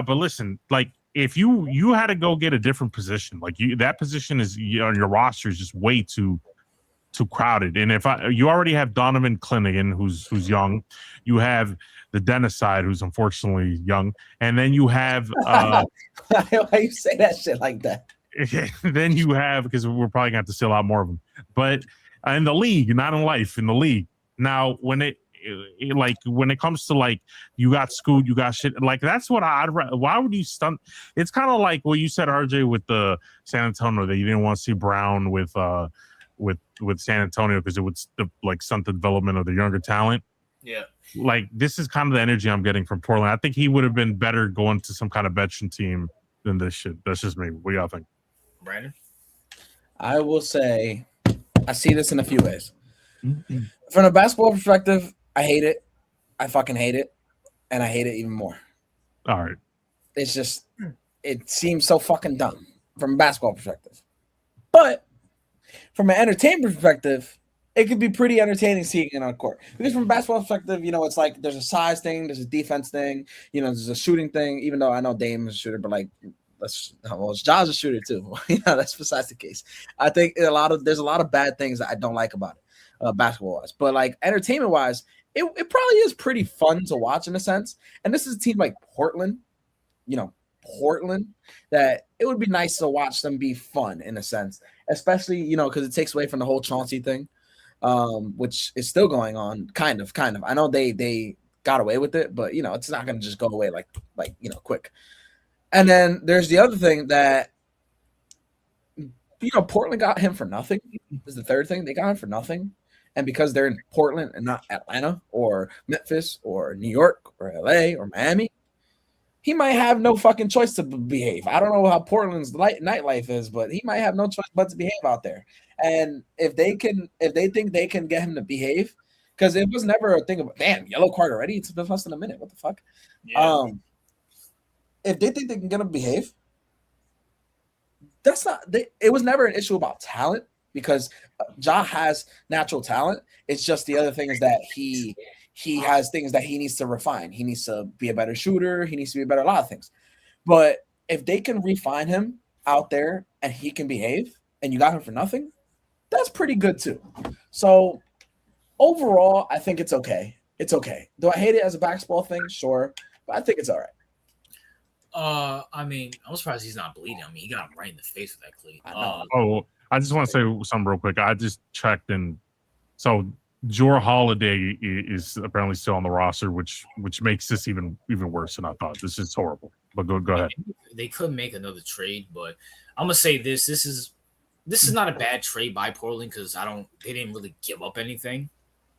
Speaker 2: but listen, like, if you had to go get a different position, like that position is on your roster is just way too crowded. And if you already have Donovan Clingan, who's young, you have the Dennis side, who's unfortunately young, and then you have
Speaker 4: why you say that shit like that?
Speaker 2: Then you have, because we're probably gonna have to see a lot more of them, but in the league, not in life, in the league. Now, when it comes to like, you got Scoot, you got shit, like, that's what why would you stunt? It's kind of like what you said, RJ, with the San Antonio, that you didn't want to see Brown with San Antonio because it would like stunt the development of the younger talent.
Speaker 1: Yeah,
Speaker 2: like, this is kind of the energy I'm getting from Portland. I think he would have been better going to some kind of veteran team than this shit. That's just me. What do y'all think?
Speaker 1: Brandon?
Speaker 4: I will say I see this in a few ways. Mm-hmm. From a basketball perspective, I hate it. I fucking hate it. And I hate it even more.
Speaker 2: All right.
Speaker 4: It's just, it seems so fucking dumb. from a basketball perspective. But from an entertainment perspective, it could be pretty entertaining seeing it on court. Because from a basketball perspective, it's like there's a size thing, there's a defense thing, there's a shooting thing. Even though I know Dame is a shooter, but like, Ja's a shooter too. That's besides the case. I think there's a lot of bad things that I don't like about it, basketball wise. But like entertainment wise, it probably is pretty fun to watch in a sense. And this is a team like Portland, that it would be nice to watch them be fun in a sense, especially because it takes away from the whole Chauncey thing, which is still going on, kind of. I know they got away with it, but it's not going to just go away like quick. And then there's the other thing that Portland got him for nothing. Is the third thing. They got him for nothing, and because they're in Portland and not Atlanta or Memphis or New York or LA or Miami, he might have no fucking choice to behave. I don't know how Portland's nightlife is, but he might have no choice but to behave out there. And if they think they can get him to behave, because it was never a thing of damn yellow card already. It's been less than a minute. What the fuck? Yeah. If they think they can get him to behave, that's not. It was never an issue about talent because Ja has natural talent. It's just the other thing is that he has things that he needs to refine. He needs to be a better shooter. He needs to be a lot of things. But if they can refine him out there and he can behave and you got him for nothing, that's pretty good too. So overall, I think it's okay. It's okay. Do I hate it as a basketball thing? Sure. But I think it's all right.
Speaker 1: I mean, I'm surprised he's not bleeding. I mean, he got him right in the face with that cleat.
Speaker 2: I just want to say something real quick. I just checked, and so Jrue Holiday is apparently still on the roster, which makes this even worse than I thought. This is horrible. But go ahead.
Speaker 1: They could make another trade, but I'm gonna say this is not a bad trade by Portland because they didn't really give up anything,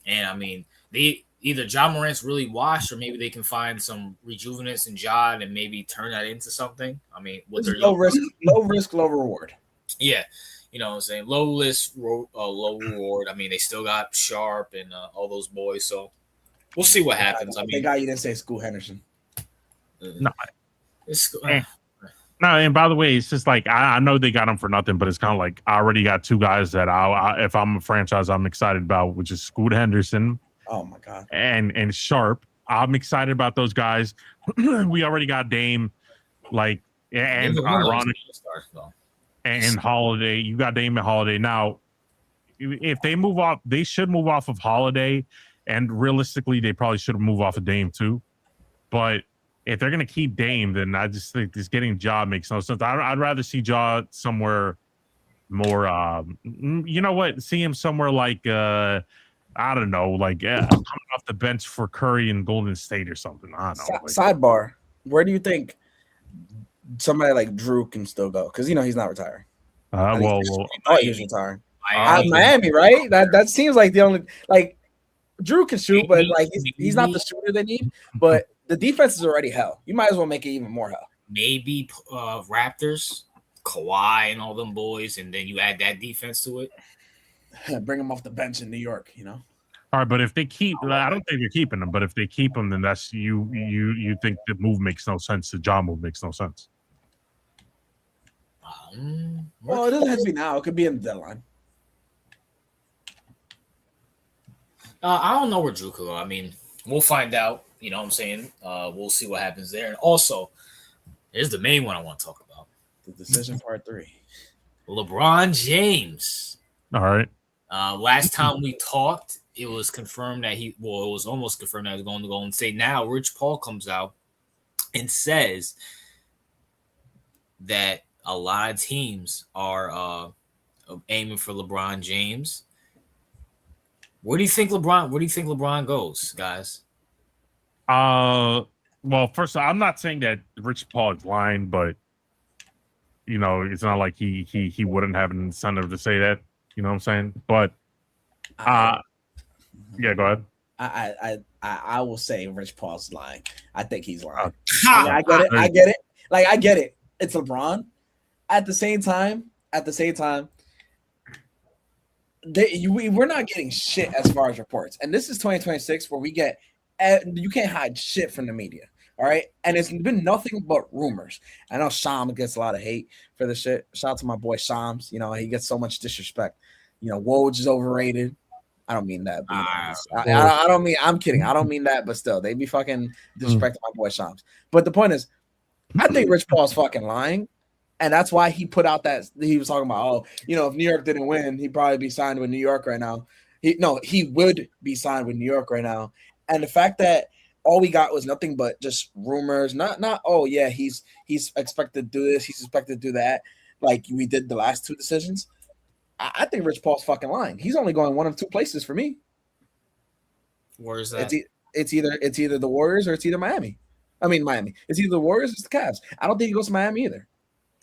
Speaker 1: and I mean either Ja Morant's really washed or maybe they can find some rejuvenance in Ja and maybe turn that into something. I mean,
Speaker 4: low risk, low reward.
Speaker 1: Yeah. You know what I'm saying? Low reward. I mean, they still got Sharp and all those boys. So we'll see what happens. I mean,
Speaker 4: the guy you didn't say Scoot Henderson.
Speaker 2: No. No, and by the way, it's just like I know they got him for nothing, but it's kind of like I already got two guys that if I'm a franchise, I'm excited about, which is Scoot Henderson.
Speaker 4: Oh my god.
Speaker 2: And Sharp. I'm excited about those guys. We already got Dame, and ironic. And Holiday, you got Dame and Holiday. Now, if they move off, they should move off of Holiday, and realistically, they probably should move off of Dame too. But if they're gonna keep Dame, then I just think this getting Ja makes no sense. I'd rather see Ja somewhere more. You know what? See him somewhere like I don't know, coming off the bench for Curry in Golden State or something. I don't know.
Speaker 4: Sidebar: where do you think somebody like Drew can still go? Because he's not retiring. He's retiring. Miami, right? That seems like the only Drew can shoot, but he's not the shooter they need. But the defense is already hell. You might as well make it even more hell.
Speaker 1: Maybe Raptors, Kawhi, and all them boys, and then you add that defense to it.
Speaker 4: Bring them off the bench in New York.
Speaker 2: All right, but if they keep, I don't think they're keeping them. But if they keep them, then that's you think the move makes no sense. The Ja move makes no sense.
Speaker 4: Well, it doesn't have to be now. It could be in the deadline.
Speaker 1: I don't know where Drew could go. I mean, we'll find out. You know what I'm saying? We'll see what happens there. And also, here's the main one I want to talk about.
Speaker 4: The decision part 3.
Speaker 1: LeBron James.
Speaker 2: All right.
Speaker 1: Last time we talked, it was confirmed that it was almost confirmed that he was going to Golden State. Now, Rich Paul comes out and says that a lot of teams are aiming for LeBron James. Where do you think LeBron goes, guys?
Speaker 2: Well, first, I'm not saying that Rich Paul is lying, but it's not like he wouldn't have an incentive to say that. You know what I'm saying? But yeah, go ahead.
Speaker 4: I will say Rich Paul's lying. I think he's lying. I get it. I get it. It's LeBron. At the same time, we're not getting shit as far as reports. And this is 2026 where we get you can't hide shit from the media. All right. And it's been nothing but rumors. I know Shams gets a lot of hate for this shit. Shout out to my boy Shams. You know, he gets so much disrespect. You know, Woj is overrated. I don't mean that, but you know, I don't mean, I'm kidding. I don't mean that, but still, they be fucking disrespecting my boy Shams. But the point is, I think Rich Paul's fucking lying. And that's why he put out that he was talking about, oh, you know, if New York didn't win, he'd probably be signed with New York right now. He would be signed with New York right now. And the fact that all we got was nothing but just rumors, not oh yeah, he's expected to do this, he's expected to do that, like we did the last two decisions. I think Rich Paul's fucking lying. He's only going one of two places for me.
Speaker 1: Where is that?
Speaker 4: It's either the Warriors or it's either Miami. I mean Miami. It's either the Warriors or it's the Cavs. I don't think he goes to Miami either.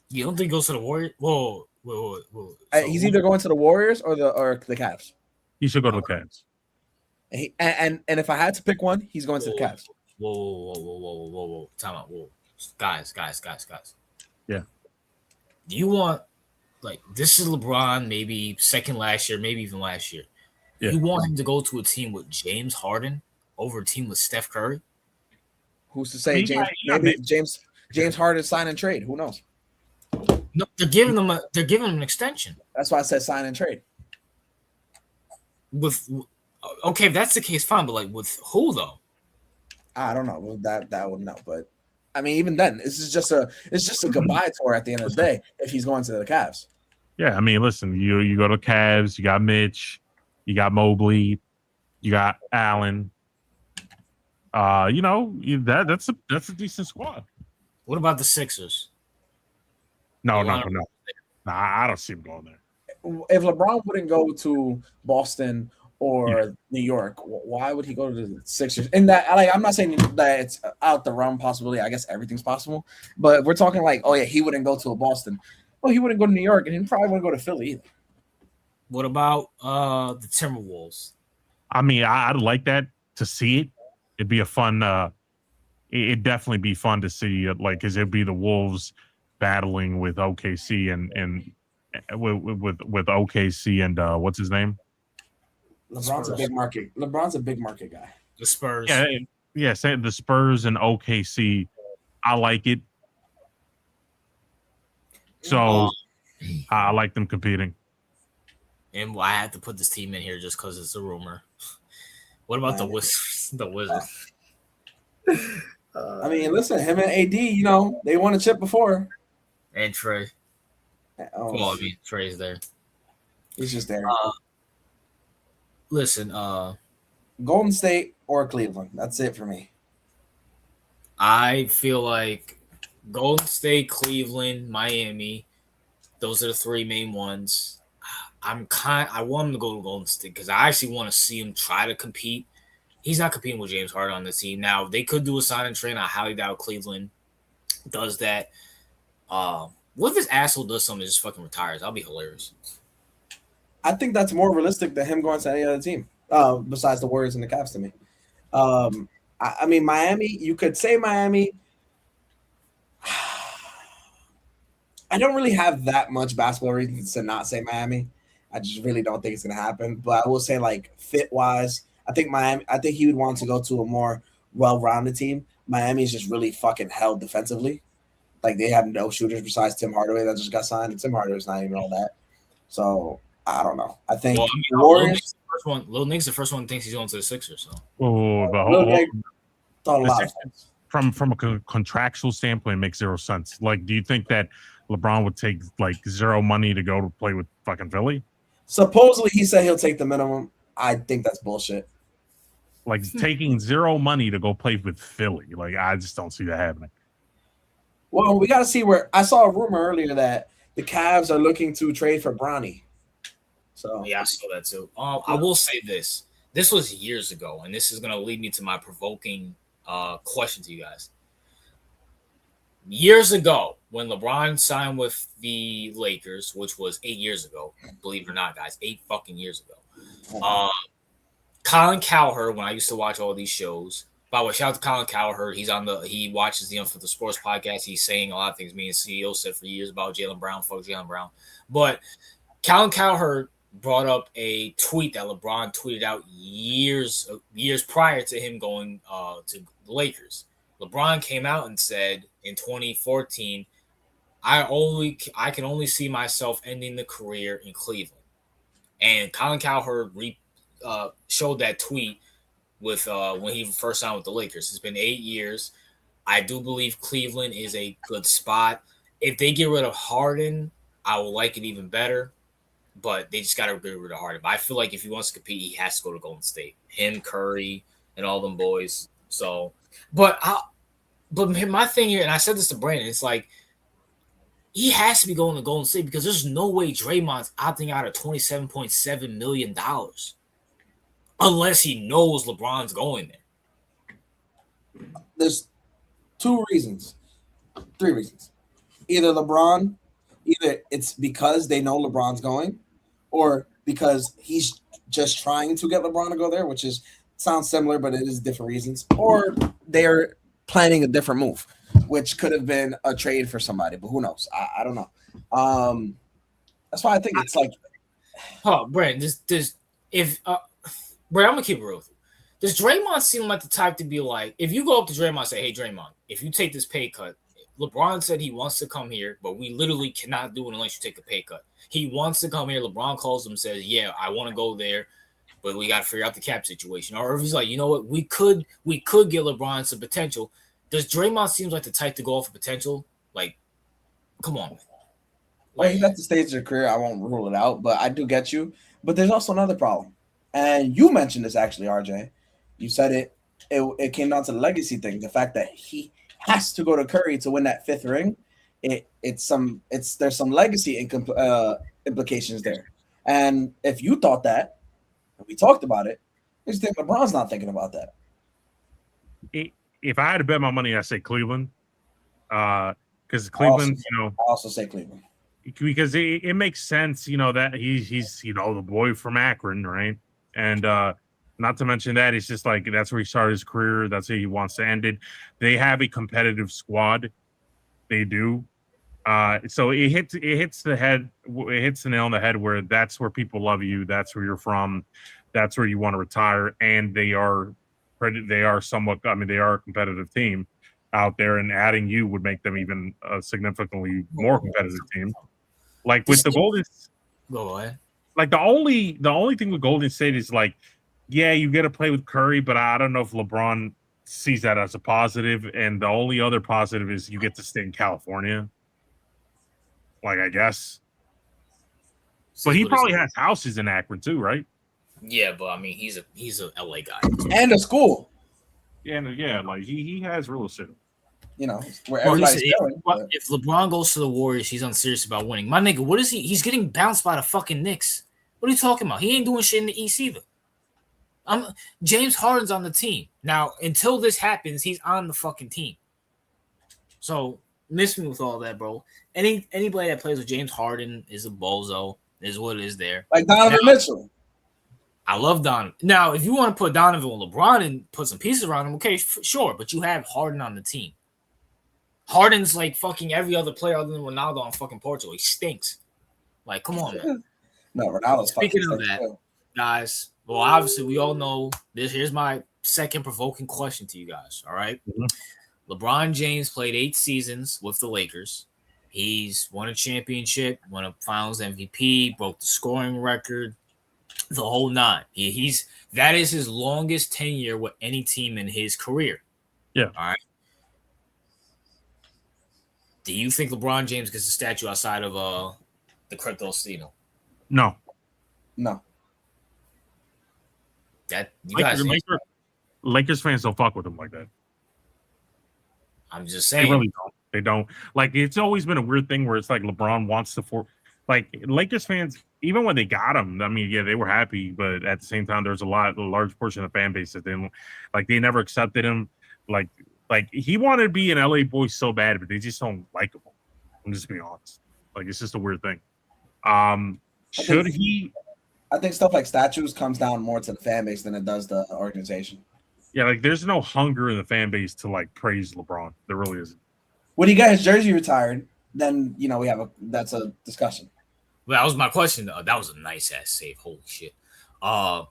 Speaker 1: You don't think he goes to the Warriors? Whoa. So
Speaker 4: He's either going to the Warriors or the Cavs.
Speaker 2: He should go to the Cavs.
Speaker 4: And if I had to pick one, he's going to the Cavs.
Speaker 1: Whoa. Time out. Whoa. Guys.
Speaker 2: Yeah.
Speaker 1: Do you want, like, this is LeBron, maybe second last year, maybe even last year.
Speaker 2: Yeah.
Speaker 1: You want him to go to a team with James Harden over a team with Steph Curry?
Speaker 4: Who's to say James Harden sign and trade? Who knows?
Speaker 1: No, they're giving him an extension.
Speaker 4: That's why I said sign and trade.
Speaker 1: Okay, if that's the case, fine. But like with who though?
Speaker 4: I don't know. Well, that would know. But I mean, even then, it's just a goodbye tour at the end of the day if he's going to the Cavs.
Speaker 2: Yeah, I mean, listen, you go to the Cavs, you got Mitch, you got Mobley, you got Allen. That's a decent squad.
Speaker 1: What about the Sixers?
Speaker 2: No. Nah, I don't see him going there.
Speaker 4: If LeBron wouldn't go to Boston or New York, why would he go to the Sixers? And that, like, I'm not saying that it's out the realm possibility. I guess everything's possible. But we're talking like, oh yeah, he wouldn't go to a Boston. Well, he wouldn't go to New York, and he probably wouldn't go to Philly either.
Speaker 1: What about the Timberwolves?
Speaker 2: I mean, I'd like that to see it. It'd be a fun. It'd definitely be fun to see it, like, because it'd be the Wolves battling with OKC and with OKC and what's his name?
Speaker 4: LeBron's a big market. LeBron's a big market guy.
Speaker 1: The Spurs.
Speaker 2: Yeah. Say the Spurs and OKC. I like it. So I like them competing.
Speaker 1: And I had to put this team in here just because it's a rumor. What about the Wizards? The Wizards.
Speaker 4: I mean, listen, him and AD, they won a chip before.
Speaker 1: And Trey. Well, I mean, Trey's there.
Speaker 4: He's just there.
Speaker 1: Listen,
Speaker 4: Golden State or Cleveland. That's it for me.
Speaker 1: I feel like Golden State, Cleveland, Miami, those are the three main ones. I want him to go to Golden State because I actually want to see him try to compete. He's not competing with James Harden on the team. Now, they could do a sign and trade. I highly doubt Cleveland does that. What if this asshole does something and just fucking retires? That'll be hilarious.
Speaker 4: I think that's more realistic than him going to any other team besides the Warriors and the Cavs to me. I mean, Miami, you could say Miami. I don't really have that much basketball reasons to not say Miami. I just really don't think it's going to happen. But I will say, like, fit-wise, I think he would want to go to a more well-rounded team. Miami is just really fucking held defensively. Like, they have no shooters besides Tim Hardaway that just got signed. And Tim Hardaway's not even all that. So, I don't know. I think Warriors.
Speaker 1: Lil Nick's the first one thinks he's going to the Sixers. So.
Speaker 2: From a contractual standpoint, it makes zero sense. Like, do you think that LeBron would take, like, zero money to go to play with fucking Philly?
Speaker 4: Supposedly, he said he'll take the minimum. I think that's bullshit.
Speaker 2: Like, taking zero money to go play with Philly. Like, I just don't see that happening.
Speaker 4: Well, we got to see where – I saw a rumor earlier that the Cavs are looking to trade for Bronny. So
Speaker 1: yeah, I saw that too. I will say this. This was years ago, and this is going to lead me to my provoking question to you guys. Years ago, when LeBron signed with the Lakers, which was 8 years ago, believe it or not, guys, 8 fucking years ago. Colin Cowherd, when I used to watch all these shows, by the way, shout out to Colin Cowherd. He watches the Unfiltered Sports podcast. He's saying a lot of things me and CEO said for years about Jaylen Brown. Fuck Jaylen Brown. But Colin Cowherd brought up a tweet that LeBron tweeted out years prior to him going to the Lakers. LeBron came out and said in 2014, I can only see myself ending the career in Cleveland. And Colin Cowherd showed that tweet with when he first signed with the Lakers. It's been 8 years. I do believe Cleveland is a good spot. If they get rid of Harden, I will like it even better. But they just got to get rid of Harden. But I feel like if he wants to compete, he has to go to Golden State. Him, Curry, and all them boys. So, but my thing here, and I said this to Brandon, it's like he has to be going to Golden State because there's no way Draymond's opting out of $27.7 million unless he knows LeBron's going there.
Speaker 4: There's three reasons. Either it's because they know LeBron's going, or because he's just trying to get LeBron to go there, which sounds similar, but it is different reasons. Or they're planning a different move, which could have been a trade for somebody, but who knows? I don't know. That's why I think it's like,
Speaker 1: Brandon, Brandon, I'm gonna keep it real with you. Does Draymond seem like the type to be like, if you go up to Draymond and say, "Hey, Draymond, if you take this pay cut, LeBron said he wants to come here, but we literally cannot do it unless you take a pay cut. He wants to come here. LeBron calls him and says, yeah, I want to go there, but we got to figure out the cap situation." Or if he's like, you know what, we could get LeBron some potential. Does Draymond seem like the type to go off for potential? Like, come on.
Speaker 4: Well, he's at the stage of the career. I won't rule it out, but I do get you. But there's also another problem. And you mentioned this actually, RJ. You said it came down to the legacy thing. The fact that he has to go to Curry to win that fifth ring. There's some legacy implications there. And if you thought that, and we talked about it, I just think LeBron's not thinking about that.
Speaker 2: If I had to bet my money, I say Cleveland. Because Cleveland,
Speaker 4: I also say Cleveland.
Speaker 2: Because it makes sense, that he's the boy from Akron, right? And not to mention that it's just like that's where he started his career. That's where he wants to end it. They have a competitive squad. They do. So it hits the head. It hits the nail on the head where that's where people love you. That's where you're from. That's where you want to retire. And they are somewhat. I mean, they are a competitive team out there, and adding you would make them even a significantly more competitive team. Like with the Golden.
Speaker 1: Go ahead.
Speaker 2: Like the only thing with Golden State is like, yeah, you get to play with Curry, but I don't know if LeBron sees that as a positive. And the only other positive is you get to stay in California. Like, I guess. But he probably has houses in Akron too, right?
Speaker 1: Yeah, but I mean, he's a LA guy
Speaker 4: and a school.
Speaker 2: Yeah, like he has real estate.
Speaker 4: Where everybody's going.
Speaker 1: If LeBron goes to the Warriors, he's unserious about winning. My nigga, what is he? He's getting bounced by the fucking Knicks. What are you talking about? He ain't doing shit in the East either. James Harden's on the team. Now, until this happens, he's on the fucking team. So, miss me with all that, bro. Anybody that plays with James Harden is a bozo, is what it is there.
Speaker 4: Like Donovan Mitchell.
Speaker 1: I love Donovan. Now, if you want to put Donovan with LeBron and put some pieces around him, okay, sure. But you have Harden on the team. Harden's like fucking every other player other than Ronaldo on fucking Portugal. He stinks. Like, come on, man.
Speaker 4: No, Ronaldo's fucking
Speaker 1: Speaking of that, guys, well, obviously we all know this. Here's my second provoking question to you guys. All right. Mm-hmm. LeBron James played 8 seasons with the Lakers. He's won a championship, won a finals MVP, broke the scoring record, the whole nine. That is his longest tenure with any team in his career.
Speaker 2: Yeah.
Speaker 1: All right. Do you think LeBron James gets a statue outside of the Crypto Stino?
Speaker 2: No.
Speaker 1: That you guys.
Speaker 2: Lakers fans don't fuck with him like that.
Speaker 1: I'm just saying.
Speaker 2: They really don't. They don't. Like, it's always been a weird thing where it's like LeBron wants to like Lakers fans, even when they got him, I mean, yeah, they were happy, but at the same time, there's a large portion of the fan base that they never accepted him. Like he wanted to be an LA boy so bad, but they just don't like him. I'm just being honest. Like, it's just a weird thing. I
Speaker 4: think stuff like statues comes down more to the fan base than it does the organization.
Speaker 2: Yeah, like there's no hunger in the fan base to like praise LeBron. There really isn't.
Speaker 4: When he got his jersey retired, then that's a discussion.
Speaker 1: Well, that was my question. That was a nice ass save. Holy shit. Do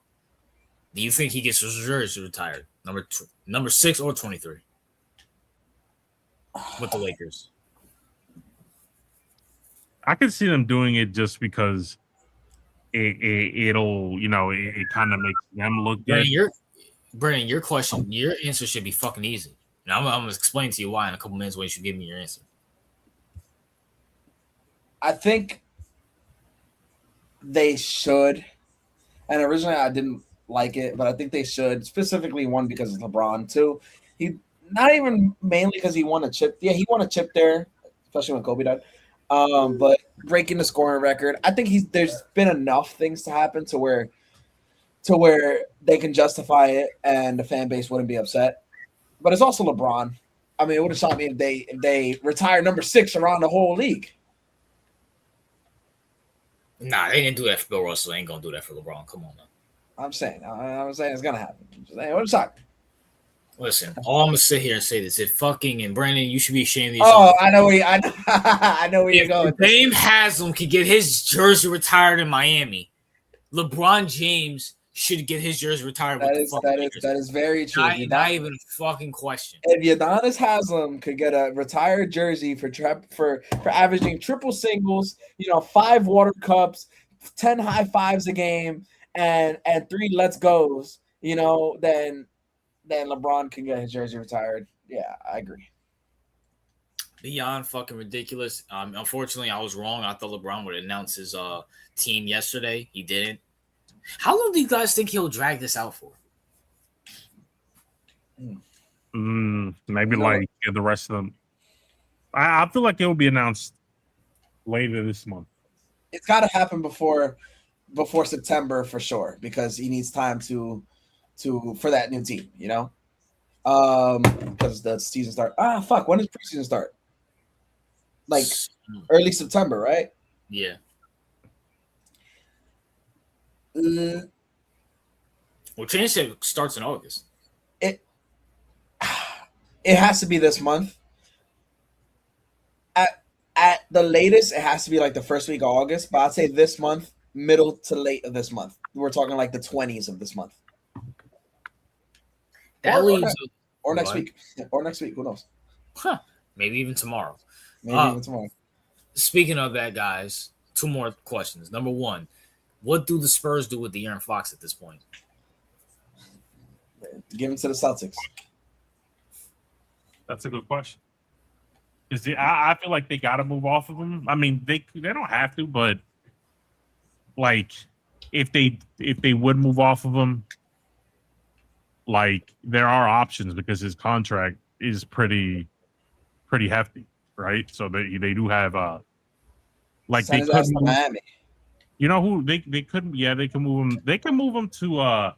Speaker 1: you think he gets his jersey retired? Number 6 or 23? with the Lakers.
Speaker 2: I could see them doing it just because it'll it kind of makes them look good.
Speaker 1: Brandon, your answer should be fucking easy. Now I'm gonna explain to you why in a couple minutes when you should give me your answer.
Speaker 4: I think they should. And originally I didn't like it, but I think they should. Specifically, one because it's LeBron. Two, he not even mainly because he won a chip. Yeah, he won a chip there, especially when Kobe died. But breaking the scoring record, I think there's been enough things to happen to where they can justify it and the fan base wouldn't be upset. But it's also LeBron. I mean, it would have shocked me if they retire number 6 around the whole league.
Speaker 1: Nah, they didn't do that for Bill Russell. They ain't gonna do that for LeBron. Come on now.
Speaker 4: I'm saying it's gonna happen. It would shock.
Speaker 1: Listen, all I'm gonna sit here and say this: if fucking and Brandon, you should be ashamed of
Speaker 4: Oh,
Speaker 1: yourself.
Speaker 4: I know where you're going.
Speaker 1: If Dame Haslam could get his jersey retired in Miami, LeBron James should get his jersey retired with the fucking Lakers.
Speaker 4: That is very true.
Speaker 1: Not even a fucking question.
Speaker 4: If Udonis Haslam could get a retired jersey for averaging triple singles, 5 water cups, 10 high fives a game, and 3 let's goes, then LeBron can get his jersey retired. Yeah, I agree.
Speaker 1: Beyond fucking ridiculous. Unfortunately, I was wrong. I thought LeBron would announce his team yesterday. He didn't. How long do you guys think he'll drag this out for?
Speaker 2: Maybe the rest of them. I feel like it will be announced later this month.
Speaker 4: It's got to happen before September for sure because he needs time for that new team, because the season start. When does preseason start? Like early September, right?
Speaker 1: Yeah. Well, championship starts in August.
Speaker 4: It has to be this month. At the latest, it has to be like the first week of August. But I'd say this month, middle to late of this month. We're talking like the 20s of this month.
Speaker 1: That leaves
Speaker 4: or next week. Or next week. Who knows?
Speaker 1: Maybe even tomorrow.
Speaker 4: Even tomorrow.
Speaker 1: Speaking of that, guys, 2 more questions. Number 1. What do the Spurs do with De'Aaron Fox at this point?
Speaker 4: Give him to the Celtics.
Speaker 2: That's a good question. I feel like they got to move off of him. I mean, they don't have to, but like if they would move off of him, like there are options because his contract is pretty hefty, right? So they do have like they could move
Speaker 4: Miami.
Speaker 2: You know who they could they can move him. They can move him to a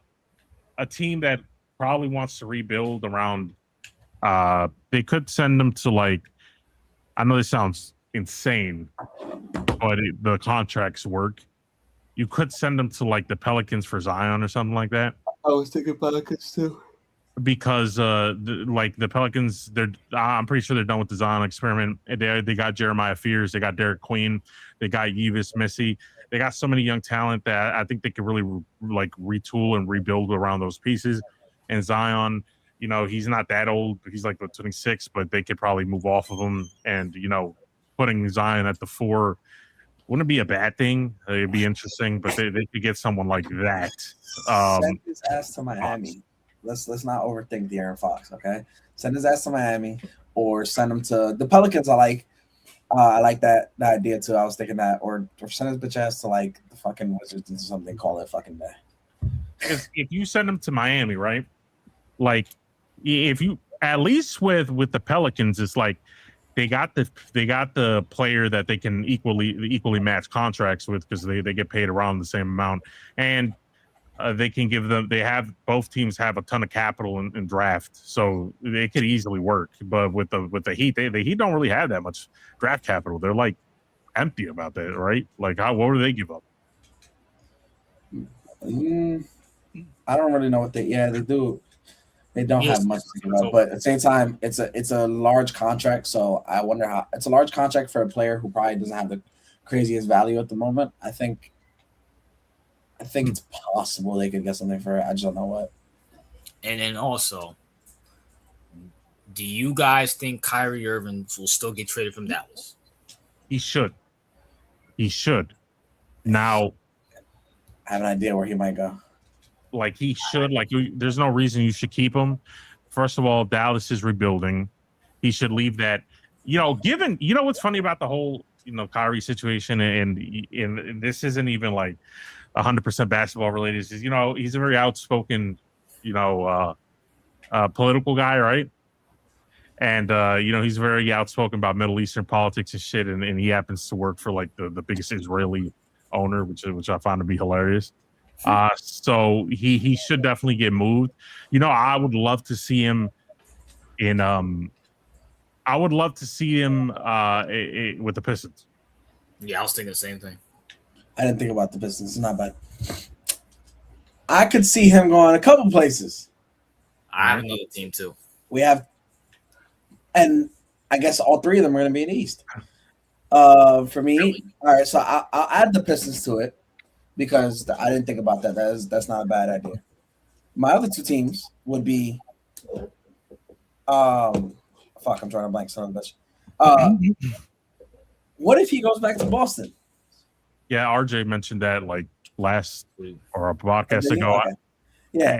Speaker 2: team that probably wants to rebuild around. They could send them to I know this sounds insane, but the contracts work. You could send them to the Pelicans for Zion or something like that.
Speaker 4: I was thinking Pelicans too.
Speaker 2: Because the Pelicans, I'm pretty sure they're done with the Zion experiment. They got Jeremiah Fears, they got Derek Queen, they got Yves Missy. They got so many young talent that I think they could really retool and rebuild around those pieces. And Zion, he's not that old. He's 26, but they could probably move off of him. And putting Zion at the 4 wouldn't be a bad thing. It'd be interesting, but they could get someone like that.
Speaker 4: Send his ass to Miami. Let's not overthink De'Aaron Fox, okay? Send his ass to Miami or send him to the Pelicans. I like that idea too. I was thinking that, or send his bitch ass to the fucking Wizards or something. Call it fucking day.
Speaker 2: Because if you send him to Miami, right? If you at least with the Pelicans, it's they got the player that they can equally match contracts with because they get paid around the same amount, and they can give them. Both teams have a ton of capital in draft, so they could easily work. But with the Heat, the Heat don't really have that much draft capital. They're empty about that, right? What do they give up?
Speaker 4: I don't really know what they do. They don't have much to give up, but at the same time, it's a large contract. So I wonder how it's a large contract for a player who probably doesn't have the craziest value at the moment. I think it's possible they could get something for it. I just don't know what.
Speaker 1: And then also, Do you guys think Kyrie Irving will still get traded from Dallas?
Speaker 2: He should. He should. Now,
Speaker 3: I have an idea where he might go.
Speaker 2: like he should. Like, there's no reason you should keep him. First of all, Dallas is rebuilding. He should leave that. Given what's funny about the whole Kyrie situation, and this isn't even like 100% basketball related. Is he's a very outspoken, political guy, right? And he's very outspoken about Middle Eastern politics and shit, and he happens to work for like the biggest Israeli owner, which I found to be hilarious. So he should definitely get moved. I would love to see him in I would love to see him with the Pistons.
Speaker 1: Yeah, I was thinking the same thing.
Speaker 3: I didn't think about the Pistons. It's not bad. I could see him going a couple places.
Speaker 1: I have another team too.
Speaker 3: We have, and I guess all three of them are going to be in the East. For me, all right. So I'll add the Pistons to it because I didn't think about that. That's not a bad idea. My other two teams would be, I'm drawing a blank. Son of a bitch. What if he goes back to Boston?
Speaker 2: Yeah, RJ mentioned that like last or a podcast ago.
Speaker 3: Okay. Yeah,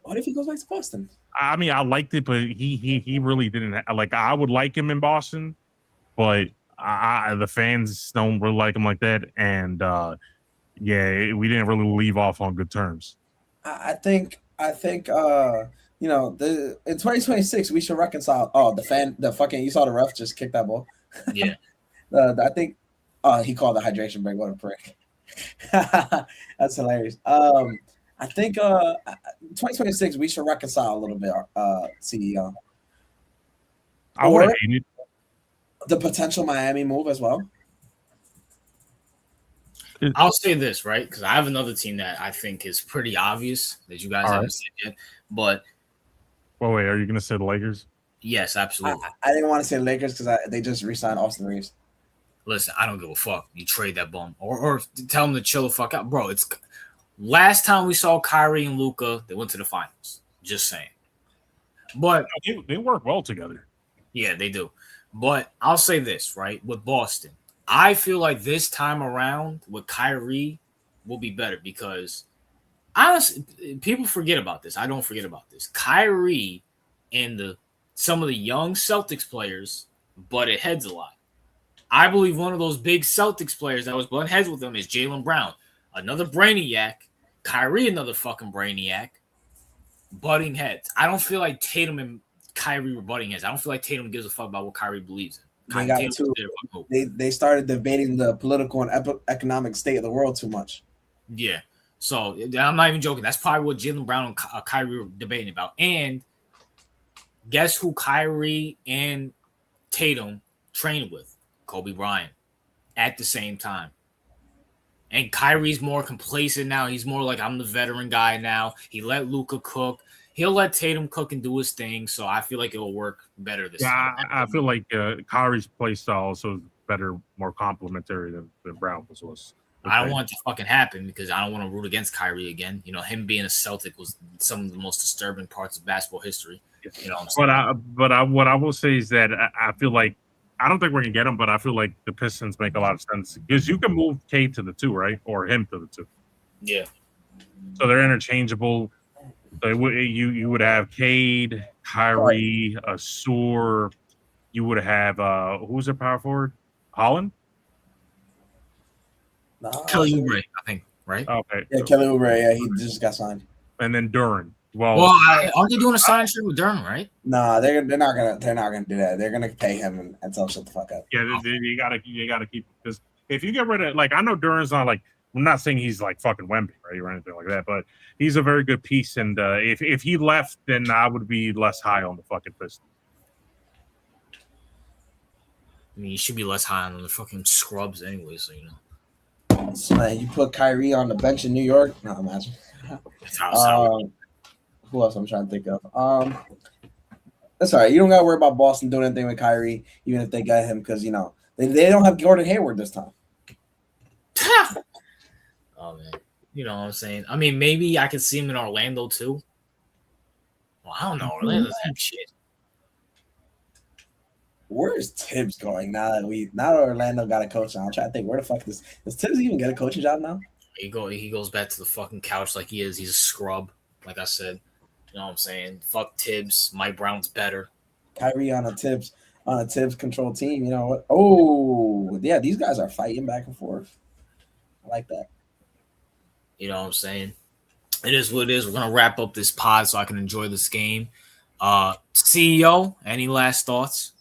Speaker 3: what if he goes back to Boston?
Speaker 2: I mean, I liked it, but he really didn't. Like, I would like him in Boston, but the fans don't really like him like that, and we didn't really leave off on good terms.
Speaker 3: I think in 2026 we should reconcile. Oh, you saw the ref just kick that ball.
Speaker 1: Yeah.
Speaker 3: I think he called the hydration break. What a prick. That's hilarious. I think 2026 we should reconcile a little bit, CEO.
Speaker 2: I would have hated
Speaker 3: the potential Miami move as well.
Speaker 1: I'll say this, right? Because I have another team that I think is pretty obvious that you guys haven't said yet. But
Speaker 2: wait, are you going to say the Lakers?
Speaker 1: Yes, absolutely.
Speaker 3: I didn't want to say Lakers because they just re-signed Austin Reeves.
Speaker 1: Listen, I don't give a fuck. You trade that bum or tell him to chill the fuck out, bro. It's last time we saw Kyrie and Luka, they went to the finals. Just saying. But
Speaker 2: they work well together.
Speaker 1: Yeah, they do. But I'll say this, right? With Boston, I feel like this time around with Kyrie will be better because honestly, people forget about this. I don't forget about this. Kyrie and some of the young Celtics players butted heads a lot. I believe one of those big Celtics players that was butting heads with them is Jaylen Brown, another brainiac. Kyrie, another fucking brainiac, butting heads. I don't feel like Tatum and Kyrie were butting heads. I don't feel like Tatum gives a fuck about what Kyrie believes in.
Speaker 3: They started debating the political and economic state of the world too much.
Speaker 1: Yeah. So I'm not even joking. That's probably what Jaylen Brown and Kyrie were debating about. And guess who Kyrie and Tatum trained with? Kobe Bryant at the same time. And Kyrie's more complacent now. He's more like, I'm the veteran guy now. He let Luka cook. He'll let Tatum cook and do his thing. So I feel like it'll work better this time.
Speaker 2: I feel like Kyrie's play style also is better, more complimentary than Brown's was.
Speaker 1: I don't want it to fucking happen because I don't want to root against Kyrie again. Him being a Celtic was some of the most disturbing parts of basketball history.
Speaker 2: What I will say is that I feel like I don't think we're gonna get him, but I feel like the Pistons make a lot of sense because you can move Cade to the 2, right, or him to the 2.
Speaker 1: Yeah.
Speaker 2: So they're interchangeable. So you would have Cade, Kyrie, Asur. You would have who's their power forward? Holland.
Speaker 1: Kelly Oubre, I think, right?
Speaker 2: Okay.
Speaker 3: Yeah, Kelly Oubre. Yeah, he just got signed.
Speaker 2: And then Duren.
Speaker 1: Aren't they doing a sign trade with Durham, right?
Speaker 3: Nah, they're not gonna do that. They're gonna pay him and tell him shut the fuck up.
Speaker 2: Yeah, you gotta keep because if you get rid of I know Duren's not like I'm not saying he's like fucking Wemby, right, or anything like that, but he's a very good piece. And if he left, then I would be less high on the fucking Pistons.
Speaker 1: I mean, you should be less high on the fucking scrubs anyway, so
Speaker 3: So, man, you put Kyrie on the bench in New York. No, imagine. Who else I'm trying to think of? That's all right. You don't got to worry about Boston doing anything with Kyrie, even if they got him, because, they don't have Gordon Hayward this time.
Speaker 1: Oh, man. You know what I'm saying? I mean, maybe I could see him in Orlando, too. Well, I don't know. Orlando's have shit.
Speaker 4: Where's Tibbs going now that Orlando got a coach now? I'm trying to think where the fuck does Tibbs even get a coaching job now?
Speaker 1: He goes back to the fucking couch like he is. He's a scrub, like I said. You know what I'm saying? Fuck Tibbs. Mike Brown's better.
Speaker 4: Kyrie on a Tibbs control team. You know what? Oh yeah, these guys are fighting back and forth. I like that.
Speaker 1: You know what I'm saying? It is what it is. We're gonna wrap up this pod so I can enjoy this game. CEO, any last thoughts?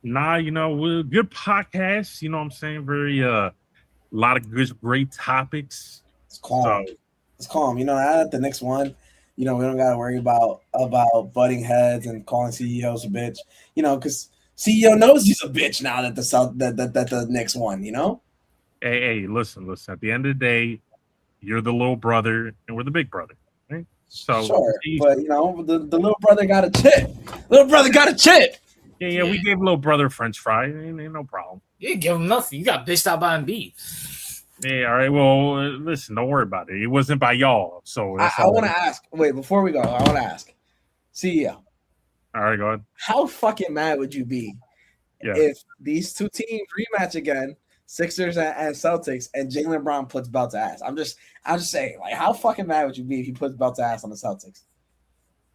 Speaker 2: Nah, good podcast. You know what I'm saying? Very a lot of great topics.
Speaker 4: It's calm.
Speaker 2: So,
Speaker 4: It's calm. You know, now that the next one, we don't got to worry about butting heads and calling CEOs a bitch. You know, because CEO knows he's a bitch now that the next one. You know.
Speaker 2: hey, listen. At the end of the day, you're the little brother, and we're the big brother. Right? So
Speaker 4: Sure, but the little brother got a chip. Little brother got a chip.
Speaker 2: Yeah, we gave little brother French fry. Ain't no problem.
Speaker 1: You didn't give him nothing. You got bitched out by Embiid.
Speaker 2: Yeah, all right. Well, listen, don't worry about it. It wasn't by y'all. So
Speaker 4: I want to ask. Wait, before we go, I want to ask CEO.
Speaker 2: All right, go ahead.
Speaker 4: How fucking mad would you be if these two teams rematch again, Sixers and Celtics, and Jaylen Brown puts belt to ass? I'm just saying, like, how fucking mad would you be if he puts belt to ass on the Celtics?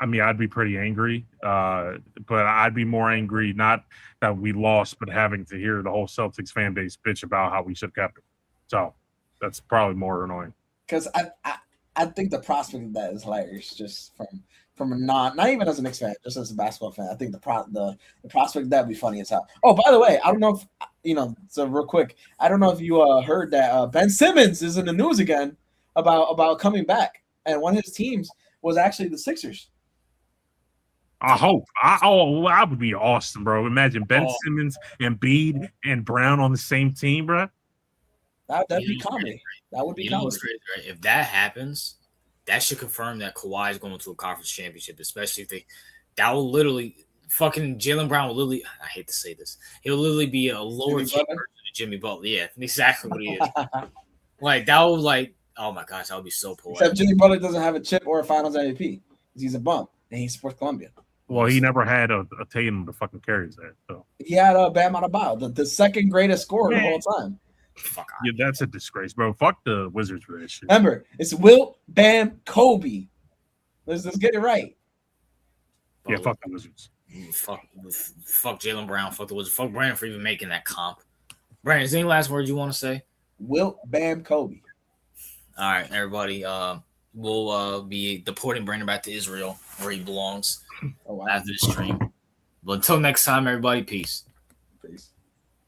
Speaker 2: I mean, I'd be pretty angry, but I'd be more angry not that we lost, but having to hear the whole Celtics fan base bitch about how we should have kept it. So that's probably more annoying.
Speaker 4: Because I think the prospect of that is hilarious, just from a not even as a Knicks fan, just as a basketball fan. I think the prospect of that would be funny as hell. Oh, by the way, I don't know if so real quick, I don't know if you heard that Ben Simmons is in the news again about coming back, and one of his teams was actually the Sixers.
Speaker 2: I hope. I would be awesome, bro. Imagine Ben Simmons and Embiid and Brown on the same team, bro.
Speaker 4: That'd be comedy. That would be comedy.
Speaker 1: Crazy, right? If that happens, that should confirm that Kawhi is going to a conference championship, especially if that will literally fucking Jaylen Brown will literally. I hate to say this, he'll literally be a lower tier version of Jimmy Butler. Yeah, exactly what he is. Like that would oh my gosh, that would be so poetic.
Speaker 4: Except Jimmy Butler doesn't have a chip or a Finals MVP. He's a bump and he supports Columbia.
Speaker 2: Well, he never had a Tatum to fucking carry there. So
Speaker 4: he had a Bam Adebayo, the second greatest scorer of all time.
Speaker 1: Fuck
Speaker 2: yeah, that's a disgrace, bro. Fuck the Wizards for this shit.
Speaker 4: Remember, it's Wilt, Bam, Kobe. Let's get it right.
Speaker 2: Yeah, fuck the Wizards.
Speaker 1: Fuck Jaylen Brown. Fuck the Wizards. Fuck Brandon for even making that comp. Brandon, is there any last words you want to say?
Speaker 4: Wilt, Bam, Kobe.
Speaker 1: All right, everybody. We'll be deporting Brandon back to Israel where he belongs after the stream. But until next time, everybody, peace.